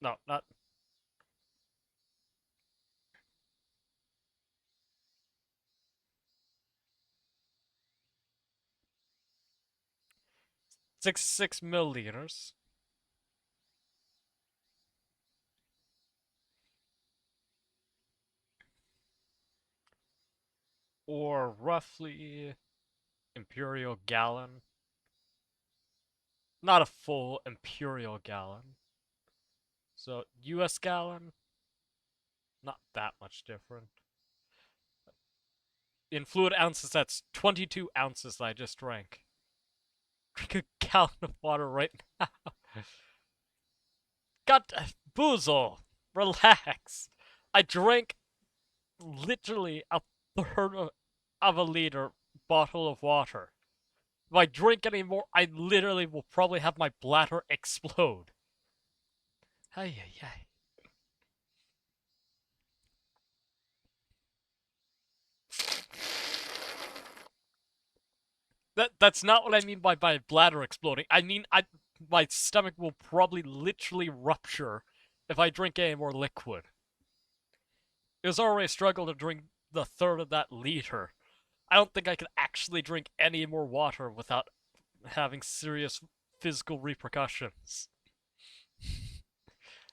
no, not 66 milliliters, or roughly imperial gallon. Not a full imperial gallon. So US gallon, not that much different. In fluid ounces, that's 22 ounces that I just drank. Drink a gallon of water right now. God, Boozle, relax. I drank literally a third of a liter bottle of water. If I drink any more, I literally will probably have my bladder explode. Ay, ay, ay. That's not what I mean by my bladder exploding. I mean my stomach will probably literally rupture if I drink any more liquid. It was already a struggle to drink the third of that liter. I don't think I could actually drink any more water without having serious physical repercussions.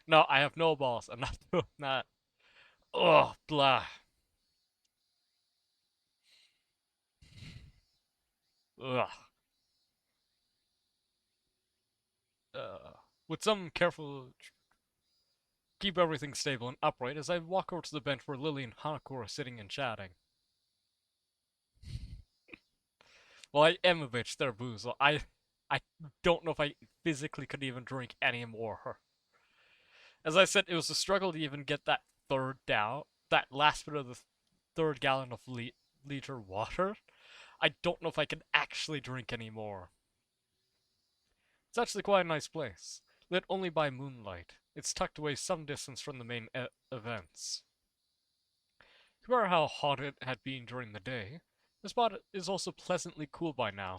No, I have no balls. I'm not doing that. Oh, blah. Ugh. With some careful keep everything stable and upright as I walk over to the bench where Lily and Hanako are sitting and chatting. Well, I am a bitch there, booze. I don't know if I physically could even drink any more. As I said, it was a struggle to even get that third down, that last bit of the third gallon of liter water. I don't know if I can actually drink any more. It's actually quite a nice place, lit only by moonlight. It's tucked away some distance from the main events. Compared to how hot it had been during the day, the spot is also pleasantly cool by now.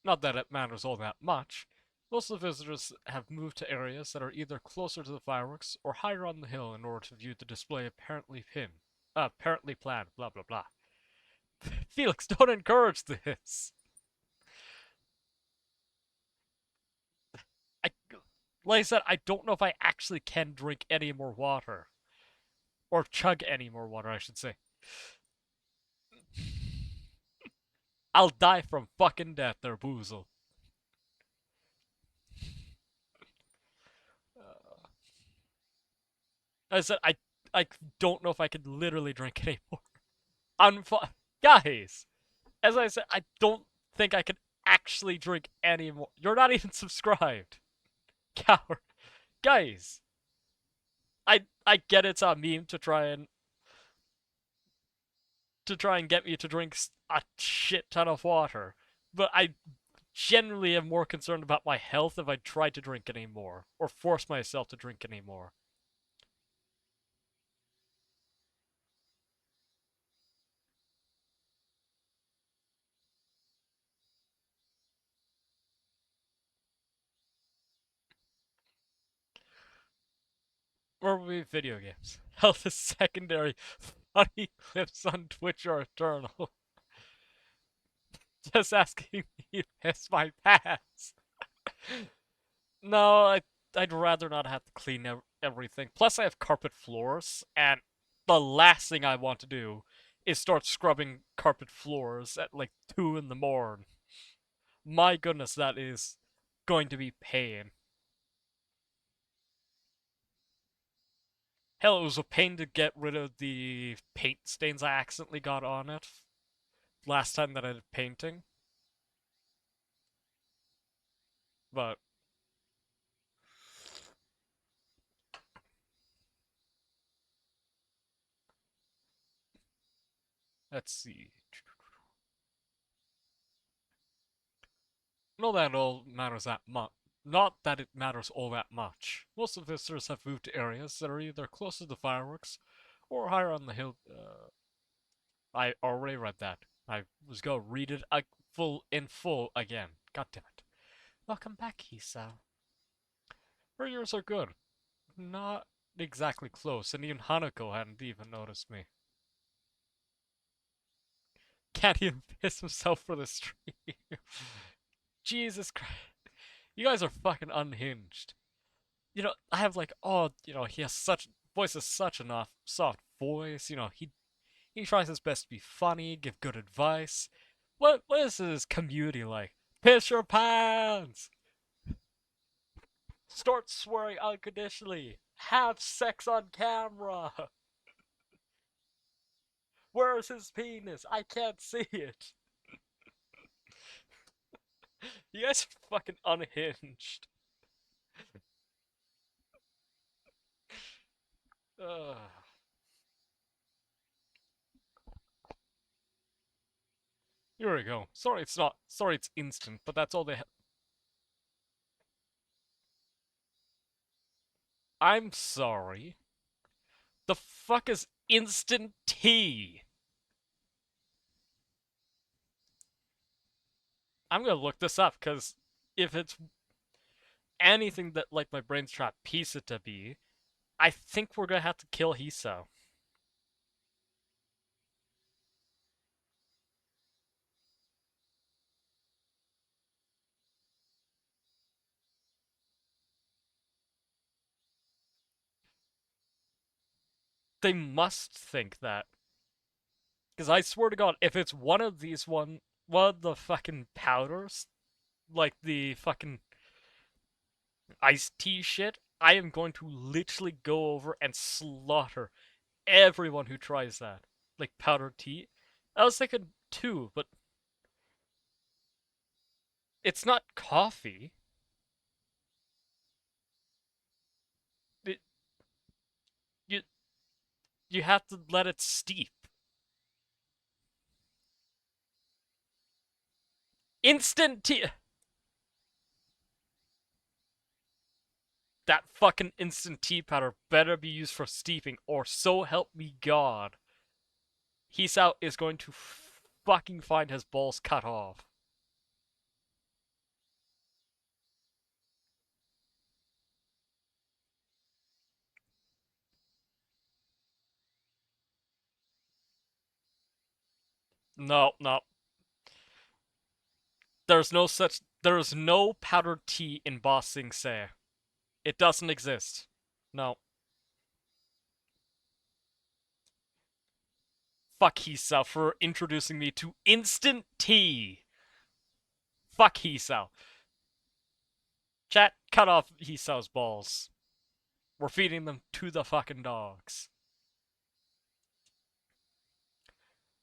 Not that it matters all that much. Most of the visitors have moved to areas that are either closer to the fireworks or higher on the hill in order to view the display apparently planned, blah blah blah. Felix, don't encourage this. I, like I said, I don't know if I actually can drink any more water. Or chug any more water, I should say. I'll die from fucking death there, Boozle. I said, I don't know if I could literally drink anymore. Guys, as I said, I don't think I can actually drink anymore. You're not even subscribed. Coward. Guys, I get it's a meme to try and get me to drink a shit ton of water, but I generally am more concerned about my health if I try to drink any more or force myself to drink any more. Or maybe video games. How the secondary funny clips on Twitch are eternal. Just asking me to piss my pants. No, I'd rather not have to clean everything. Plus, I have carpet floors, and the last thing I want to do is start scrubbing carpet floors at like 2 in the morning. My goodness, that is going to be pain. Hell, it was a pain to get rid of the paint stains I accidentally got on it last time that I did painting. But let's see. Not that it all matters that much. Not that it matters all that much. Most of the visitors have moved to areas that are either closer to the fireworks or higher on the hill. I already read that. I was gonna read it in full again. God damn it. Welcome back, Hisa. Her ears are good. Not exactly close, and even Hanako hadn't even noticed me. Can't even piss himself for the stream. Jesus Christ. You guys are fucking unhinged. I have like, oh, he has such a soft voice. He tries his best to be funny, give good advice. What is his community like? Piss your pants! Start swearing unconditionally. Have sex on camera. Where's his penis? I can't see it. You guys are fucking unhinged. Ugh. Here we go. Sorry it's not. Sorry it's instant, but that's all they I'm sorry. The fuck is instant tea? I'm gonna look this up, because if it's anything that like my brain's trying to piece it to be, I think we're gonna have to kill Hiso. They must think that. Because I swear to God, if it's one of the fucking powders, like the fucking iced tea shit, I am going to literally go over and slaughter everyone who tries that. Like powdered tea. I was thinking too, but it's not coffee. It, you you have to let it steep. Instant tea. That fucking instant tea powder better be used for steeping, or so help me God, Hisao is going to fucking find his balls cut off. No, no. There is no powdered tea in Ba Sing Se. It doesn't exist. No. Fuck Hisao for introducing me to instant tea. Fuck Hisao. Chat, cut off Hisao's balls. We're feeding them to the fucking dogs.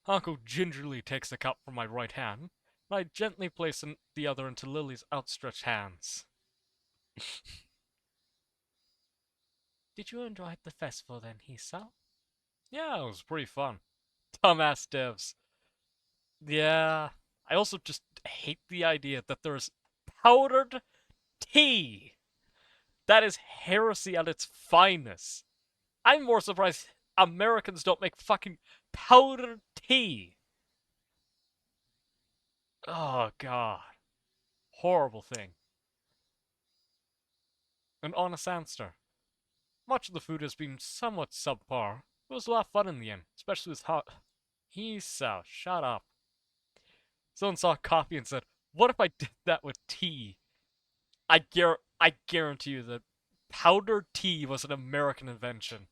Hanko gingerly takes the cup from my right hand, and I gently place the other into Lily's outstretched hands. Did you enjoy the festival then, Hisao? Yeah, it was pretty fun. Dumbass devs. Yeah. I also just hate the idea that there's powdered tea. That is heresy at its finest. I'm more surprised Americans don't make fucking powdered tea. Oh, God. Horrible thing. An honest answer. Much of the food has been somewhat subpar. It was a lot of fun in the end, especially with hot. Hisao, shut up. Someone saw coffee and said, "What if I did that with tea?" I guarantee you that powdered tea was an American invention.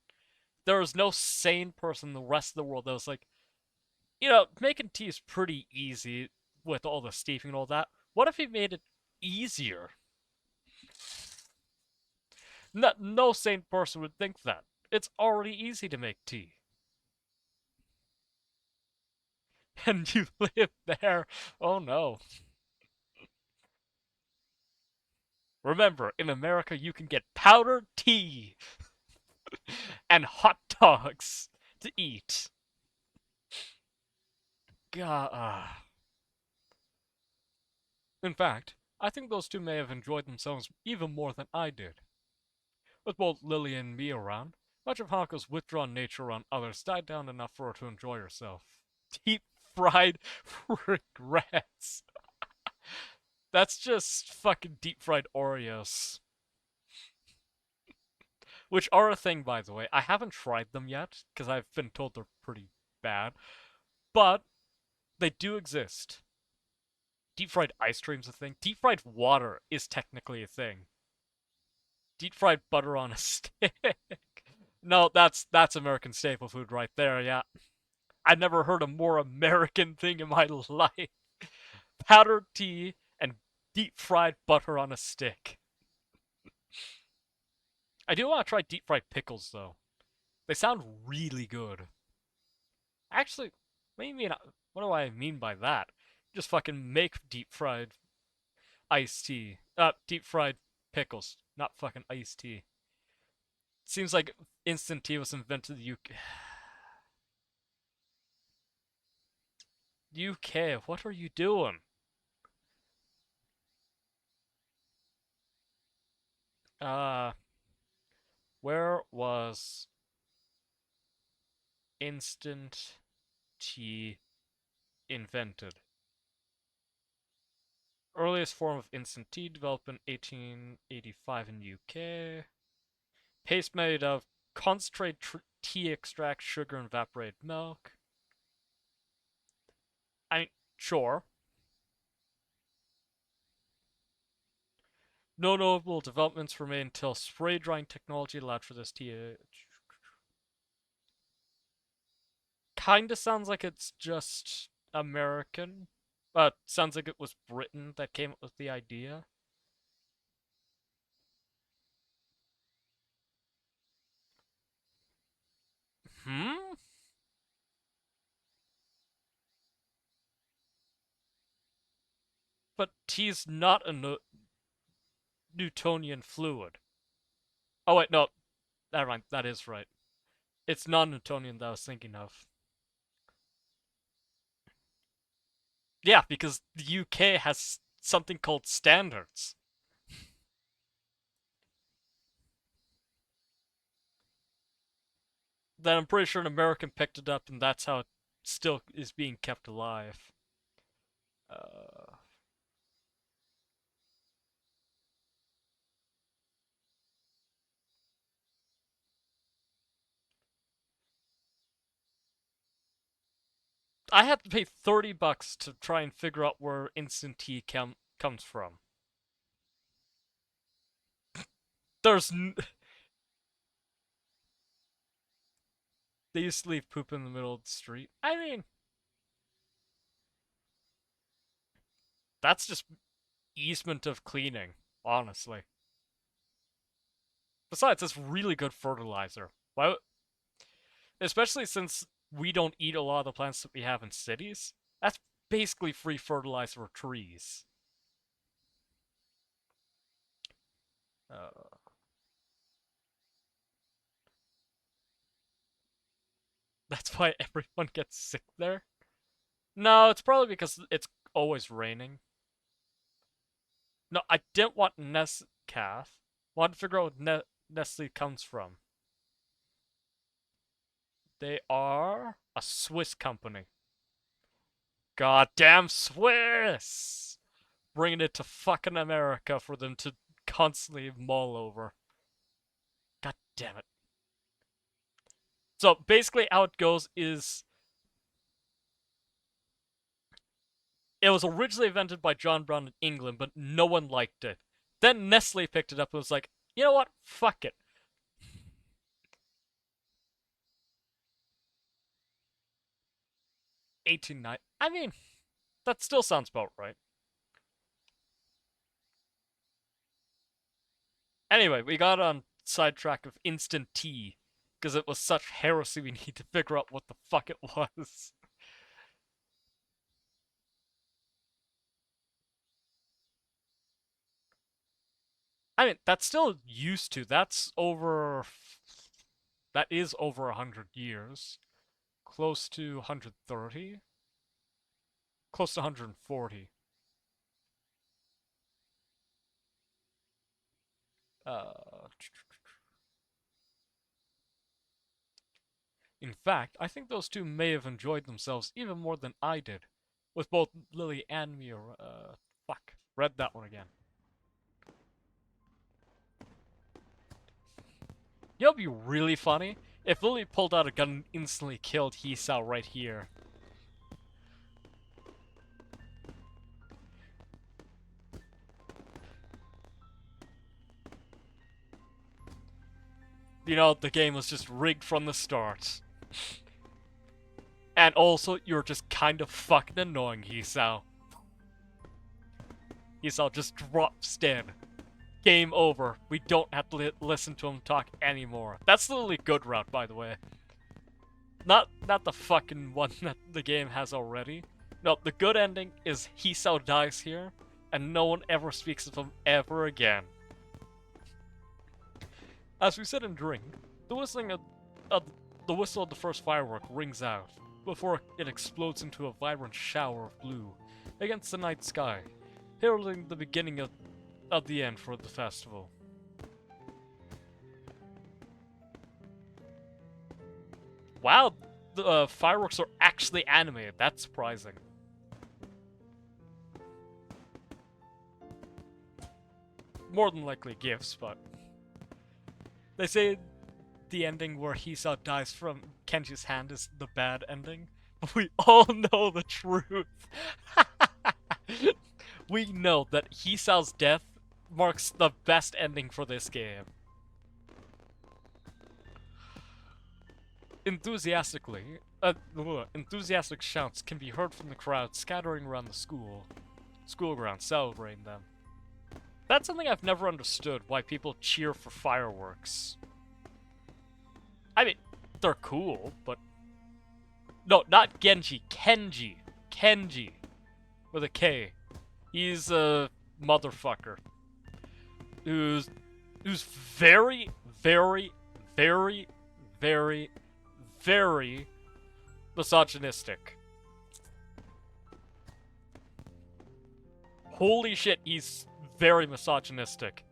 There is no sane person in the rest of the world that was like, making tea is pretty easy with all the steeping and all that. What if he made it easier? No sane person would think that. It's already easy to make tea. And you live there. Oh no. Remember, in America, you can get powdered tea and hot dogs to eat. God. In fact, I think those two may have enjoyed themselves even more than I did. With both Lily and me around, much of Hako's withdrawn nature around others died down enough for her to enjoy herself. Deep fried regrets. That's just fucking deep fried Oreos. Which are a thing, by the way. I haven't tried them yet, because I've been told they're pretty bad. But they do exist. Deep fried ice cream's a thing. Deep fried water is technically a thing. Deep fried butter on a stick. No, that's American staple food right there, yeah. I've never heard a more American thing in my life. Powdered tea and deep fried butter on a stick. I do want to try deep fried pickles though. They sound really good. Actually, what do I mean by that? Just fucking make deep fried iced tea. Deep fried pickles, not fucking iced tea. Seems like instant tea was invented in the UK. UK, what are you doing? Uh, where was instant tea invented? Earliest form of instant tea developed in 1885 in UK. Paste made of concentrated tea extract, sugar, and evaporated milk. I mean, sure. No notable developments were made until spray drying technology allowed for this tea. Kinda sounds like it's just American. Sounds like it was Britain that came up with the idea. Hmm? But T's not a Newtonian fluid. Oh wait, no, never mind. That is right. It's non-Newtonian that I was thinking of. Yeah, because the UK has something called standards. That I'm pretty sure an American picked it up, and that's how it still is being kept alive. Uh, I had to pay $30 to try and figure out where instant tea comes from. There's they used to leave poop in the middle of the street. I mean, that's just easement of cleaning, honestly. Besides, it's really good fertilizer. Why, especially since we don't eat a lot of the plants that we have in cities. That's basically free fertilizer for trees. Uh, that's why everyone gets sick there. No, it's probably because it's always raining. No, I didn't want Nescaf. Wanted to figure out where Nestle comes from. They are a Swiss company. Goddamn Swiss! Bringing it to fucking America for them to constantly mull over. God damn it. So basically, how it goes is it was originally invented by John Brown in England, but no one liked it. Then Nestle picked it up and was like, you know what? Fuck it. 1890. I mean, that still sounds about right. Anyway, we got on sidetrack of instant tea because it was such heresy we need to figure out what the fuck it was. I mean, that's still used to. That's over. That is over 100 years. Close to 130. Close to 140. Uh, in fact, I think those two may have enjoyed themselves even more than I did, with both Lily and me. Fuck, read that one again. You know, it'd be really funny if Lily pulled out a gun and instantly killed Hisao right here. You know, the game was just rigged from the start. And also, you're just kind of fucking annoying, Hisao. Hisao just drops dead. Game over. We don't have to listen to him talk anymore. That's the really good route, by the way. Not the fucking one that the game has already. No, the good ending is Hisao dies here, and no one ever speaks of him ever again. As we said in Drink, the the whistle of the first firework rings out before it explodes into a vibrant shower of blue against the night sky, heralding the beginning of the end for the festival. Wow, the fireworks are actually animated. That's surprising. More than likely gifts, but they say the ending where Hisao dies from Kenji's hand is the bad ending. But we all know the truth. We know that Hisao's death marks the best ending for this game. Enthusiastic shouts can be heard from the crowd scattering around the school ground celebrating them. That's something I've never understood, why people cheer for fireworks. I mean, they're cool, but... No, not Genji, Kenji. Kenji. With a K. He's a motherfucker who's very, very, very, very, very misogynistic. Holy shit, he's very misogynistic.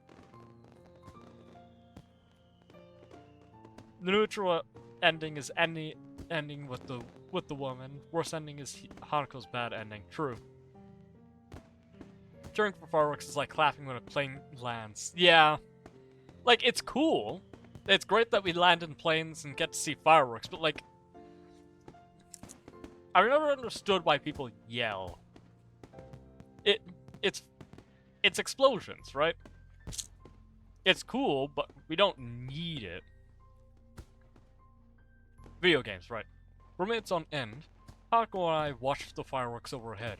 The neutral ending is any ending with the woman. Worst ending is Hanako's bad ending. True. Cheering for fireworks is like clapping when a plane lands. Yeah. Like, it's cool. It's great that we land in planes and get to see fireworks, but like, I've never understood why people yell. It's explosions, right? It's cool, but we don't need it. Video games, right? For minutes on end, Hanako and I watched the fireworks overhead,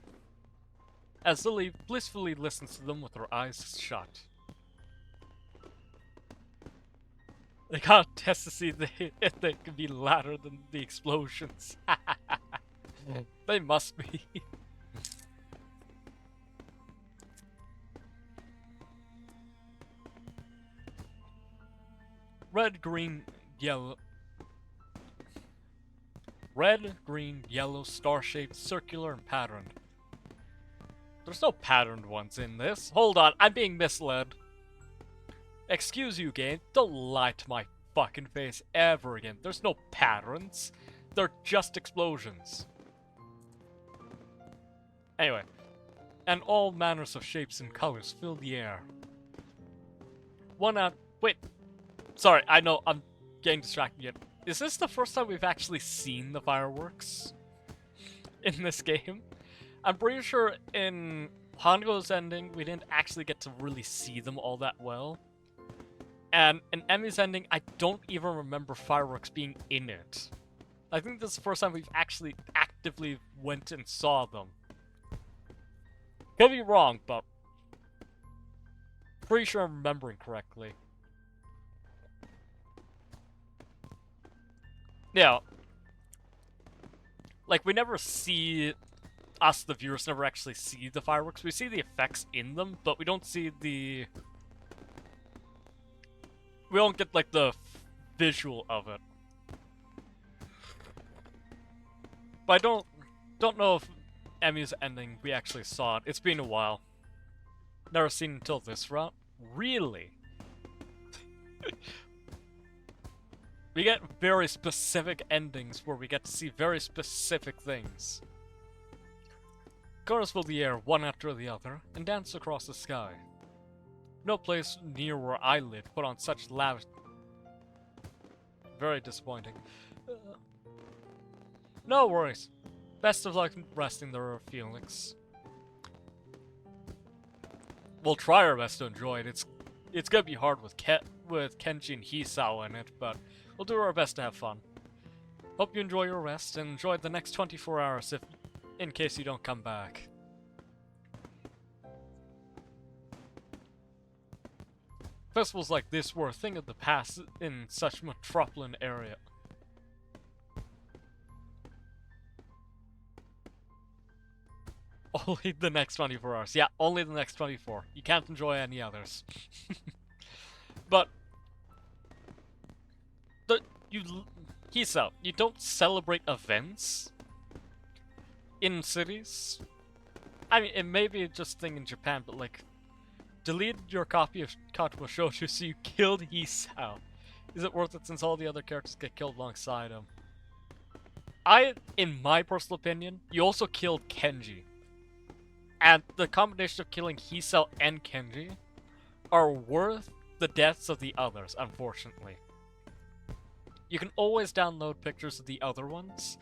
as Lily blissfully listens to them with her eyes shut. They can't test to see if they can be louder than the explosions. They must be. Red, green, yellow. Red, green, yellow, star-shaped, circular, and patterned. There's no patterned ones in this. Hold on, I'm being misled. Excuse you, game. Don't lie to my fucking face ever again. There's no patterns. They're just explosions. Anyway. And all manners of shapes and colors fill the air. Wait. Sorry, I know, I'm getting distracted again. Is this the first time we've actually seen the fireworks in this game? I'm pretty sure in Hongo's ending, we didn't actually get to really see them all that well. And in Emmy's ending, I don't even remember fireworks being in it. I think this is the first time we've actually actively went and saw them. Could be wrong, but pretty sure I'm remembering correctly. Yeah. Like, we never see... Us, the viewers, never actually see the fireworks. We see the effects in them, but we don't see the... We don't get, like, the visual of it. But I don't know if Emmy's ending, we actually saw it. It's been a while. Never seen it until this route. Really? We get very specific endings where we get to see very specific things. Cars fill the air one after the other and dance across the sky. No place near where I live put on such lavish... Very disappointing. No worries. Best of luck resting there, Felix. We'll try our best to enjoy it. It's gonna be hard with Kenji and Hisao in it, but we'll do our best to have fun. Hope you enjoy your rest and enjoy the next 24 hours in case you don't come back. Festivals like this were a thing of the past in such a metropolitan area. Only the next 24 hours. Yeah, only the next 24. You can't enjoy any others. But Hisao, you don't celebrate events in cities? I mean, it may be just a thing in Japan, but like, delete your copy of Katsuo Shoujo so you killed Hisao. Is it worth it since all the other characters get killed alongside him? In my personal opinion, you also killed Kenji. And the combination of killing Hisao and Kenji are worth the deaths of the others, unfortunately. You can always download pictures of the other ones,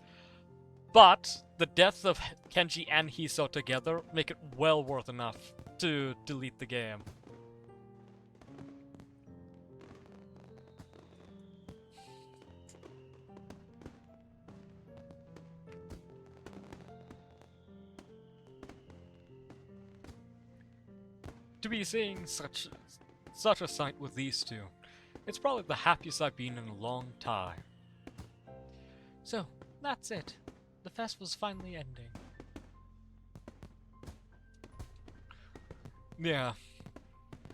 but the deaths of Kenji and Hisao together make it well worth enough to delete the game. To be seeing such a sight with these two, it's probably the happiest I've been in a long time. So, that's it. The festival's finally ending. Yeah.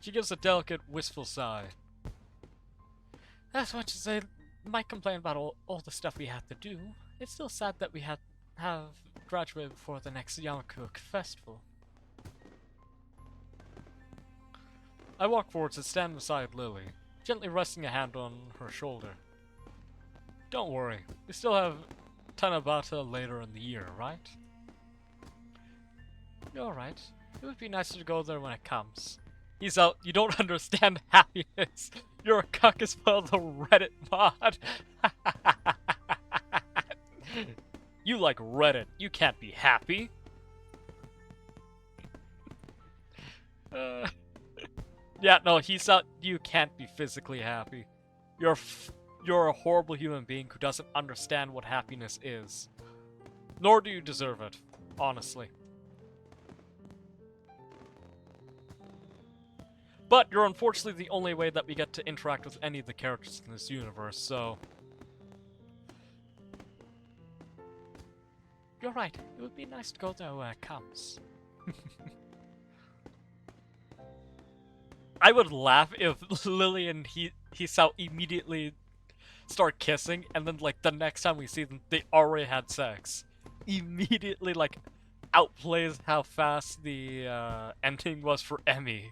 She gives a delicate, wistful sigh. As much as I might complain about all the stuff we had to do, it's still sad that we have graduated before the next Yamakuuk festival. I walk forwards and stand beside Lily, gently resting a hand on her shoulder. Don't worry, we still have Tanabata later in the year, right? You're right. It would be nicer to go there when it comes. He's out. You don't understand happiness. You're a cuck as well, the Reddit mod. You like Reddit. You can't be happy. Yeah, no, he's out. You can't be physically happy. You're a horrible human being who doesn't understand what happiness is. Nor do you deserve it, honestly. But you're unfortunately the only way that we get to interact with any of the characters in this universe, so... You're right. It would be nice to go there when it comes. I would laugh if Lily and Hisao immediately start kissing, and then, like, the next time we see them, they already had sex. Immediately, like, outplays how fast the ending was for Emmy.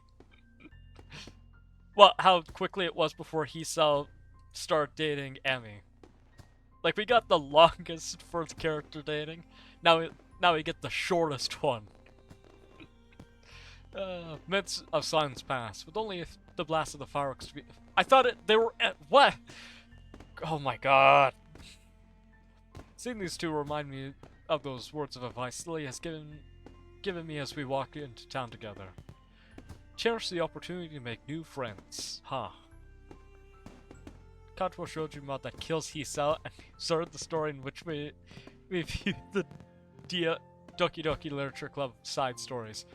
Well, how quickly it was before Hisao started dating Emmy. Like, we got the longest first character dating. Now we get the shortest one. Minutes of silence pass, with only the blast of the fireworks to be... I thought they were... What? Oh my god. Seeing these two remind me of those words of advice Lily has given me as we walk into town together. Cherish the opportunity to make new friends. Huh. Kanto showed you mod that kills Hisao and started the story in which we view the Doki Doki Literature Club side stories.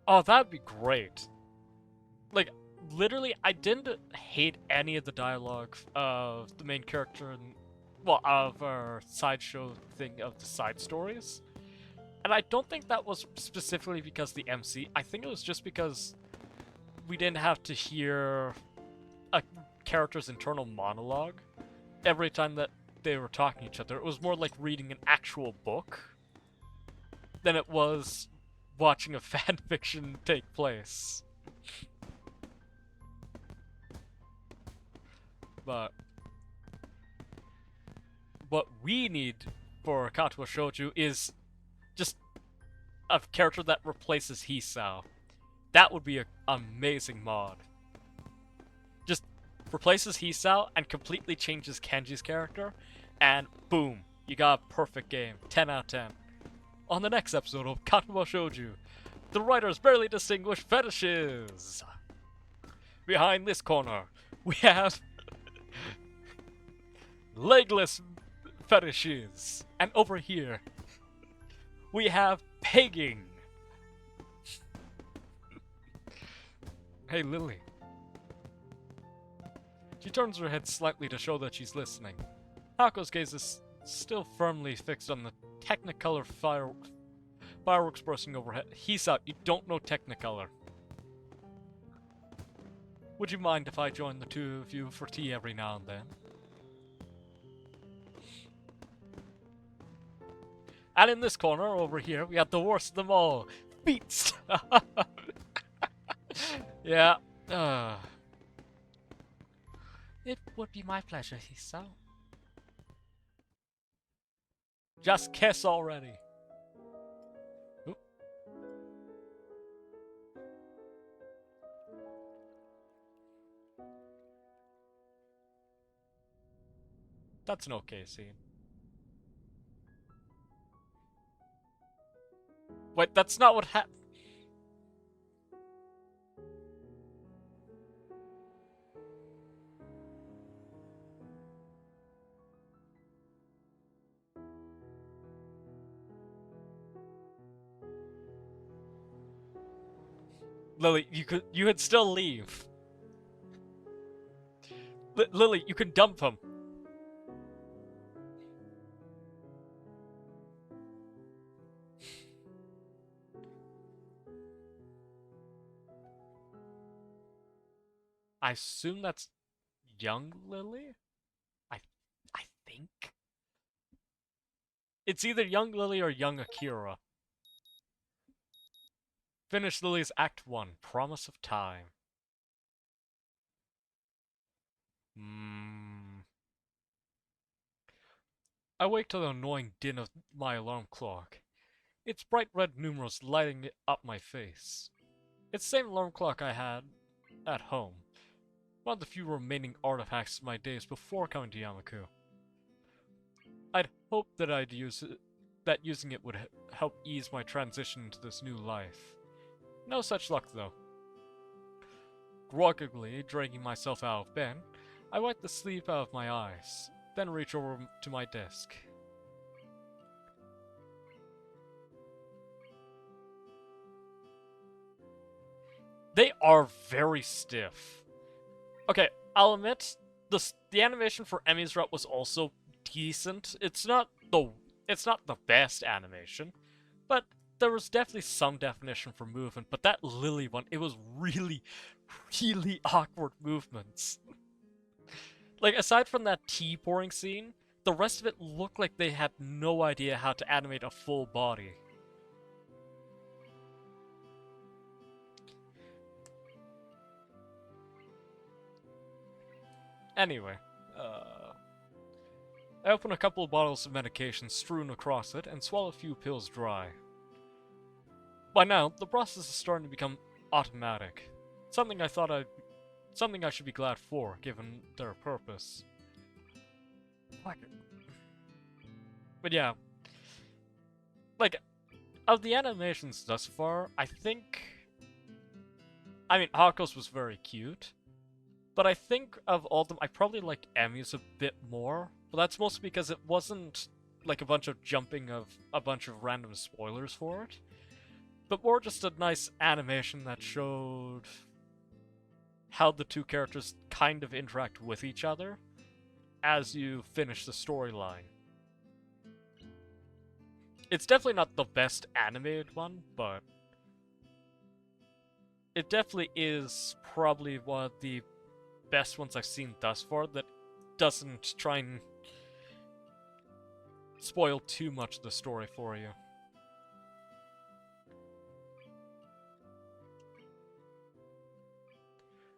Oh, that'd be great. Like, literally, I didn't hate any of the dialogue of the main character and, well, of our sideshow thing of the side stories. And I don't think that was specifically because the MC. I think it was just because we didn't have to hear a character's internal monologue every time that they were talking to each other. It was more like reading an actual book than it was watching a fanfiction take place. But what we need for Katsuo Shouju is just a character that replaces Hisao. That would be an amazing mod. Just replaces Hisao and completely changes Kenji's character, and boom, you got a perfect game. 10 out of 10. On the next episode of Katsuo Shouju, the writers barely distinguish fetishes. Behind this corner, we have legless fetishes. And over here, we have pegging. Hey, Lily. She turns her head slightly to show that she's listening. Hako's gaze is still firmly fixed on the Technicolor fireworks bursting overhead. He's out. You don't know Technicolor. Would you mind if I joined the two of you for tea every now and then? And in this corner over here, we have the worst of them all. Beats! Yeah. It would be my pleasure, Hisao. Just kiss already. Oop. That's an okay scene. Wait, that's not what happened. Lily, you could still leave. Lily, you can dump him. I assume that's young Lily? I I think. It's either young Lily or young Akira. Finish Lily's Act 1, Promise of Time. Hmm. I wake to the annoying din of my alarm clock. Its bright red numerals lighting up my face. It's the same alarm clock I had at home. One of the few remaining artifacts of my days before coming to Yamaku. I'd hoped that that using it would help ease my transition into this new life. No such luck though. Groggily dragging myself out of bed, I wipe the sleep out of my eyes, then reach over to my desk. They are very stiff. Okay, I'll admit the animation for Emmy's Route was also decent. It's not the best animation, but there was definitely some definition for movement. But that Lily one, it was really, really awkward movements. Like aside from that tea pouring scene, the rest of it looked like they had no idea how to animate a full body. Anyway, I open a couple of bottles of medication strewn across it and swallow a few pills dry. By now, the process is starting to become automatic. Something something I should be glad for, given their purpose. Fuck it. But yeah, like, of the animations thus far, I mean, Hako's was very cute, but I think of all of them, I probably like Emmy's a bit more, but that's mostly because it wasn't like a bunch of jumping of a bunch of random spoilers for it, but more just a nice animation that showed how the two characters kind of interact with each other as you finish the storyline. It's definitely not the best animated one, but it definitely is probably one of the best ones I've seen thus far that doesn't try and spoil too much of the story for you.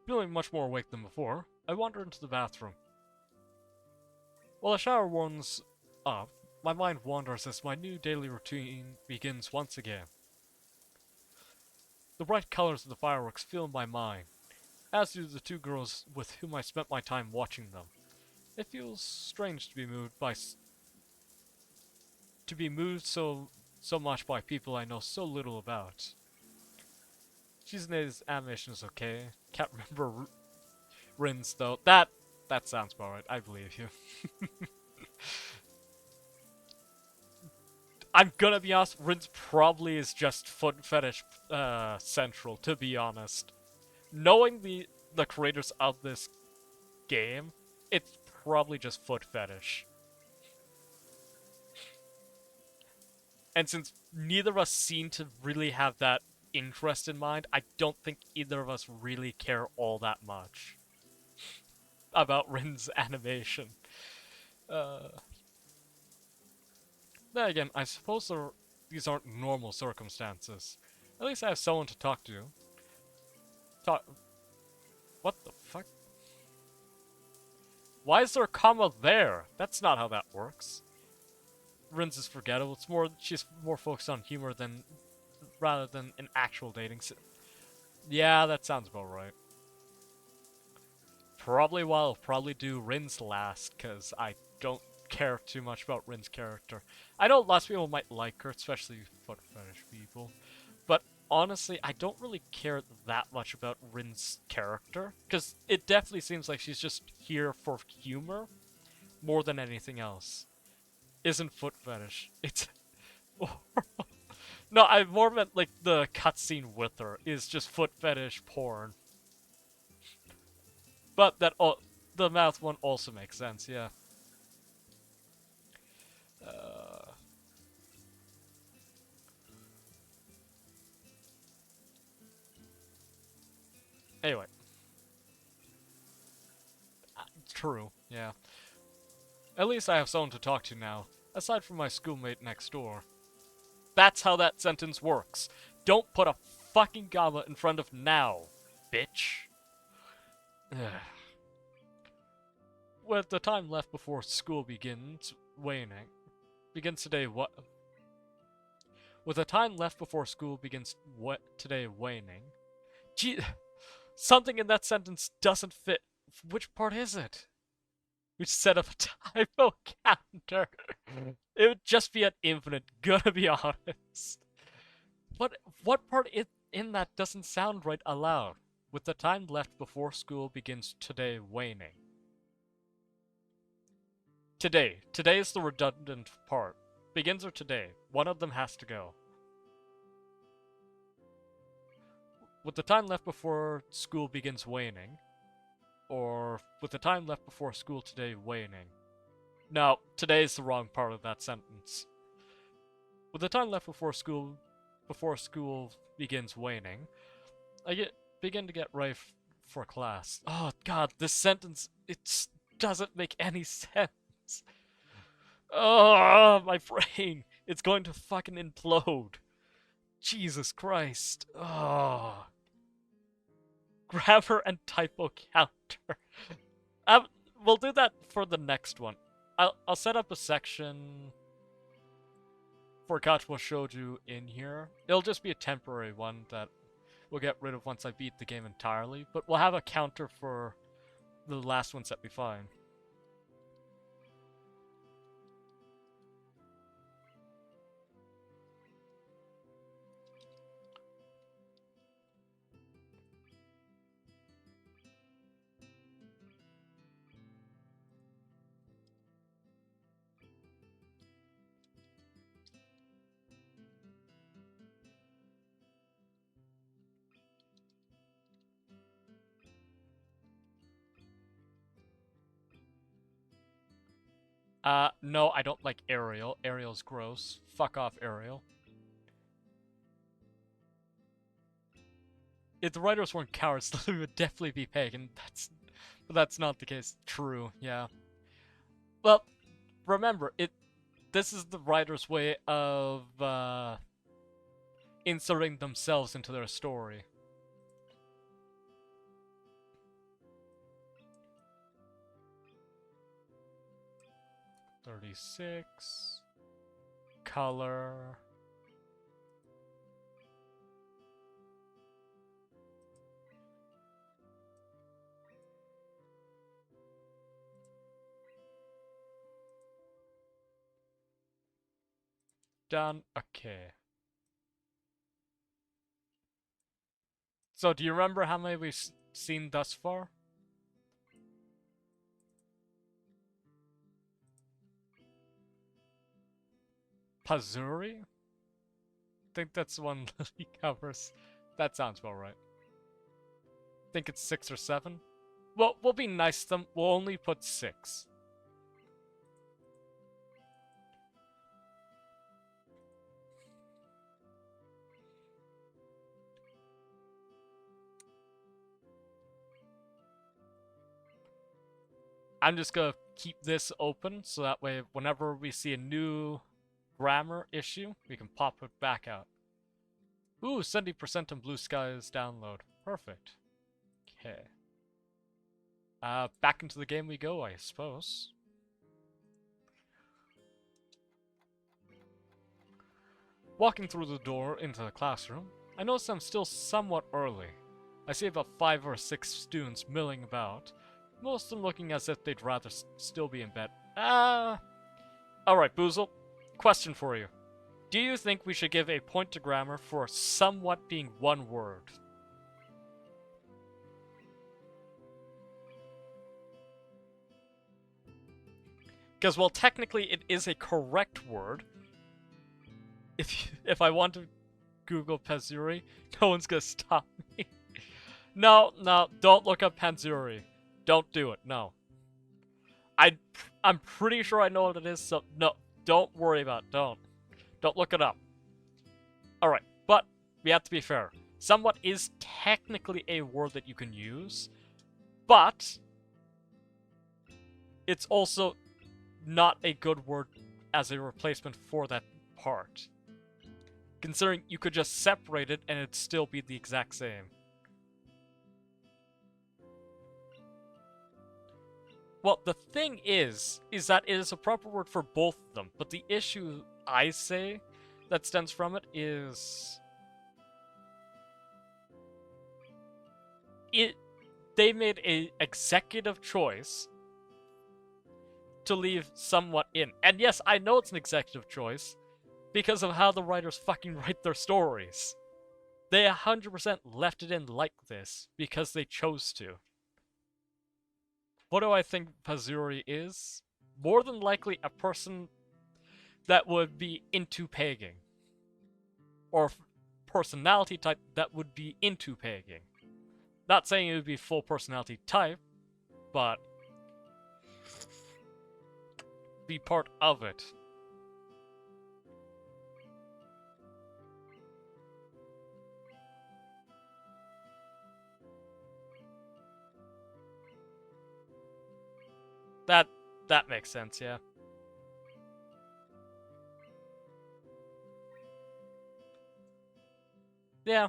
Feeling much more awake than before, I wander into the bathroom. While the shower warms up, my mind wanders as my new daily routine begins once again. The bright colors of the fireworks fill my mind, as do the two girls with whom I spent my time watching them. It feels strange to be moved so much by people I know so little about. Shizune's animation is okay. Can't remember Rin's though. That sounds about right. I believe you. I'm gonna be honest. Rin's probably is just foot fetish central. To be honest, knowing the creators of this game, it's probably just foot fetish. And since neither of us seem to really have that interest in mind, I don't think either of us really care all that much about Rin's animation. Uh, then again, I suppose these aren't normal circumstances. At least I have someone to talk to. Talk. What the fuck? Why is there a comma there? That's not how that works. Rin's is forgettable. She's more focused on humor rather than an actual dating. Yeah, that sounds about right. Probably what I'll probably do Rin's last, because I don't care too much about Rin's character. I know lots of people might like her, especially foot fetish people, but honestly, I don't really care that much about Rin's character, because it definitely seems like she's just here for humor more than anything else. Isn't foot fetish. It's no, I more meant like the cutscene with her is just foot fetish porn. But the mouth one also makes sense, yeah. Uh, anyway, True, yeah. At least I have someone to talk to now, aside from my schoolmate next door. That's how that sentence works. Don't put a fucking comma in front of now, bitch. With the time left before school begins waning. Begins today what? With the time left before school begins what today waning. Gee, something in that sentence doesn't fit. Which part is it? We set up a typo counter. It would just be at infinite, gonna be honest. What part in that doesn't sound right aloud? With the time left before school begins today waning. Today. Today is the redundant part. Begins or today. One of them has to go. With the time left before school begins waning. Or with the time left before school today waning. No, today is the wrong part of that sentence. With the time left before school begins waning, begin to get ready for class. Oh god, this sentence, it doesn't make any sense. Oh, my brain. It's going to fucking implode. Jesus Christ. Oh. Grammar and typo counter. We'll do that for the next one. I'll set up a section for Gachwa Shouju in here. It'll just be a temporary one that we'll get rid of once I beat the game entirely, but we'll have a counter for the last ones that we find. No, I don't like Ariel. Ariel's gross. Fuck off, Ariel. If the writers weren't cowards, Lily would definitely be pagan. But that's not the case. True, yeah. Well, remember, this is the writer's way of, inserting themselves into their story. $36. Color. Done. Okay. So, do you remember how many we've seen thus far? Pazuri? I think that's the one he covers. That sounds about right. Think it's 6 or 7? Well, we'll be nice to them. We'll only put 6. I'm just gonna keep this open so that way whenever we see a new grammar issue, we can pop it back out. Ooh, 70% on Blue Skies download. Perfect. Okay. Back into the game we go, I suppose. Walking through the door into the classroom, I notice I'm still somewhat early. I see about 5 or 6 students milling about, most of them looking as if they'd rather still be in bed. Alright, Boozle. Question for you. Do you think we should give a point to grammar for somewhat being one word? Because, well, technically it is a correct word. If I want to Google Pazuri, no one's gonna stop me. No, don't look up Panzuri. Don't do it, no. I'm pretty sure I know what it is, so no, don't worry about it, don't look it up. Alright, but we have to be fair. Somewhat is technically a word that you can use, but it's also not a good word as a replacement for that part. Considering you could just separate it and it'd still be the exact same. Well, the thing is that it is a proper word for both of them, but the issue I say that stems from it is they made a executive choice to leave somewhat in. And yes, I know it's an executive choice because of how the writers fucking write their stories. They 100% left it in like this because they chose to. What do I think Pazuri is? More than likely a person that would be into pegging. Or personality type that would be into pegging. Not saying it would be full personality type, but be part of it. That makes sense, yeah. Yeah.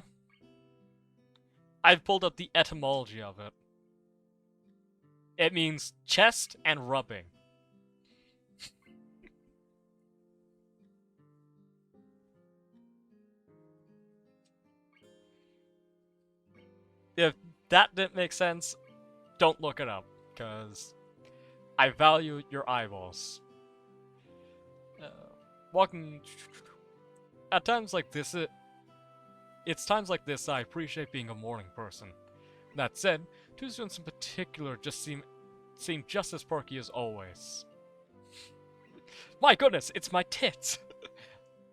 I've pulled up the etymology of it. It means chest and rubbing. If that didn't make sense, don't look it up, because I value your eyeballs. Walking... At times like this, it's times like this I appreciate being a morning person. That said, two students in particular just seem just as perky as always. My goodness, it's my tits!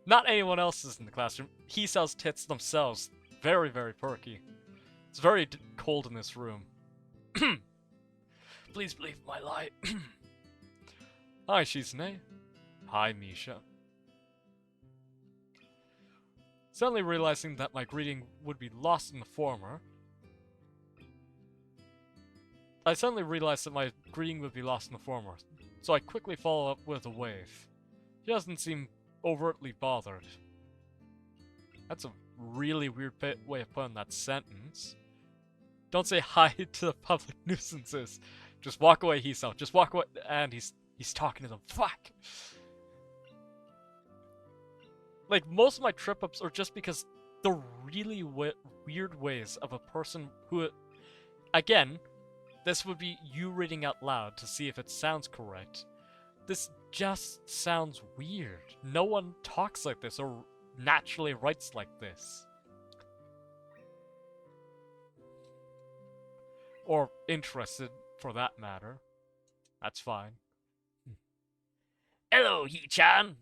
Not anyone else's in the classroom. He sells tits themselves. Very, very perky. It's very cold in this room. Please believe my lie. Hi, Shizune. Hi, Misha. Suddenly realizing that my greeting would be lost in the former, so I quickly follow up with a wave. He doesn't seem overtly bothered. That's a really weird way of putting that sentence. Don't say hi to the public nuisances. Just walk away, Hisao. Just walk away. And he's talking to them. Fuck! Like, most of my trip-ups are just because the really weird ways of a person who... Again, this would be you reading out loud to see if it sounds correct. This just sounds weird. No one talks like this or naturally writes like this. Or interested, for that matter. That's fine. Hello, Hee-chan.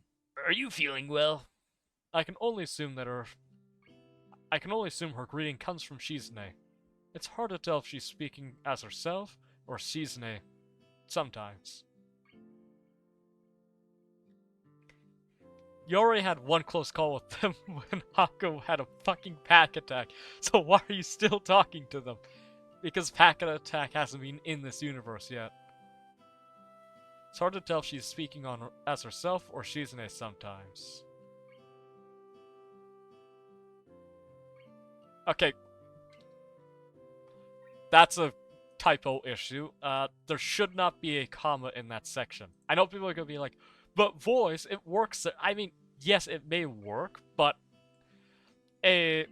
Are you feeling well? I can only assume her greeting comes from Shizune. It's hard to tell if she's speaking as herself or Shizune sometimes. You already had one close call with them when Hako had a fucking pack attack, so why are you still talking to them? Because pack attack hasn't been in this universe yet. It's hard to tell if she's speaking as herself or Shizune sometimes. Okay. That's a typo issue. There should not be a comma in that section. I know people are gonna be like, but voice, it works. I mean, yes, it may work, but a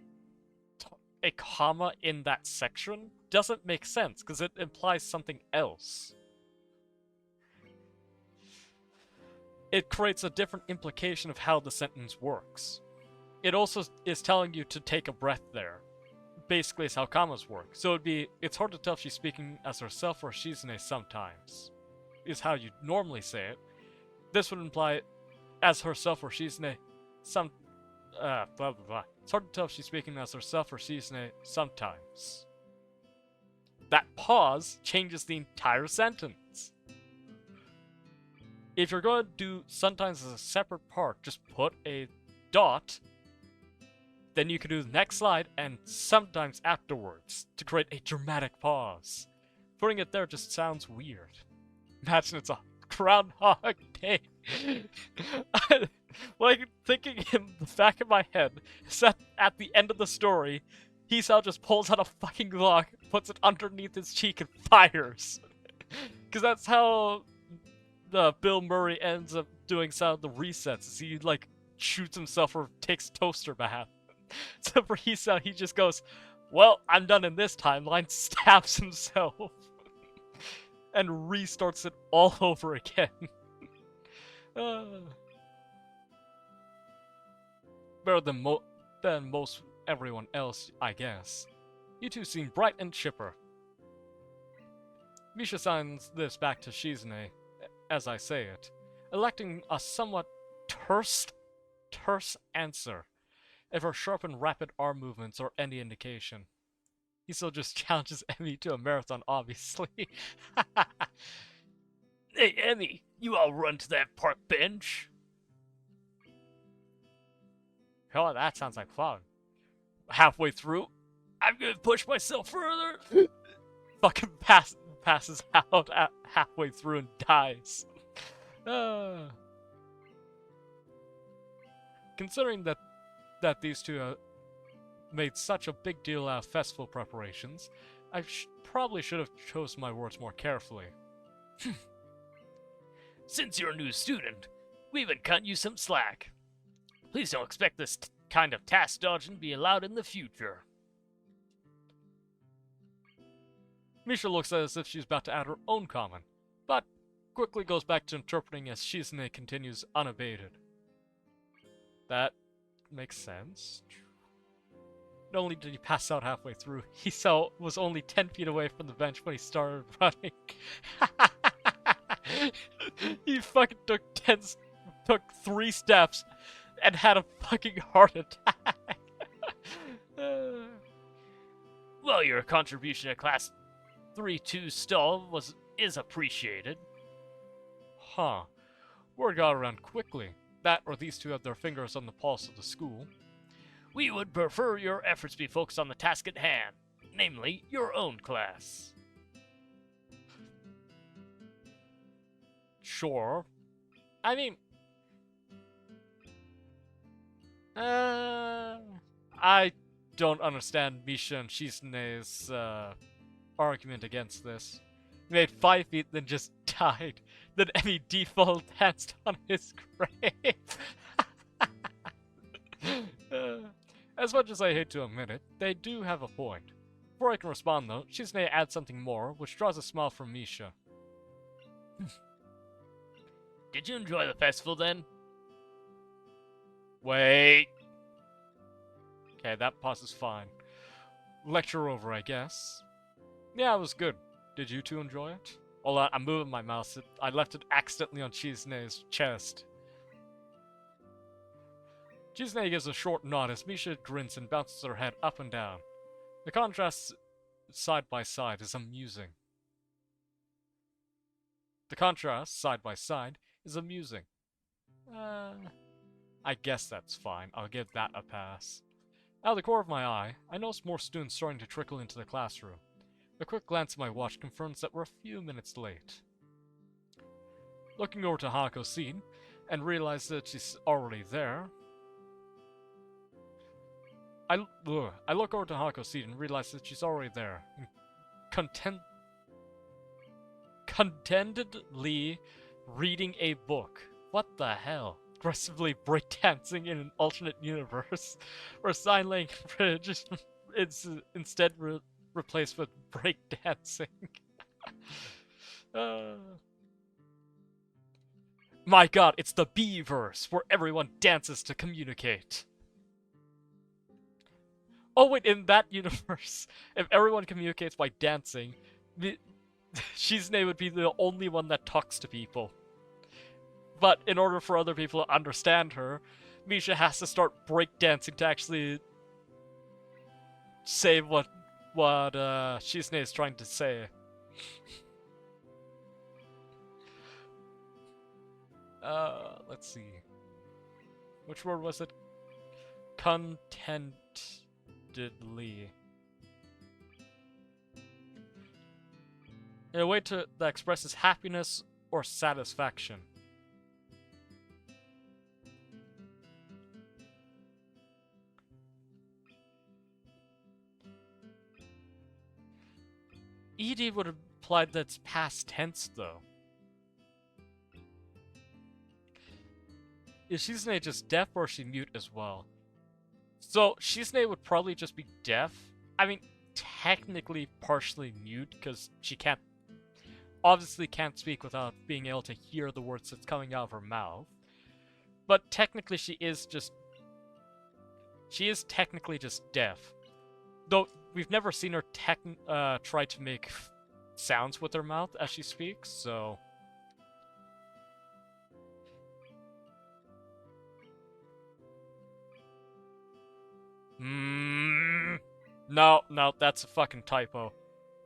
comma in that section doesn't make sense, because it implies something else. It creates a different implication of how the sentence works. It also is telling you to take a breath there. Basically, is how commas work. So it's hard to tell if she's speaking as herself or Shizune sometimes. Is how you normally say it. This would imply as herself or Shizune blah blah blah. It's hard to tell if she's speaking as herself or Shizune sometimes. That pause changes the entire sentence. If you're going to do sometimes as a separate part, just put a dot. Then you can do the next slide and sometimes afterwards to create a dramatic pause. Putting it there just sounds weird. Imagine it's a Groundhog Day. Like, thinking in the back of my head is that at the end of the story, Hisao just pulls out a fucking Glock, puts it underneath his cheek, and fires. Because that's how the Bill Murray ends up doing some of the resets. Is he, like, shoots himself or takes toaster bath. So for Hisao, he just goes, well, I'm done in this timeline, stabs himself, and restarts it all over again. Better than most everyone else, I guess. You two seem bright and chipper. Misha signs this back to Shizune, as I say it, electing a somewhat terse answer, if her sharp and rapid arm movements are any indication. He still just challenges Emmy to a marathon, obviously. Hey, Emmy, you all run to that park bench? Oh, that sounds like fun. Halfway through, I'm gonna push myself further. fucking passes out at halfway through and dies. Considering that these two made such a big deal out of festival preparations, I probably should have chosen my words more carefully. Since you're a new student, we've been cutting you some slack. Please don't expect this kind of task dodging to be allowed in the future. Misha looks as if she's about to add her own comment, but quickly goes back to interpreting as Shizune continues unabated. That makes sense. Not only did he pass out halfway through, Hisao was only 10 feet away from the bench when he started running. He fucking took 3 steps and had a fucking heart attack. Well, your contribution to Class 3-2 stall is appreciated. Huh. Word got around quickly. That or these two have their fingers on the pulse of the school. We would prefer your efforts be focused on the task at hand, namely, your own class. Sure. I mean... I don't understand Misha and Shizune's, argument against this. He made 5 feet, then just died. Then Emmy default danced on his grave. As much as I hate to admit it, they do have a point. Before I can respond though, Shizune adds something more, which draws a smile from Misha. Did you enjoy the festival then? Wait. Okay, that pause is fine. Lecture over, I guess. Yeah, it was good. Did you two enjoy it? Hold on, I'm moving my mouse. I left it accidentally on Chizune's chest. Chizune gives a short nod as Misha grins and bounces her head up and down. The contrast side by side is amusing. I guess that's fine. I'll give that a pass. Out of the corner of my eye, I notice more students starting to trickle into the classroom. A quick glance at my watch confirms that we're a few minutes late. Looking over to Hako's seat, and realize that she's already there. I look over to Hako's seat and realize that she's already there, contentedly reading a book. What the hell? Aggressively breakdancing in an alternate universe, where sign language is instead replaced with breakdancing. My god, it's the B-verse, where everyone dances to communicate. Oh wait, in that universe, if everyone communicates by dancing, Shizune would be the only one that talks to people. But in order for other people to understand her, Misha has to start breakdancing to actually say what Shizune is trying to say. Let's see. Which word was it? Contentedly. in a way that expresses happiness or satisfaction. ED would imply that it's past tense, though. Is Shizune just deaf or is she mute as well? So, Shizune would probably just be deaf. I mean, technically partially mute, because she obviously can't speak without being able to hear the words that's coming out of her mouth. But technically she is technically just deaf. Though, we've never seen her try to make sounds with her mouth as she speaks, so... No, that's a fucking typo.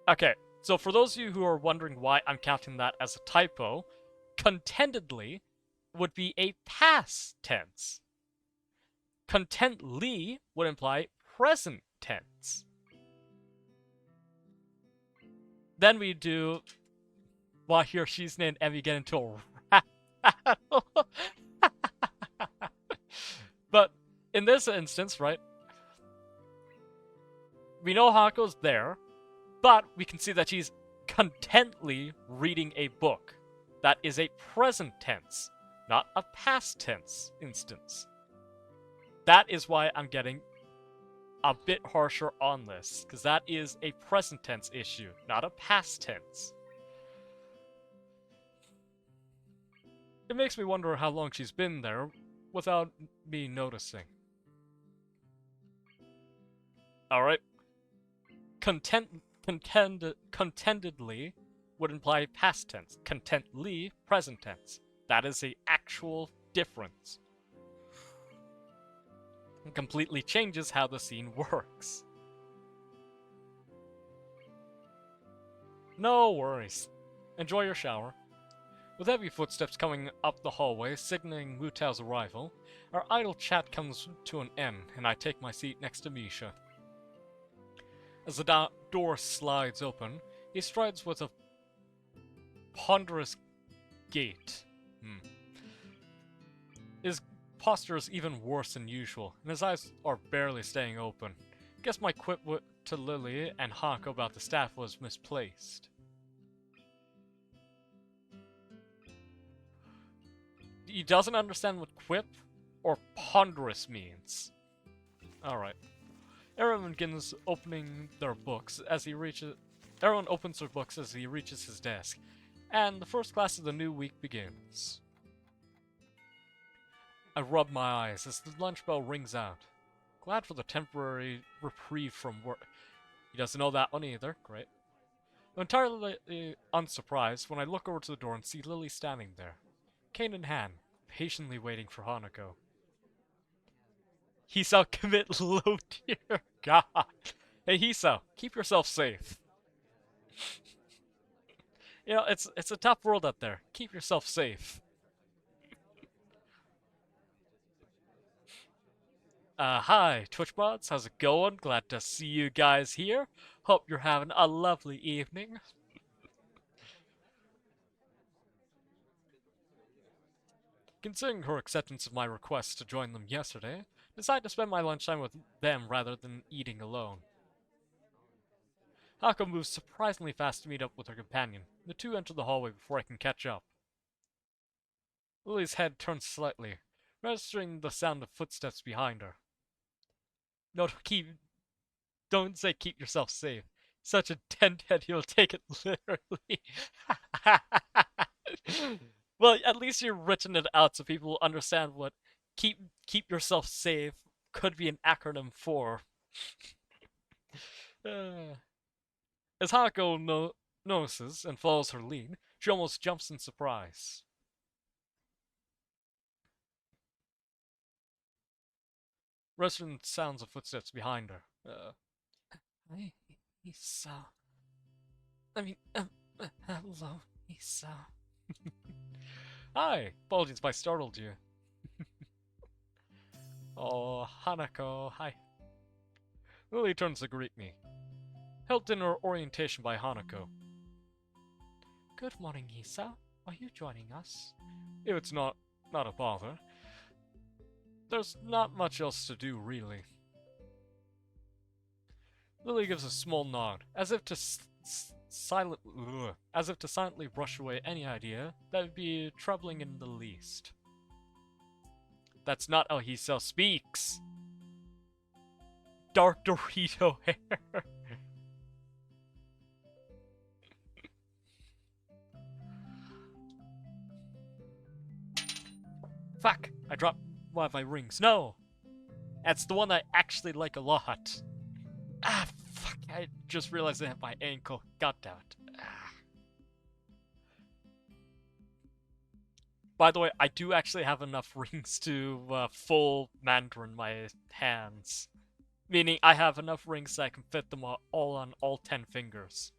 Okay, so for those of you who are wondering why I'm counting that as a typo, contentedly would be a past tense. Contently would imply present tense. Then we do... Well, here Shizune and Emmy get into a rap battle. But in this instance, right, we know Hako's there, but we can see that she's contently reading a book. That is a present tense, not a past tense instance. That is why I'm getting a bit harsher on this, because that is a present tense issue, not a past tense. It makes me wonder how long she's been there without me noticing. Alright. Contentedly would imply past tense. Contently, present tense. That is the actual difference. It completely changes how the scene works. No worries. Enjoy your shower. With heavy footsteps coming up the hallway, signaling Wu Tao's arrival, our idle chat comes to an end, and I take my seat next to Misha. As the door slides open, he strides with a ponderous gait. His posture is even worse than usual, and his eyes are barely staying open. Guess my quip to Lilly and Hako about the staff was misplaced. He doesn't understand what quip or ponderous means. Alright. Everyone begins opening their books as he reaches... Everyone opens their books as he reaches his desk, and the first class of the new week begins. I rub my eyes as the lunch bell rings out. Glad for the temporary reprieve from work. He doesn't know that one either. Great. I'm entirely unsurprised when I look over to the door and see Lily standing there, cane in hand, patiently waiting for Hanako. Hisao, commit low dear God. Hey Hisao, keep yourself safe. You know, it's a tough world out there. Keep yourself safe. Hi, TwitchBots. How's it going? Glad to see you guys here. Hope you're having a lovely evening. Considering her acceptance of my request to join them yesterday, I decided to spend my lunchtime with them rather than eating alone. Hako moves surprisingly fast to meet up with her companion. The two enter the hallway before I can catch up. Lily's head turns slightly, registering the sound of footsteps behind her. No, don't say keep yourself safe. Such a deadhead, he'll take it literally. Well, at least you've written it out so people will understand what keep yourself safe could be an acronym for. As Hako notices and follows her lead, she almost jumps in surprise. Resonant sounds of footsteps behind her. Hisao. Hello, Hisao. Hi! Apologies if I startled you. Oh, Hanako, hi. Lily turns to greet me, helped in her orientation by Hanako. Good morning, Isa. Are you joining us? If it's not a bother. There's not much else to do, really. Lily gives a small nod, as if to silently brush away any idea that would be troubling in the least. That's not how Hisa speaks. Dark Dorito hair. Fuck! I dropped one of my rings. No! That's the one I actually like a lot. Ah, fuck. I just realized I hit my ankle. God damn it. Ah. By the way, I do actually have enough rings to full Mandarin my hands. Meaning I have enough rings that I can fit them all on all 10 fingers.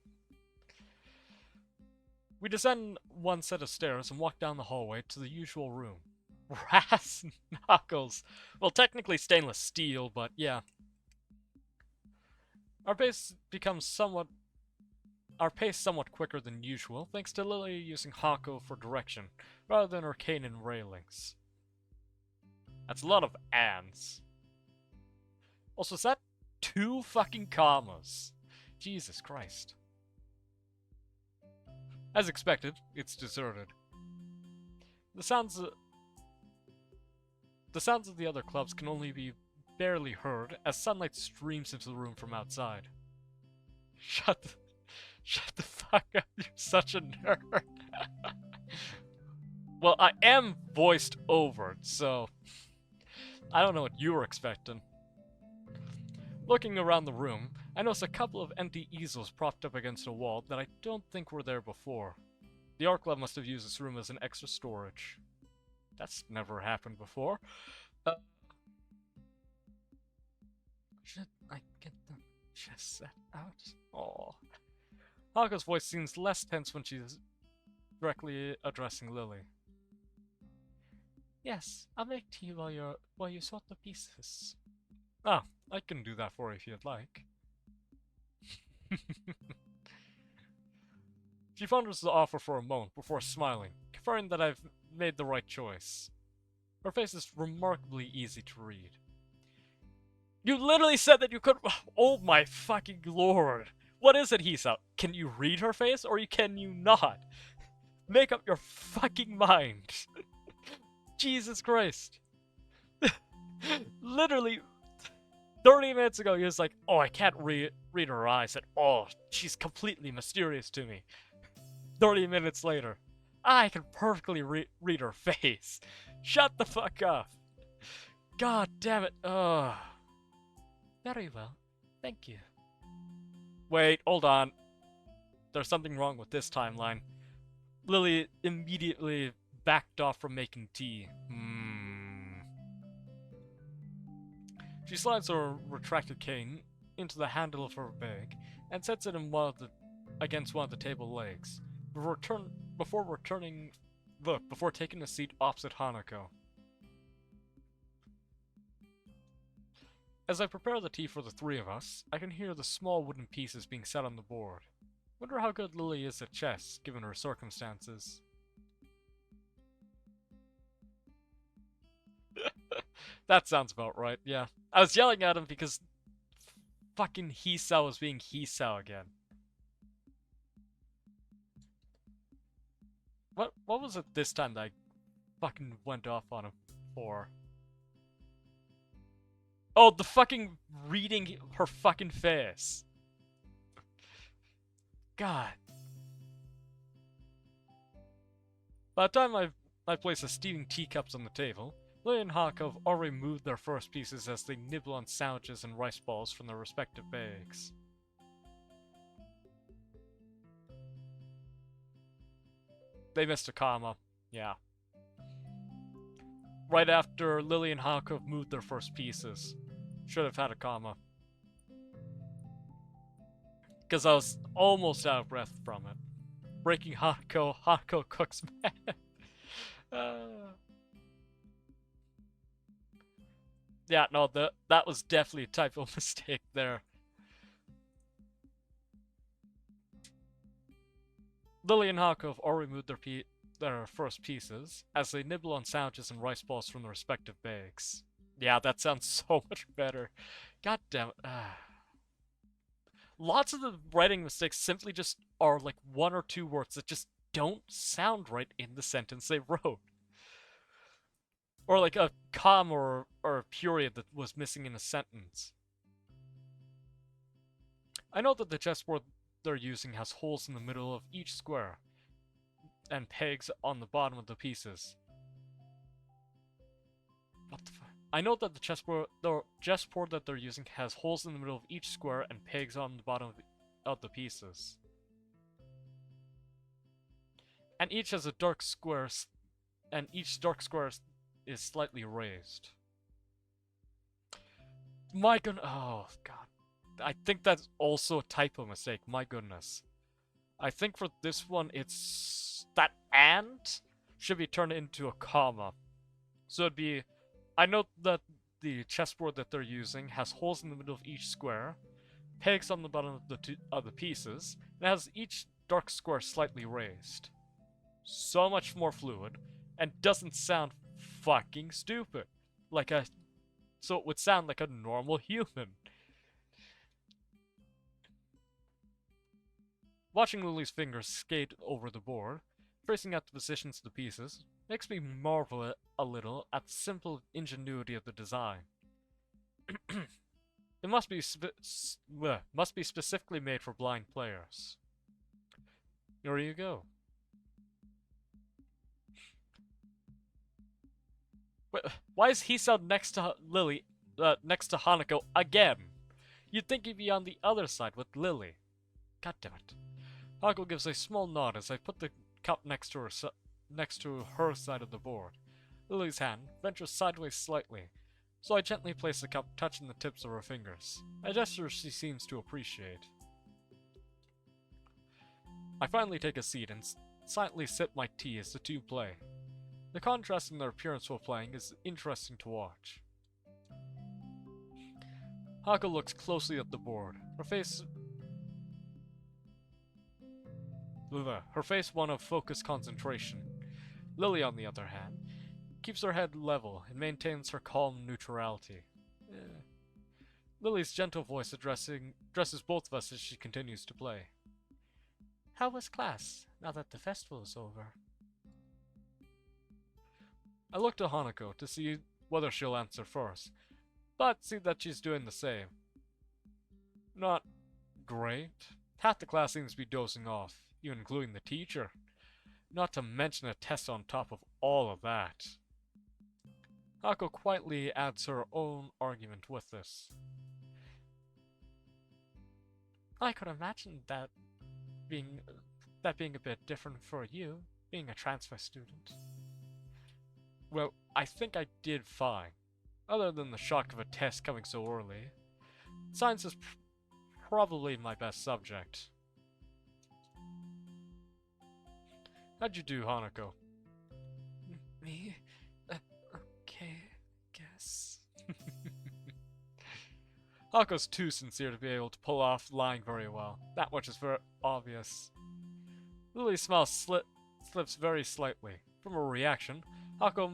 We descend one set of stairs and walk down the hallway to the usual room. Brass knuckles. Well, technically stainless steel, but yeah. Our pace somewhat quicker than usual, thanks to Lily using Hako for direction, rather than her cane and railings. That's a lot of ands. Also, is that 2 fucking commas? Jesus Christ. As expected, it's deserted. The sounds of the other clubs can only be barely heard as sunlight streams into the room from outside. Shut the fuck up, you're such a nerd. Well, I am voiced over, so I don't know what you were expecting. Looking around the room, I notice a couple of empty easels propped up against a wall that I don't think were there before. The art club must have used this room as an extra storage. That's never happened before. Should I get the chess set out? Aww. Hako's voice seems less tense when she's directly addressing Lily. Yes, I'll make tea while you sort the pieces. Ah, I can do that for you if you'd like. She ponders the offer for a moment before smiling, confirming that I've made the right choice. Her face is remarkably easy to read. You literally said that you could— Oh my fucking lord! What is it, Hisa? Can you read her face, or can you not? Make up your fucking mind! Jesus Christ! Literally 30 minutes ago, he was like, oh, I can't read her eyes at all. She's completely mysterious to me. 30 minutes later, I can perfectly read her face. Shut the fuck up. God damn it. Ugh. Very well. Thank you. Wait, hold on. There's something wrong with this timeline. Lily immediately backed off from making tea. She slides her retracted cane into the handle of her bag and sets it in against one of the table legs before taking a seat opposite Hanako. As I prepare the tea for the 3 of us, I can hear the small wooden pieces being set on the board. Wonder how good Lily is at chess, given her circumstances. That sounds about right, yeah. I was yelling at him because fucking Hisao was being Hisao again. What was it this time that I fucking went off on him for? Oh, the fucking reading her fucking face. God. By the time I place the steaming teacups on the table, Lily and Hako have already moved their first pieces as they nibble on sandwiches and rice balls from their respective bags. They missed a comma. Yeah. Right after Lily and Hako have moved their first pieces. Should have had a comma. Because I was almost out of breath from it. Breaking Hako cooks meth. Yeah, no, that was definitely a typo of mistake there. Lily and Hako have already moved their first pieces as they nibble on sandwiches and rice balls from their respective bags. Yeah, that sounds so much better. God damn it. Lots of the writing mistakes simply just are like one or two words that just don't sound right in the sentence they wrote. Or like a comma or a period that was missing in a sentence. I know that the chessboard they're using has holes in the middle of each square and pegs on the bottom of the pieces. What the fuck? I know that the chessboard that they're using has holes in the middle of each square and pegs on the bottom of the pieces. And each has a dark square, and each dark square is slightly raised. My goodness. Oh, God. I think that's also a typo mistake. My goodness. I think for this one, it's that and should be turned into a comma. So it'd be, I know that the chessboard that they're using has holes in the middle of each square, pegs on the bottom of the pieces, and has each dark square slightly raised. So much more fluid, and doesn't sound fucking stupid. So it would sound like a normal human. Watching Lily's fingers skate over the board, tracing out the positions of the pieces, makes me marvel a little at the simple ingenuity of the design. It must be specifically made for blind players. Here you go. Wait, why is Hisao next to Lily, next to Hanako again? You'd think he'd be on the other side with Lily. God damn it. Hanako gives a small nod as I put the cup next to her side of the board. Lily's hand ventures sideways slightly, so I gently place the cup touching the tips of her fingers, a gesture she seems to appreciate. I finally take a seat and silently sip my tea as the two play. The contrast in their appearance while playing is interesting to watch. Hako looks closely at the board, her face one of focused concentration. Lily, on the other hand, keeps her head level and maintains her calm neutrality. Lily's gentle voice addresses both of us as she continues to play. How was class, now that the festival is over? I look to Hanako to see whether she'll answer first, but see that she's doing the same. Not great. Half the class seems to be dozing off, even including the teacher. Not to mention a test on top of all of that. Hako quietly adds her own argument with this. I could imagine that being a bit different for you, being a transfer student. Well, I think I did fine. Other than the shock of a test coming so early. Science is probably my best subject. How'd you do, Hanako? Me? Okay, guess. Hako's too sincere to be able to pull off lying very well. That much is very obvious. Lily's smile slips very slightly. From her reaction, Hako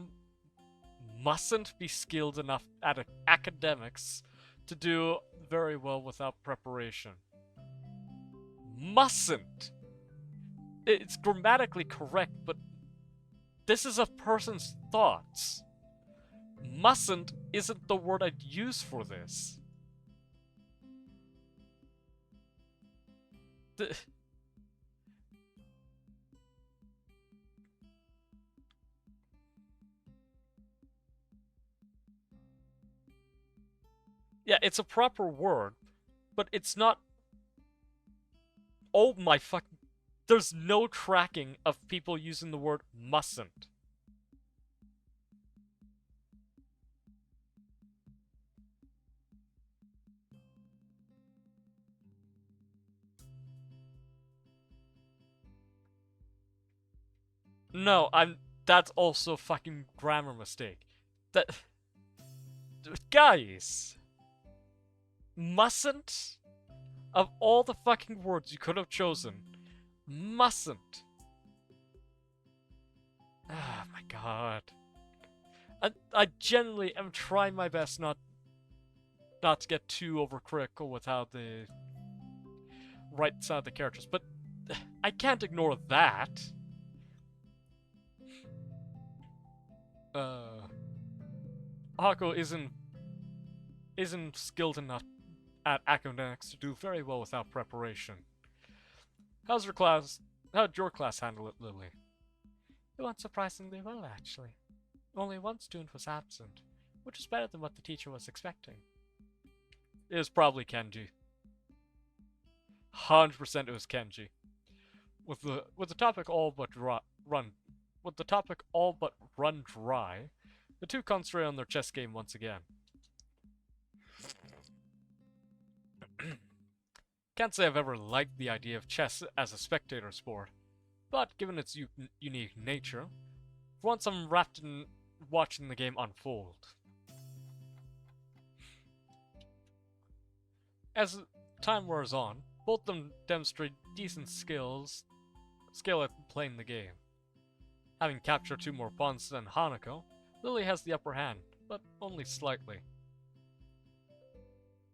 mustn't be skilled enough at academics to do very well without preparation. Mustn't! It's grammatically correct, but this is a person's thoughts. Mustn't isn't the word I'd use for this. Yeah, it's a proper word, but it's not. Oh my fuck. There's no tracking of people using the word mustn't. No, that's also a fucking grammar mistake. That. Guys! Mustn't? Of all the fucking words you could have chosen, mustn't. Ah, my god. I genuinely am trying my best not to get too overcritical with how the right side of the characters, but I can't ignore that. Hako isn't skilled enough at academics to do very well without preparation. How'd your class handle it, Lily? It went surprisingly well, actually. Only one student was absent, which is better than what the teacher was expecting. It was probably Kenji. 100% it was Kenji. With the topic all but run dry, the two concentrate on their chess game once again. Can't say I've ever liked the idea of chess as a spectator sport, but given its unique nature, for once I'm wrapped in watching the game unfold. As time wears on, both of them demonstrate decent skill at playing the game. Having captured 2 more pawns than Hanako, Lily has the upper hand, but only slightly.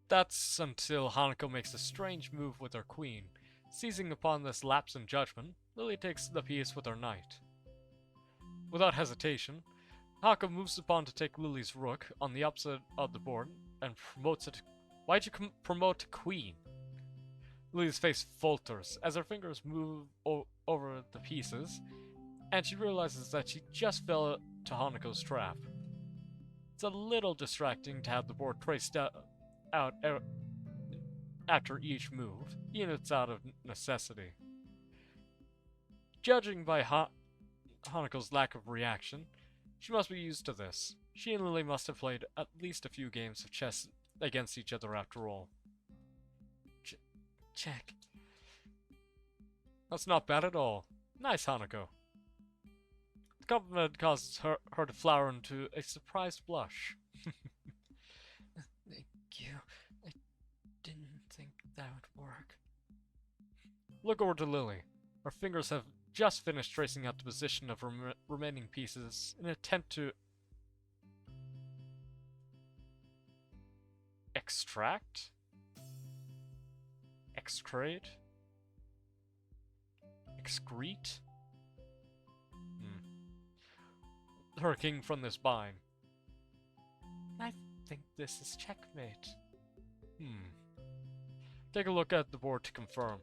That's until Hanako makes a strange move with her queen. Seizing upon this lapse in judgment, Lily takes the piece with her knight. Without hesitation, Hanako moves the pawn to take Lily's rook on the opposite of the board and promotes it. Why'd you promote queen? Lily's face falters as her fingers move over the pieces, and she realizes that she just fell to Hanako's trap. It's a little distracting to have the board traced out after each move, even if it's out of necessity. Judging by Hanako's lack of reaction, she must be used to this. She and Lily must have played at least a few games of chess against each other after all. Check. That's not bad at all. Nice, Hanako. The compliment causes her to flower into a surprised blush. Thank you. I didn't think that would work. Look over to Lily. Her fingers have just finished tracing out the position of remaining pieces in an attempt to extract? Excrete? Excrete? Her king from this bind. I think this is checkmate. Take a look at the board to confirm.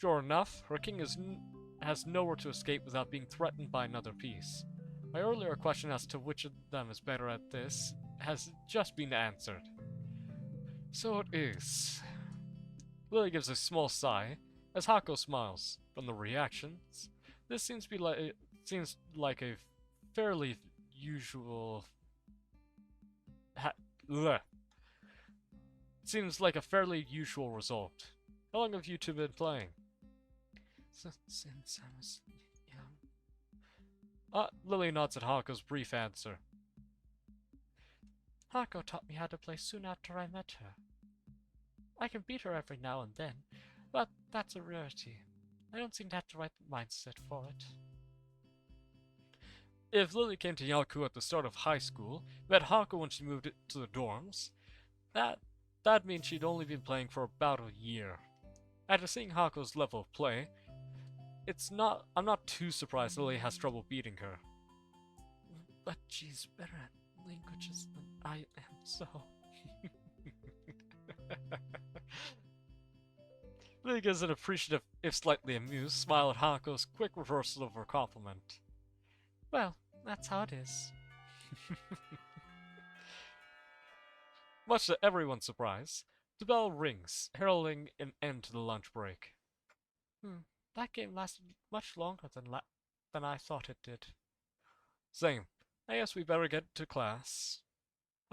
Sure enough, her king has nowhere to escape without being threatened by another piece. My earlier question as to which of them is better at this has just been answered. So it is. Lily gives a small sigh as Hako smiles. From the reactions, this seems like a fairly usual. Seems like a fairly usual result. How long have you two been playing? Since I was young. Lily nods at Hako's brief answer. Hako taught me how to play soon after I met her. I can beat her every now and then, but that's a rarity. I don't seem to have the right mindset for it. If Lily came to Yaku at the start of high school, met Hako when she moved to the dorms, that means she'd only been playing for about a year. After seeing Hako's level of play, I'm not too surprised Lily has trouble beating her. But she's better at languages than I am, so... Lily gives an appreciative, if slightly amused, smile at Hako's quick reversal of her compliment. Well, that's how it is. Much to everyone's surprise, the bell rings, heralding an end to the lunch break. That game lasted much longer than I thought it did. Same. I guess we better get to class.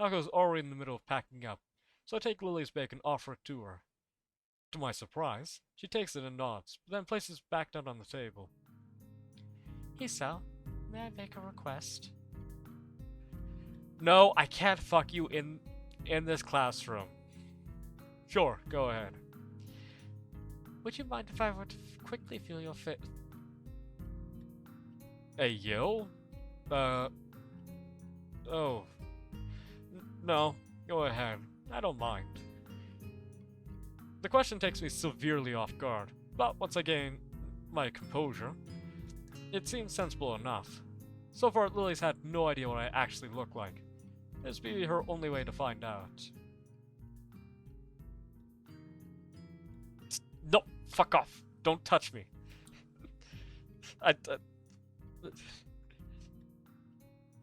Hako's already in the middle of packing up, so I take Lily's bag and offer it to her. To my surprise, she takes it and nods, but then places it back down on the table. Hisa, may I make a request? No, I can't fuck you in this classroom. Sure, go ahead. Would you mind if I were to quickly feel your fit? Hey, yo? Oh. No, go ahead. I don't mind. The question takes me severely off guard, but once I gain my composure, it seems sensible enough. So far, Lily's had no idea what I actually look like. This be her only way to find out. No, fuck off. Don't touch me.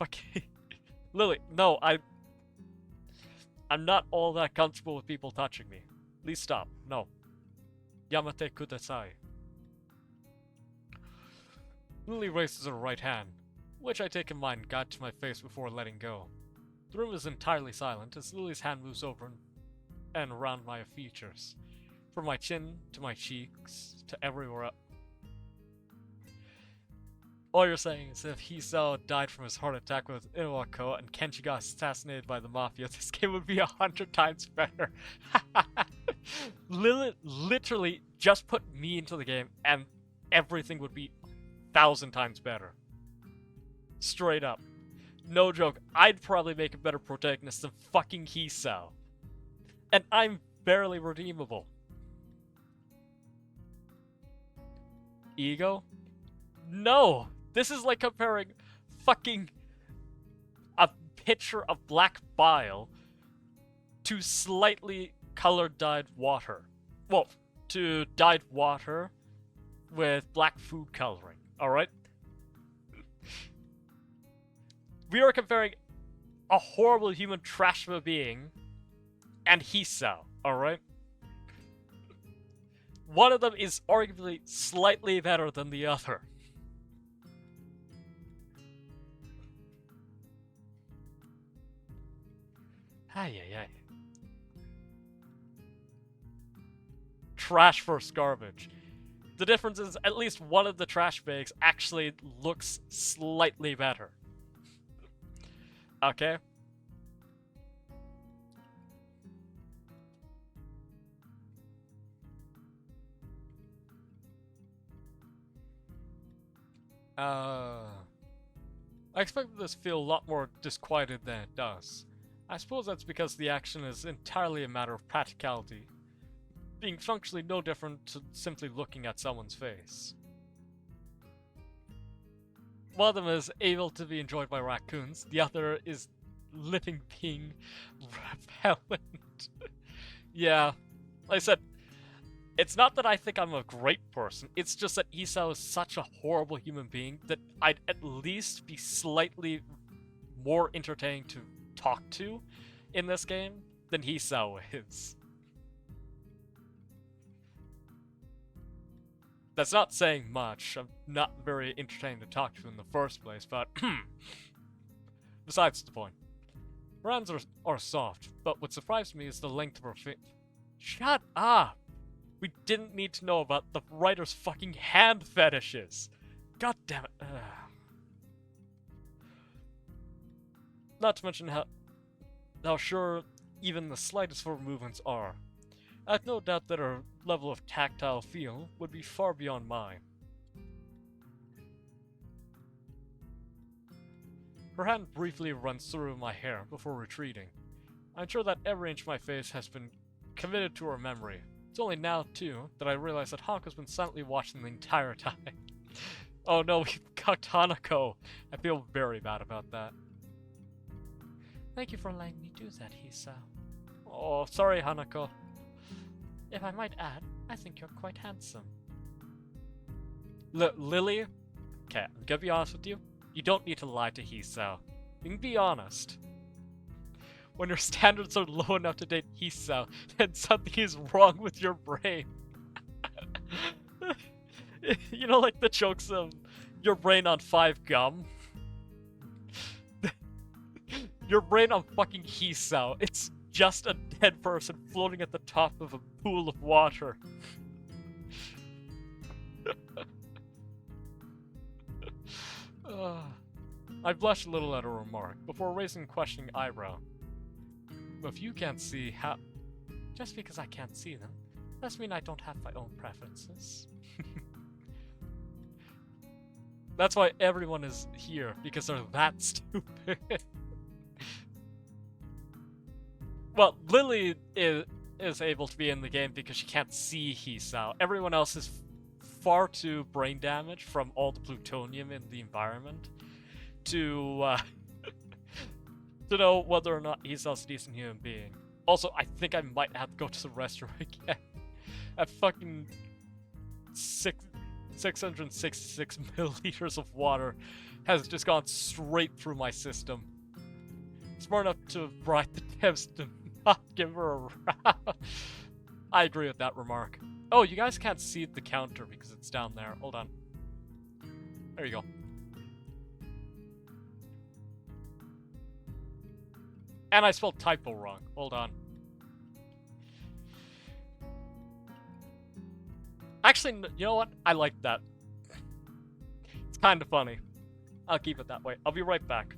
Okay. Lily, no, I'm not all that comfortable with people touching me. Please stop. No. Yamate kudasai. Lily raises her right hand, which I take in mind got to my face before letting go. The room is entirely silent as Lily's hand moves over and around my features, from my chin to my cheeks to everywhere else. All you're saying is if Hisao died from his heart attack with Iwako and Kenji got assassinated by the Mafia, this game would be 100 times better. Lily literally just put me into the game and everything would be 1,000 times better. Straight up. No joke, I'd probably make a better protagonist than fucking Hisao. And I'm barely redeemable. Ego? No! This is like comparing fucking a pitcher of black bile to slightly colored dyed water. Well, to dyed water with black food coloring, alright? We are comparing a horrible human trash of a being and Hisao, alright? One of them is arguably slightly better than the other. Ay, ay, ay. Trash versus garbage. The difference is at least one of the trash bags actually looks slightly better. Okay? I expected this to feel a lot more disquieted than it does. I suppose that's because the action is entirely a matter of practicality, being functionally no different to simply looking at someone's face. One of them is able to be enjoyed by raccoons, the other is living being repellent. Yeah, like I said, it's not that I think I'm a great person, it's just that Isao is such a horrible human being that I'd at least be slightly more entertaining to talk to in this game than Hisao is. That's not saying much. I'm not very entertaining to talk to in the first place, but besides the point. Her hands are soft, but what surprised me is the length of her Shut up! We didn't need to know about the writer's fucking hand fetishes. God damn it. Not to mention how sure even the slightest of her movements are. I have no doubt that her level of tactile feel would be far beyond mine. Her hand briefly runs through my hair before retreating. I'm sure that every inch of my face has been committed to her memory. It's only now, too, that I realize that Hanako's been silently watching the entire time. Oh no, we cucked Hanako! I feel very bad about that. Thank you for letting me do that, Hisao. Oh, sorry, Hanako. If I might add, I think you're quite handsome. Lily? Okay, I'm gonna be honest with you. You don't need to lie to Hisao. You can be honest. When your standards are low enough to date Hisao, then something is wrong with your brain. You know, like the jokes of your brain on 5 gum? Your brain on fucking Hisao. It's just a dead person floating at the top of a pool of water. I blushed a little at her remark, before raising a questioning eyebrow. If you can't see how... Just because I can't see them, Doesn't mean I don't have my own preferences. That's why everyone is here, because they're that stupid. Well, Lilly is able to be in the game because she can't see Hisao. Everyone else is far too brain damaged from all the plutonium in the environment to to know whether or not Hisao's a decent human being. Also, I think I might have to go to the restroom again. That fucking 666 milliliters of water has just gone straight through my system. Smart enough to bribe the devs to not give her a round. I agree with that remark. Oh, you guys can't see the counter because it's down there. Hold on. There you go. And I spelled typo wrong. Hold on. Actually, you know what? I like that. It's kind of funny. I'll keep it that way. I'll be right back.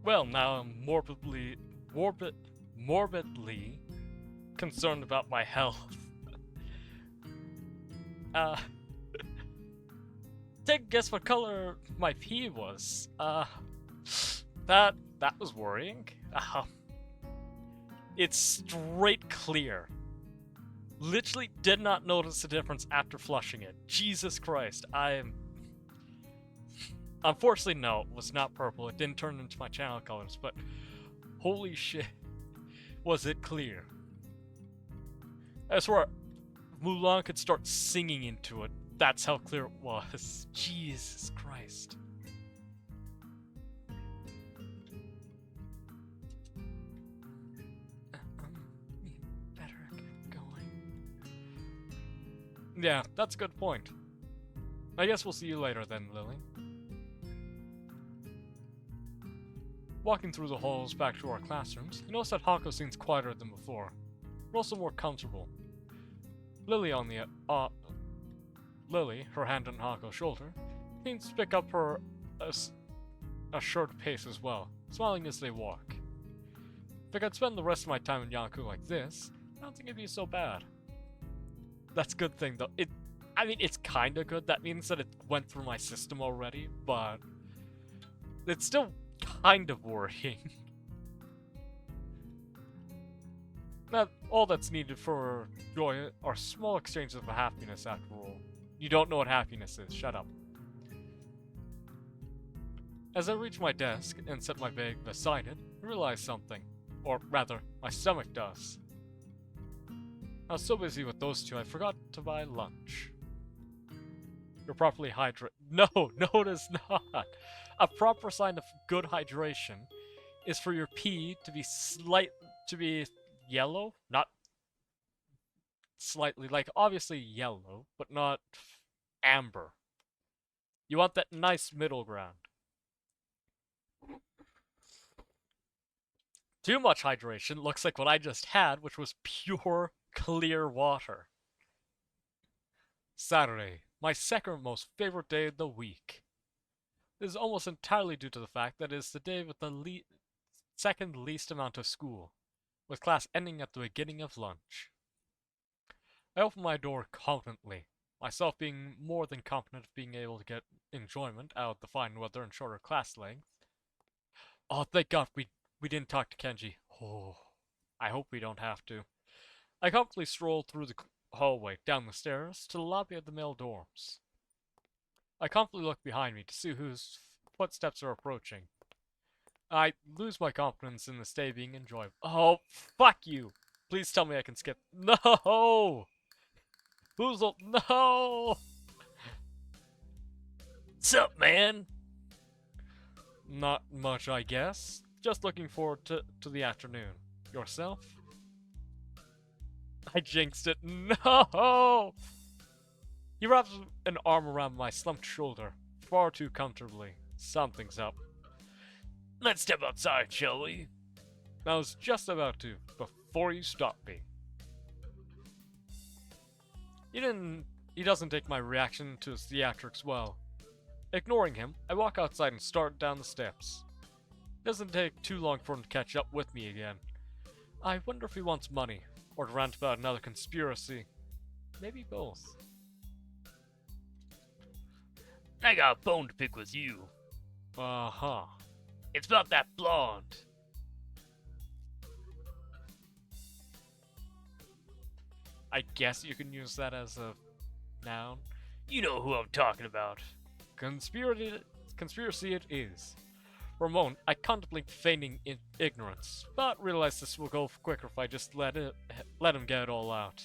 Well, now I'm morbidly concerned about my health. uh, take a guess what color my pee was. That was worrying. It's straight clear. Literally did not notice the difference after flushing it. Jesus Christ, Unfortunately, no, it was not purple. It didn't turn into my channel colors, but holy shit, was it clear. I swear, Mulan could start singing into it. That's how clear it was. Jesus Christ. Yeah, that's a good point. I guess we'll see you later then, Lily. Walking through the halls back to our classrooms, you notice that Hako seems quieter than before. We're also more comfortable. Lily, her hand on Hako's shoulder, seems to pick up her assured pace as well, smiling as they walk. If I could spend the rest of my time in Yanku like this, I don't think it'd be so bad. That's a good thing though. It's kinda good. That means that it went through my system already, but it's still kind of worrying. All that's needed for joy are small exchanges of happiness after all. You don't know what happiness is, shut up. As I reach my desk and set my bag beside it, I realize something. Or rather, my stomach does. I was so busy with those two I forgot to buy lunch. You're properly hydrated. No, it is not. A proper sign of good hydration is for your pee to be yellow, not slightly, like obviously yellow, but not amber. You want that nice middle ground. Too much hydration looks like what I just had, which was pure, clear water. Saturday, my second most favorite day of the week. This is almost entirely due to the fact that it is the day with the second least amount of school, with class ending at the beginning of lunch. I open my door confidently, myself being more than confident of being able to get enjoyment out of the fine weather and shorter class length. Oh, thank God we didn't talk to Kenji. Oh, I hope we don't have to. I comfortably stroll through the hallway, down the stairs, to the lobby of the male dorms. I comfortably look behind me to see whose footsteps are approaching. I lose my confidence in this day being enjoyable. Oh, fuck you! Please tell me I can skip. No! No! Sup, man? Not much, I guess. Just looking forward to the afternoon. Yourself? I jinxed it. No! He wraps an arm around my slumped shoulder, far too comfortably. Something's up. Let's step outside, shall we? I was just about to, before you stopped me. He doesn't take my reaction to his theatrics well. Ignoring him, I walk outside and start down the steps. It doesn't take too long for him to catch up with me again. I wonder if he wants money, or to rant about another conspiracy. Maybe both. I got a bone to pick with you. Uh-huh. It's about that blonde. I guess you can use that as a noun. You know who I'm talking about. Conspiracy it is. For a moment, I contemplate feigning ignorance, but realize this will go quicker if I just let him get it all out.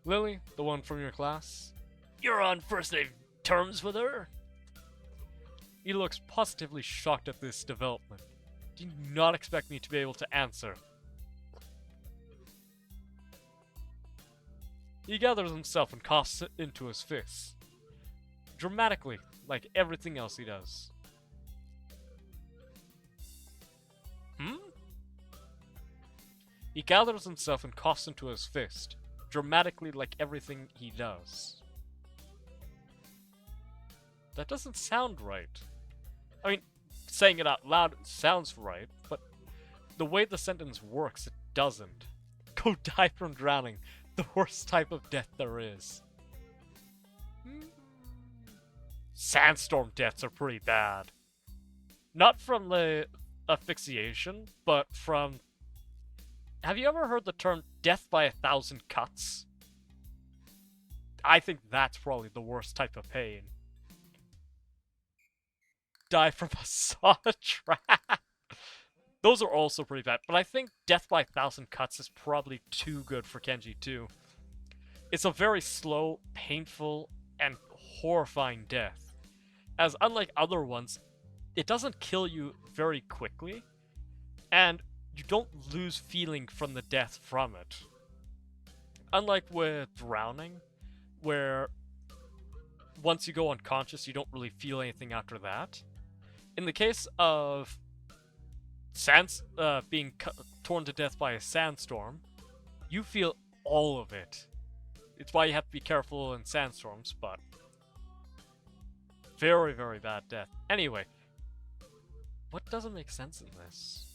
Lily, the one from your class? You're on first name terms with her? He looks positively shocked at this development. Do you not expect me to be able to answer? He gathers himself and coughs it into his fists. Dramatically, like everything else he does. He gathers himself and coughs into his fist, dramatically like everything he does. That doesn't sound right. I mean, saying it out loud sounds right, but the way the sentence works, it doesn't. Go die from drowning, the worst type of death there is. Sandstorm deaths are pretty bad. Not from the asphyxiation, but from... Have you ever heard the term death by 1,000 cuts? I think that's probably the worst type of pain. Die from a saw trap. Those are also pretty bad, but I think death by 1,000 cuts is probably too good for Kenji too. It's a very slow, painful, and horrifying death. As unlike other ones, it doesn't kill you very quickly, and you don't lose feeling from the death from it. Unlike with drowning, where once you go unconscious, you don't really feel anything after that. In the case of being torn to death by a sandstorm, you feel all of it. It's why you have to be careful in sandstorms, but very, very bad death. Anyway, what doesn't make sense in this?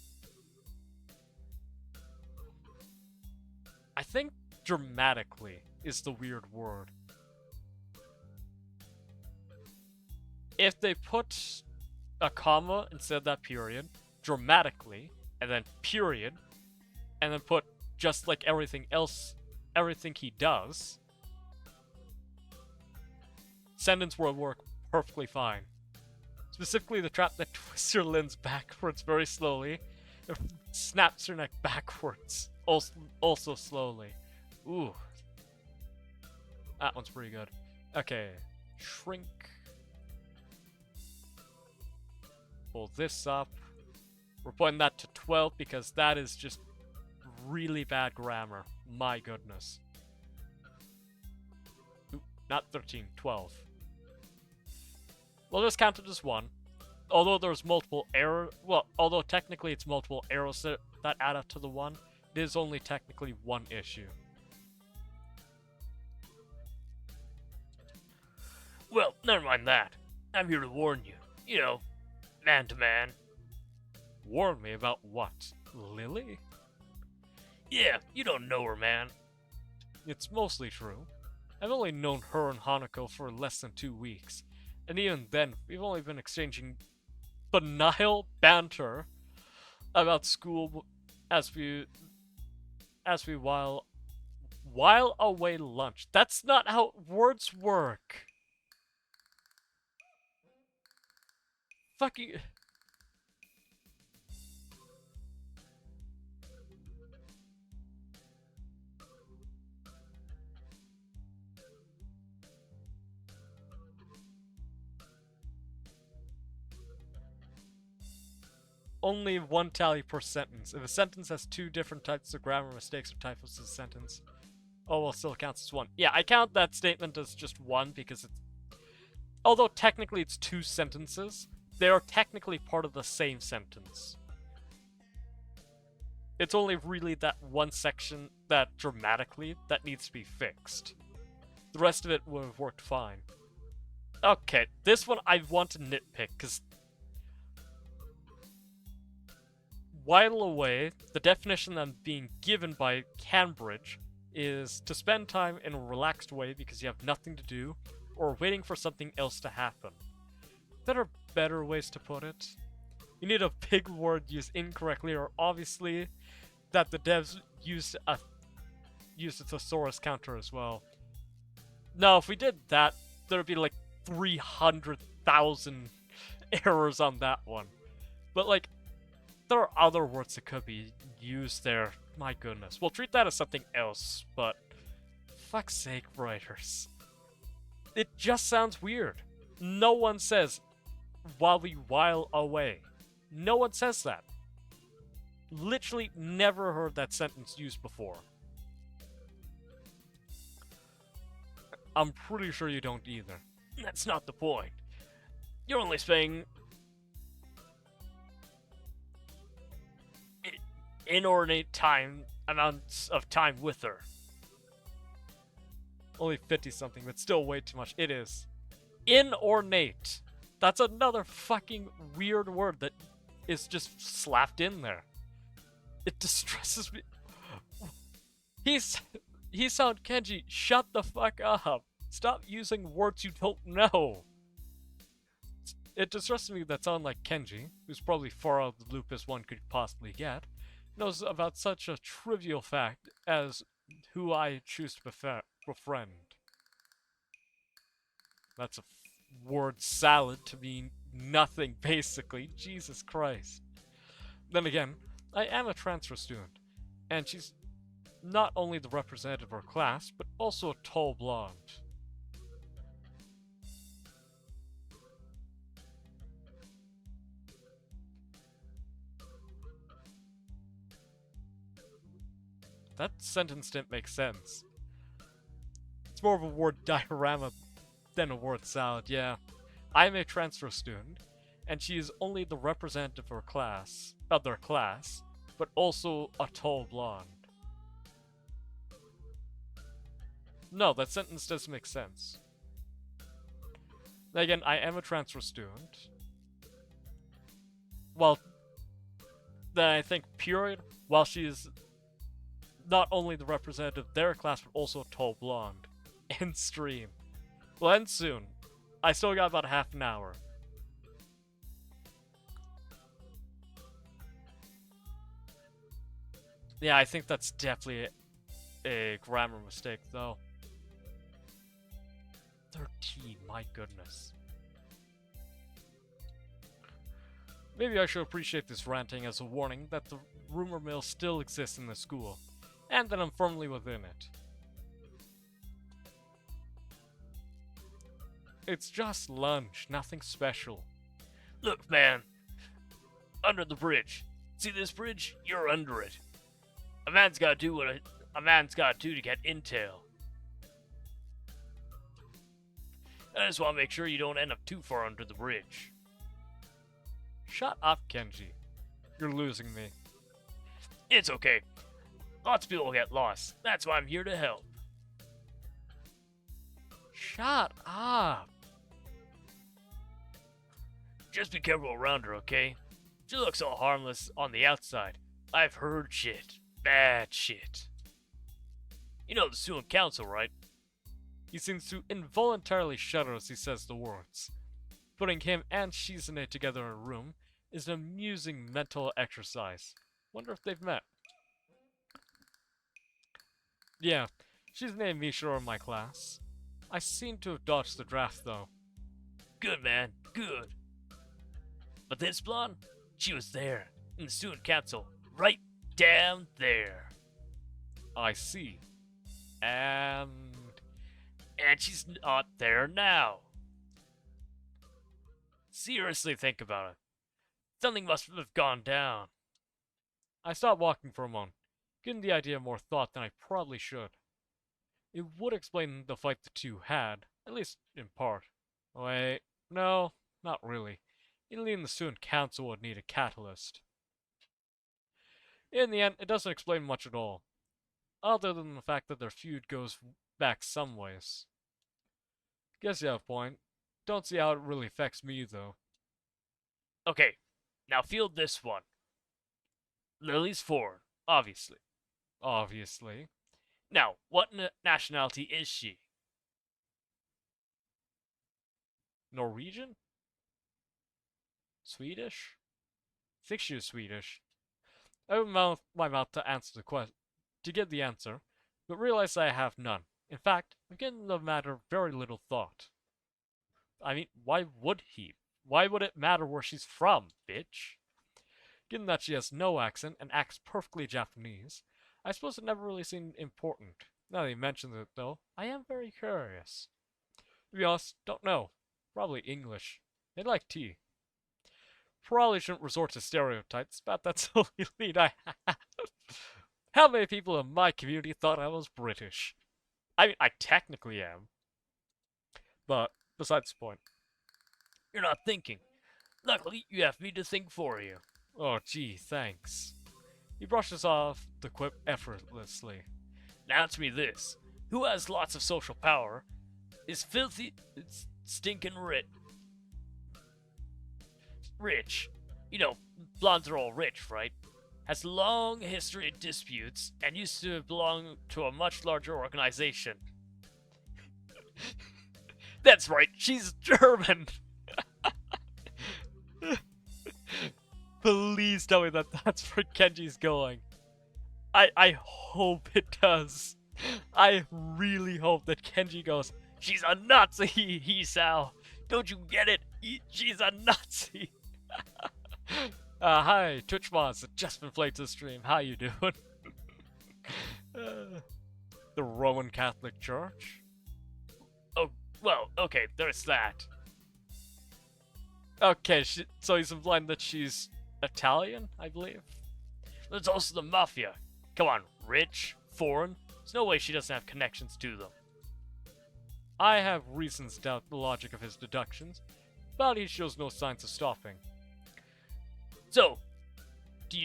I think dramatically is the weird word. If they put a comma instead of that period, dramatically, and then period, and then put just like everything else, everything he does, sentence would work perfectly fine. Specifically the trap that twists your lens backwards very slowly, and snaps your neck backwards, also slowly. Ooh. That one's pretty good. Okay, shrink. Pull this up. We're putting that to 12 because that is just really bad grammar. My goodness. Oop, not 13, 12. Well, just count it as one. Although there's multiple errors, well, although technically it's multiple errors that add up to the one, it is only technically one issue. Well, never mind that. I'm here to warn you. You know, man to man. Warn me about what? Lilly? Yeah, you don't know her, man. It's mostly true. I've only known her and Hanako for less than 2 weeks. And even then, we've only been exchanging banal banter about school as we while away lunch. That's not how words work. Fucking. Only one tally per sentence. If a sentence has 2 different types of grammar mistakes or typos in the sentence, oh, well, still counts as one. Yeah, I count that statement as just one because it's... Although technically it's 2 sentences, they are technically part of the same sentence. It's only really that one section that dramatically that needs to be fixed. The rest of it would have worked fine. Okay, this one I want to nitpick because while away, the definition I'm being given by Cambridge is to spend time in a relaxed way because you have nothing to do or waiting for something else to happen. There are better ways to put it. You need a big word used incorrectly or obviously that the devs used a thesaurus counter as well. Now, if we did that, there'd be like 300,000 errors on that one. But like, there are other words that could be used there. My goodness. We'll treat that as something else, but fuck's sake, writers. It just sounds weird. No one says, while we while away. No one says that. Literally never heard that sentence used before. I'm pretty sure you don't either. That's not the point. You're only spending inordinate amounts of time with her. Only 50-something, but still way too much. It is. Inornate. That's another fucking weird word that is just slapped in there. It distresses me. He's on Kenji. Shut the fuck up. Stop using words you don't know. It distresses me that someone like Kenji, who's probably far out of the loop as one could possibly get, knows about such a trivial fact as who I choose to befriend. That's a word salad to mean nothing, basically. Jesus Christ. Then again, I am a transfer student, and she's not only the representative of her class, but also a tall blonde. That sentence didn't make sense. It's more of a word diorama than a word salad, yeah. I'm a transfer student, and she is only the representative of their class, but also a tall blonde. No, that sentence doesn't make sense. Again, I am a transfer student. Well, then I think period, while she is not only the representative of their class, but also a tall blonde. End stream. We'll end soon. I still got about half an hour. Yeah, I think that's definitely a grammar mistake, though. 13, my goodness. Maybe I should appreciate this ranting as a warning that the rumor mill still exists in the school, and that I'm firmly within it. It's just lunch, nothing special. Look, man. Under the bridge. See this bridge? You're under it. A man's gotta do what a man's gotta do to get intel. I just want to make sure you don't end up too far under the bridge. Shut up, Kenji. You're losing me. It's okay. Lots of people get lost. That's why I'm here to help. Shut up. Just be careful around her, okay? She looks all harmless on the outside. I've heard shit. Bad shit. You know the student council, right? He seems to involuntarily shudder as he says the words. Putting him and Shizune together in a room is an amusing mental exercise. Wonder if they've met. Yeah, Shizune and Misha are in my class. I seem to have dodged the draft, though. Good, man. Good. But this blonde, she was there, in the student council, right down there. I see. And she's not there now. Seriously, think about it. Something must have gone down. I stopped walking for a moment, giving the idea more thought than I probably should. It would explain the fight the two had, at least in part. Wait, no, not really. Italy and the student council would need a catalyst. In the end, it doesn't explain much at all, other than the fact that their feud goes back some ways. Guess you have a point. Don't see how it really affects me, though. Okay, now field this one. Lily's foreign, obviously. Obviously. Now, what nationality is she? Norwegian? Swedish? I think she was Swedish. I opened my mouth to answer the question, to get the answer, but realized I have none. In fact, I've given the matter very little thought. I mean, why would he? Why would it matter where she's from, bitch? Given that she has no accent and acts perfectly Japanese, I suppose it never really seemed important. Now that he mentions it, though, I am very curious. To be honest, don't know. Probably English. They like tea. Probably shouldn't resort to stereotypes, but that's the only lead I have. How many people in my community thought I was British? I mean, I technically am. But, besides the point. You're not thinking. Luckily, you have me to think for you. Oh, gee, thanks. He brushes off the quip effortlessly. Now answer me this. Who has lots of social power, is filthy, stinking rich. You know, blondes are all rich, right? Has long history of disputes, and used to belong to a much larger organization. That's right, she's German! Please tell me that that's where Kenji's going. I hope it does. I really hope that Kenji goes, She's a Nazi, Hisao! Don't you get it? She's a Nazi! Hi, Twitch mods that just been played to the stream. How you doing? The Roman Catholic Church? Oh, well, okay, there's that. Okay, so he's implying that she's Italian, I believe? There's also the Mafia. Come on, rich, foreign. There's no way she doesn't have connections to them. I have reasons to doubt the logic of his deductions, but he shows no signs of stopping. So, do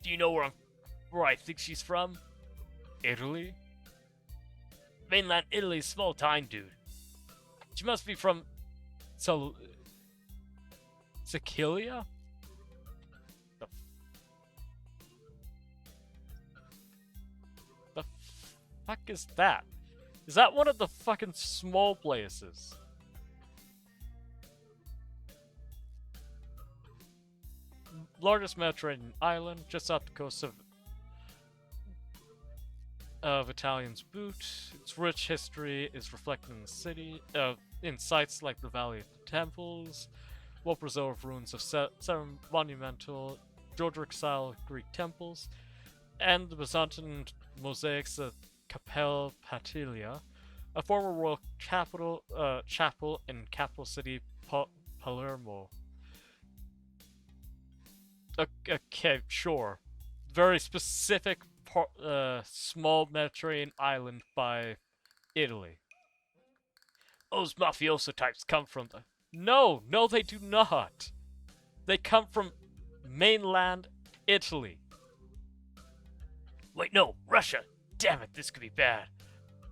you know where I think she's from? Italy? Mainland Italy's small time, dude. She must be from So, Sicilia? The, the fuck is that? Is that one of the fucking small places? Largest Mediterranean island, just off the coast of Italian's Boot. Its rich history is reflected in the city, in sites like the Valley of the Temples, well-preserved ruins of seven monumental Georgic-style Greek temples, and the Byzantine mosaics at Capel Patilia, a former royal chapel in capital city Palermo. Okay, sure. Very specific small Mediterranean island by Italy. those mafioso types come from the. No, they do not. They come from mainland Italy. Wait, no, Russia. Damn it, this could be bad.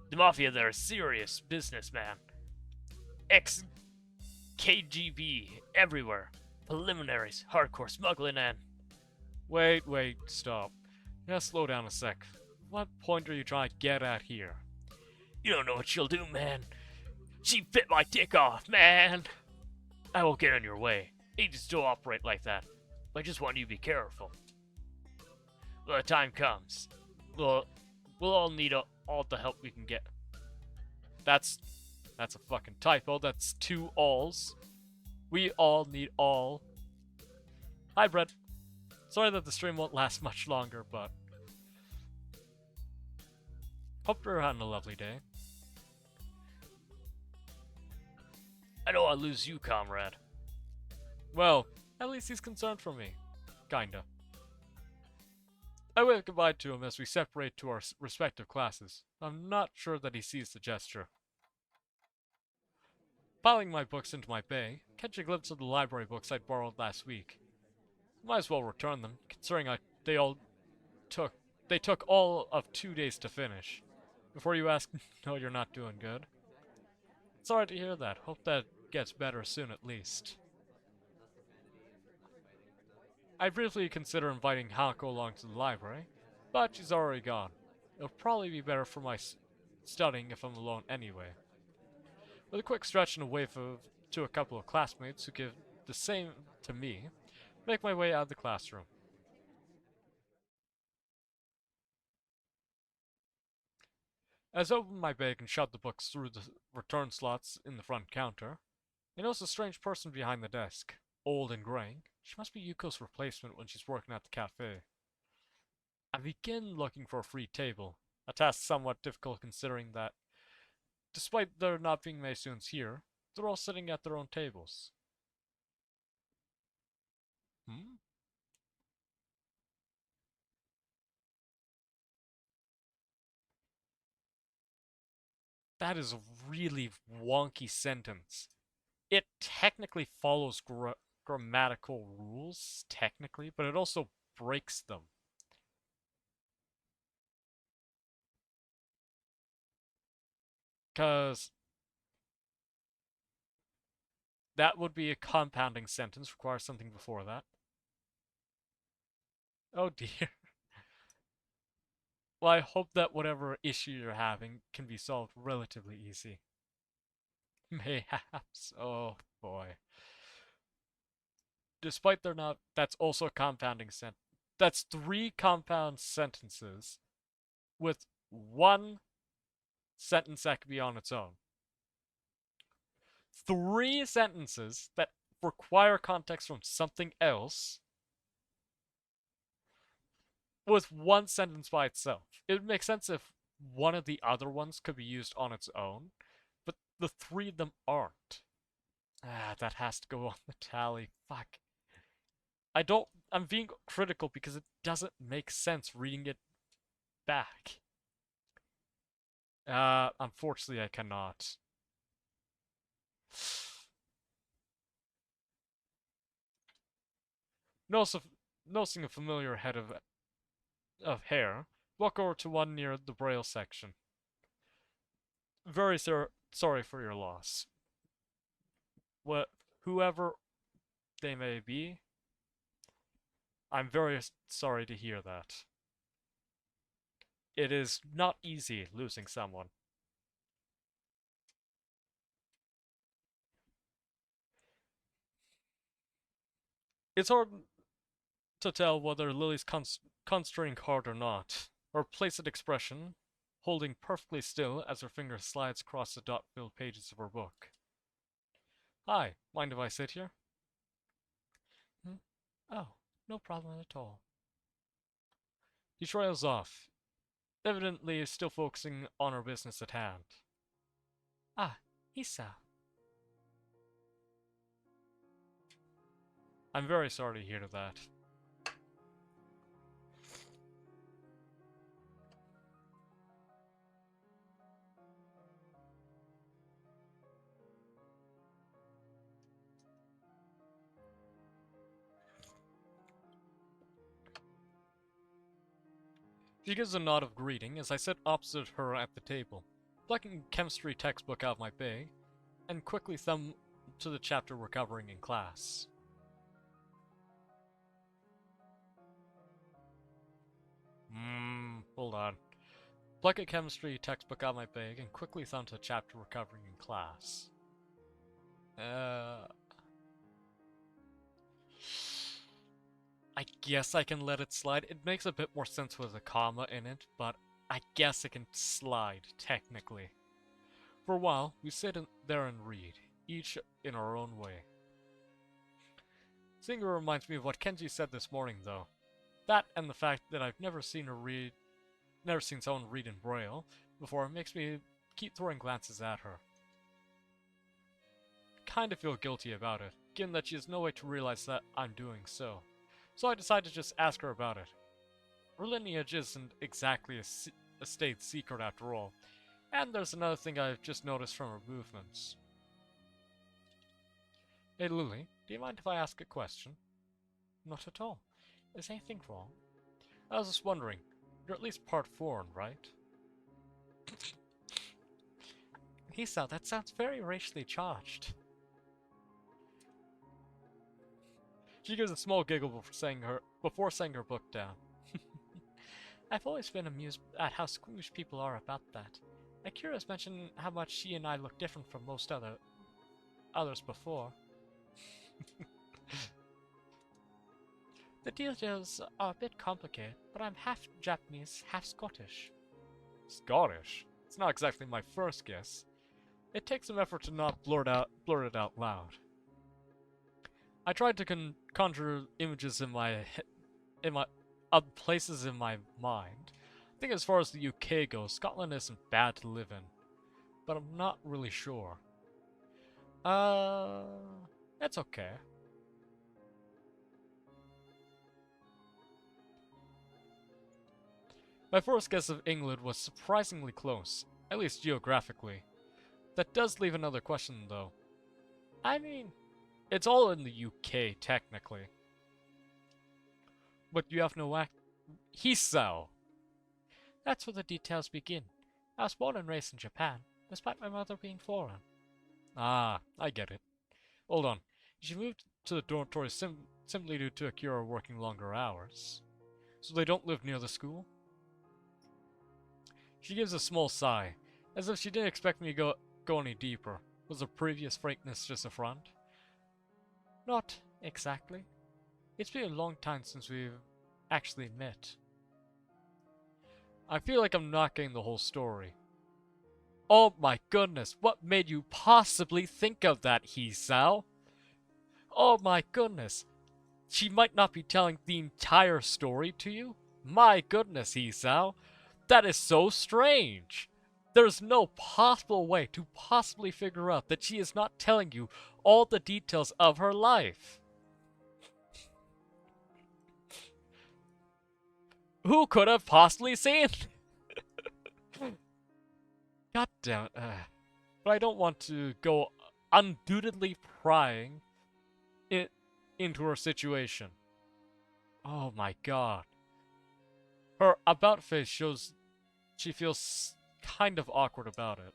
The mafia there is serious business, man. Ex KGB everywhere. Preliminaries, hardcore smuggling, and Wait, stop. Yeah, slow down a sec. What point are you trying to get at here? you don't know what she'll do, man. She bit my dick off, man. I won't get in your way. Agents don't operate like that. I just want you to be careful. When the time comes, we'll all need all the help we can get. That's a fucking typo. That's two alls. We all need all. Hi, Brett. Sorry that the stream won't last much longer, but hope you're having a lovely day. I don't want to lose you, comrade. Well, at least he's concerned for me. Kinda. I wave goodbye to him as we separate to our respective classes. I'm not sure that he sees the gesture. Piling my books into my bay, catch a glimpse of the library books I'd borrowed last week. Might as well return them, considering they took all of 2 days to finish. Before you ask, no, you're not doing good. Sorry to hear that. Hope that gets better soon at least. I briefly consider inviting Hanako along to the library, but she's already gone. It'll probably be better for my studying if I'm alone anyway. With a quick stretch and a wave to a couple of classmates who give the same to me, make my way out of the classroom. As I open my bag and shove the books through the return slots in the front counter, I notice a strange person behind the desk. Old and graying, she must be Yuko's replacement when she's working at the cafe. I begin looking for a free table, a task somewhat difficult considering that, despite there not being many students here, they're all sitting at their own tables. That is a really wonky sentence. It technically follows grammatical rules, technically, but it also breaks them. Because that would be a compounding sentence, requires something before that. Oh dear. Well, I hope that whatever issue you're having can be solved relatively easy. Mayhaps. Oh boy. Despite they're not, that's also a compounding sentence. That's 3 compound sentences with 1 sentence that could be on its own. 3 sentences that require context from something else with 1 sentence by itself. It would make sense if one of the other ones could be used on its own, but the 3 of them aren't. That has to go on the tally. Fuck. I'm being critical because it doesn't make sense reading it back. Unfortunately I cannot. Noticing a familiar head of hair, walk over to one near the braille section. Very sorry for your loss. What, whoever they may be, I'm very sorry to hear that. It is not easy losing someone. It's hard to tell whether Lily's concentrating hard or not. Her placid expression, holding perfectly still as her finger slides across the dot-filled pages of her book. Hi, mind if I sit here? Hmm? Oh, no problem at all. He trails off, evidently still focusing on her business at hand. Ah, Isa. I'm very sorry to hear that. She gives a nod of greeting as I sit opposite her at the table, plucking a chemistry textbook out of my bag, and quickly thumb to the chapter we're covering in class. Hold on. Pluck a chemistry textbook out of my bag and quickly thumb to the chapter we're covering in class. I guess I can let it slide. It makes a bit more sense with a comma in it, but I guess it can slide, technically. For a while, we sit there and read, each in our own way. Seeing her reminds me of what Kenji said this morning, though. That and the fact that I've never seen someone read in Braille before makes me keep throwing glances at her. Kinda feel guilty about it, given that she has no way to realize that I'm doing so. So I decided to just ask her about it. Her lineage isn't exactly a state secret after all, and there's another thing I've just noticed from her movements. Hey Lily, do you mind if I ask a question? Not at all. Is anything wrong? I was just wondering, you're at least part foreign, right? Isa, that sounds very racially charged. She gives a small giggle before saying her book down. I've always been amused at how squeamish people are about that. Akira's mentioned how much she and I look different from most others before. The details are a bit complicated, but I'm half Japanese, half Scottish. Scottish? It's not exactly my first guess. It takes some effort to not blurt it out loud. I tried to conjure images in my places in my mind. I think as far as the UK goes, Scotland isn't bad to live in, but I'm not really sure. It's okay. My first guess of England was surprisingly close, at least geographically. That does leave another question, though. I mean, it's all in the UK, technically. But you have no Hisao! That's where the details begin. I was born and raised in Japan, despite my mother being foreign. Ah, I get it. Hold on. She moved to the dormitory simply due to Akira working longer hours. So they don't live near the school? She gives a small sigh, as if she didn't expect me to go any deeper. Was her previous frankness just a front? Not exactly. It's been a long time since we've actually met. I feel like I'm not getting the whole story. Oh my goodness, what made you possibly think of that, Hisao? Oh my goodness. She might not be telling the entire story to you? My goodness, Hisao. That is so strange. There's no possible way to possibly figure out that she is not telling you all the details of her life. Who could have possibly seen? God damn it. But I don't want to go undoubtedly prying it into her situation. Oh my god. Her about face shows she feels kind of awkward about it.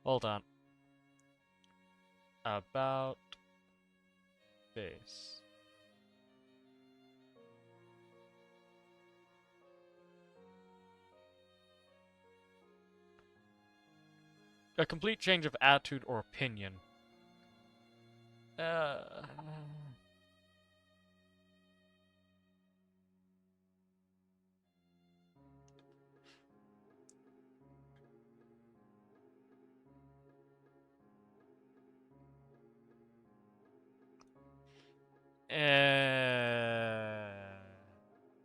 Hold on. About face. A complete change of attitude or opinion. Uh,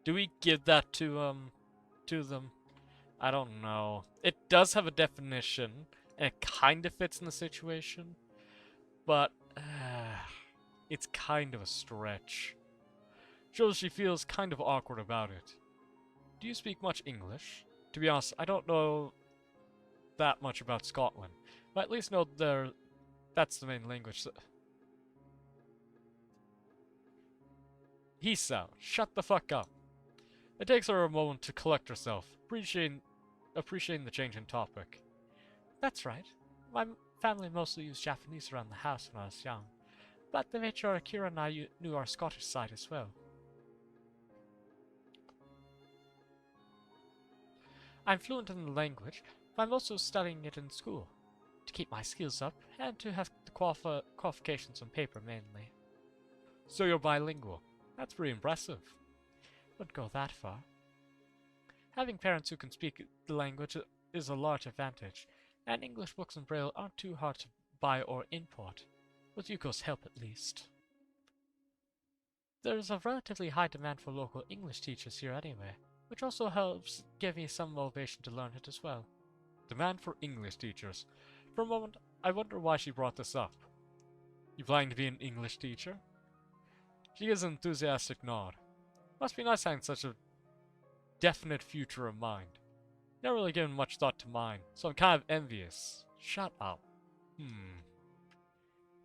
do we give that to them? I don't know. It does have a definition, and it kind of fits in the situation, but it's kind of a stretch. Shows she feels kind of awkward about it. Do you speak much English? To be honest, I don't know that much about Scotland, but at least know that's the main language. Hisa, shut the fuck up. It takes her a moment to collect herself, appreciating the change in topic. That's right. My family mostly used Japanese around the house when I was young, but they made sure Akira and I knew our Scottish side as well. I'm fluent in the language, but I'm also studying it in school, to keep my skills up, and to have the qualifications on paper mainly. So you're bilingual. That's pretty impressive. Wouldn't go that far. Having parents who can speak the language is a large advantage, and English books and Braille aren't too hard to buy or import, with Yuko's help at least. There is a relatively high demand for local English teachers here anyway, which also helps give me some motivation to learn it as well. Demand for English teachers. For a moment, I wonder why she brought this up. You planning to be an English teacher? She gives an enthusiastic nod. Must be nice having such a definite future in mind. Never really given much thought to mine, so I'm kind of envious. Shut up.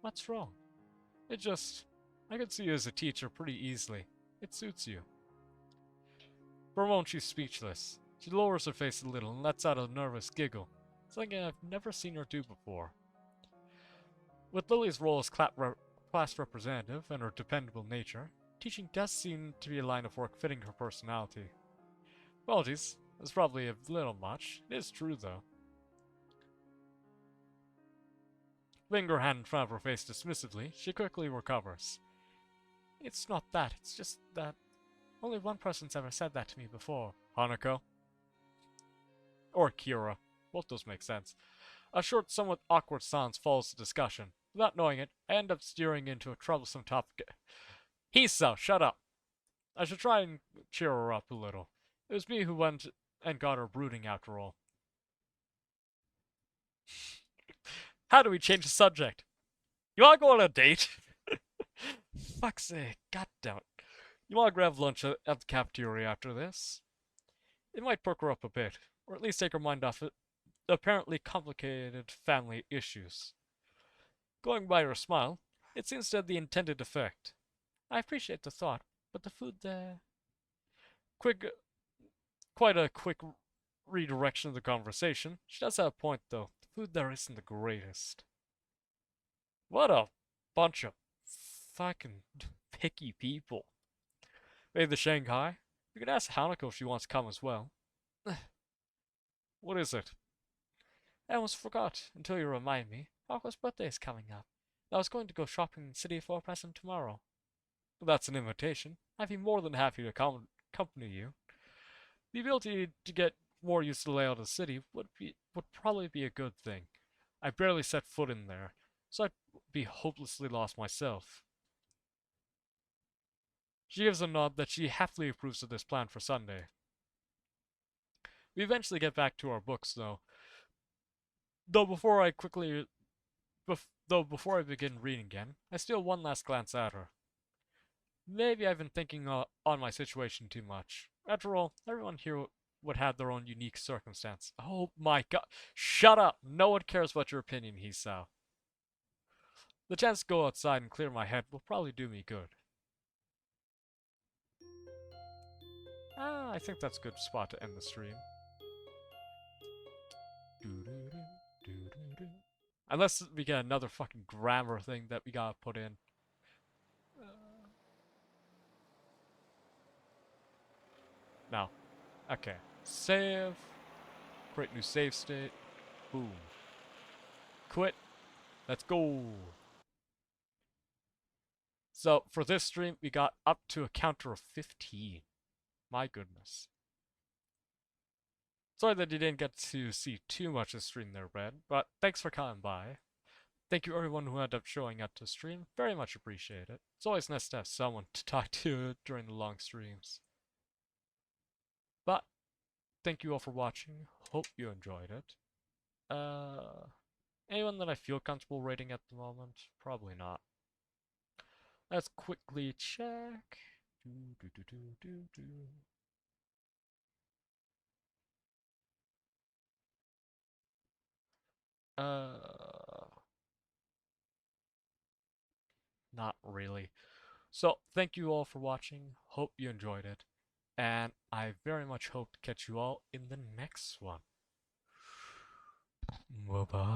What's wrong? I could see you as a teacher pretty easily. It suits you. For a moment she's speechless. She lowers her face a little and lets out a nervous giggle, something I've never seen her do before. With Lily's role as class representative and her dependable nature, teaching does seem to be a line of work fitting her personality. Apologies, that's probably a little much. It is true, though. Laying her hand in front of her face dismissively, she quickly recovers. It's not that, it's just that only one person's ever said that to me before. Hanako? Or Kira. Both those make sense. A short, somewhat awkward silence follows the discussion. Without knowing it, I end up steering into a troublesome topic. Hisa, shut up! I should try and cheer her up a little. It was me who went and got her brooding after all. How do we change the subject? You wanna go on a date? Fuck's sake, goddammit. You wanna grab lunch at the cafeteria after this? It might perk her up a bit, or at least take her mind off apparently complicated family issues. Going by her smile, it seems to have the intended effect. I appreciate the thought, but the food there... Quite a quick redirection of the conversation. She does have a point, though. The food there isn't the greatest. What a bunch of fucking picky people. Hey, the Shanghai. You can ask Hanako if she wants to come as well. What is it? I almost forgot until you remind me. Hako's birthday is coming up. I was going to go shopping in the city for a present tomorrow. That's an invitation. I'd be more than happy to accompany you. The ability to get more used to the layout of the city would probably be a good thing. I barely set foot in there, so I'd be hopelessly lost myself. She gives a nod that she happily approves of this plan for Sunday. We eventually get back to our books, though. Before I begin reading again, I steal one last glance at her. Maybe I've been thinking on my situation too much. After all, everyone here would have their own unique circumstance. Oh my god. Shut up! No one cares about your opinion, Hisao. The chance to go outside and clear my head will probably do me good. I think that's a good spot to end the stream. Unless we get another fucking grammar thing that we gotta put in. No. Okay. Save. Create new save state. Boom. Quit. Let's go. So, for this stream, we got up to a counter of 15. My goodness. Sorry that you didn't get to see too much of the stream there, Red, but thanks for coming by. Thank you everyone who ended up showing up to stream. Very much appreciate it. It's always nice to have someone to talk to during the long streams. But, thank you all for watching. Hope you enjoyed it. Anyone that I feel comfortable rating at the moment? Probably not. Let's quickly check. Not really. So, thank you all for watching. Hope you enjoyed it. And I very much hope to catch you all in the next one. Bye bye.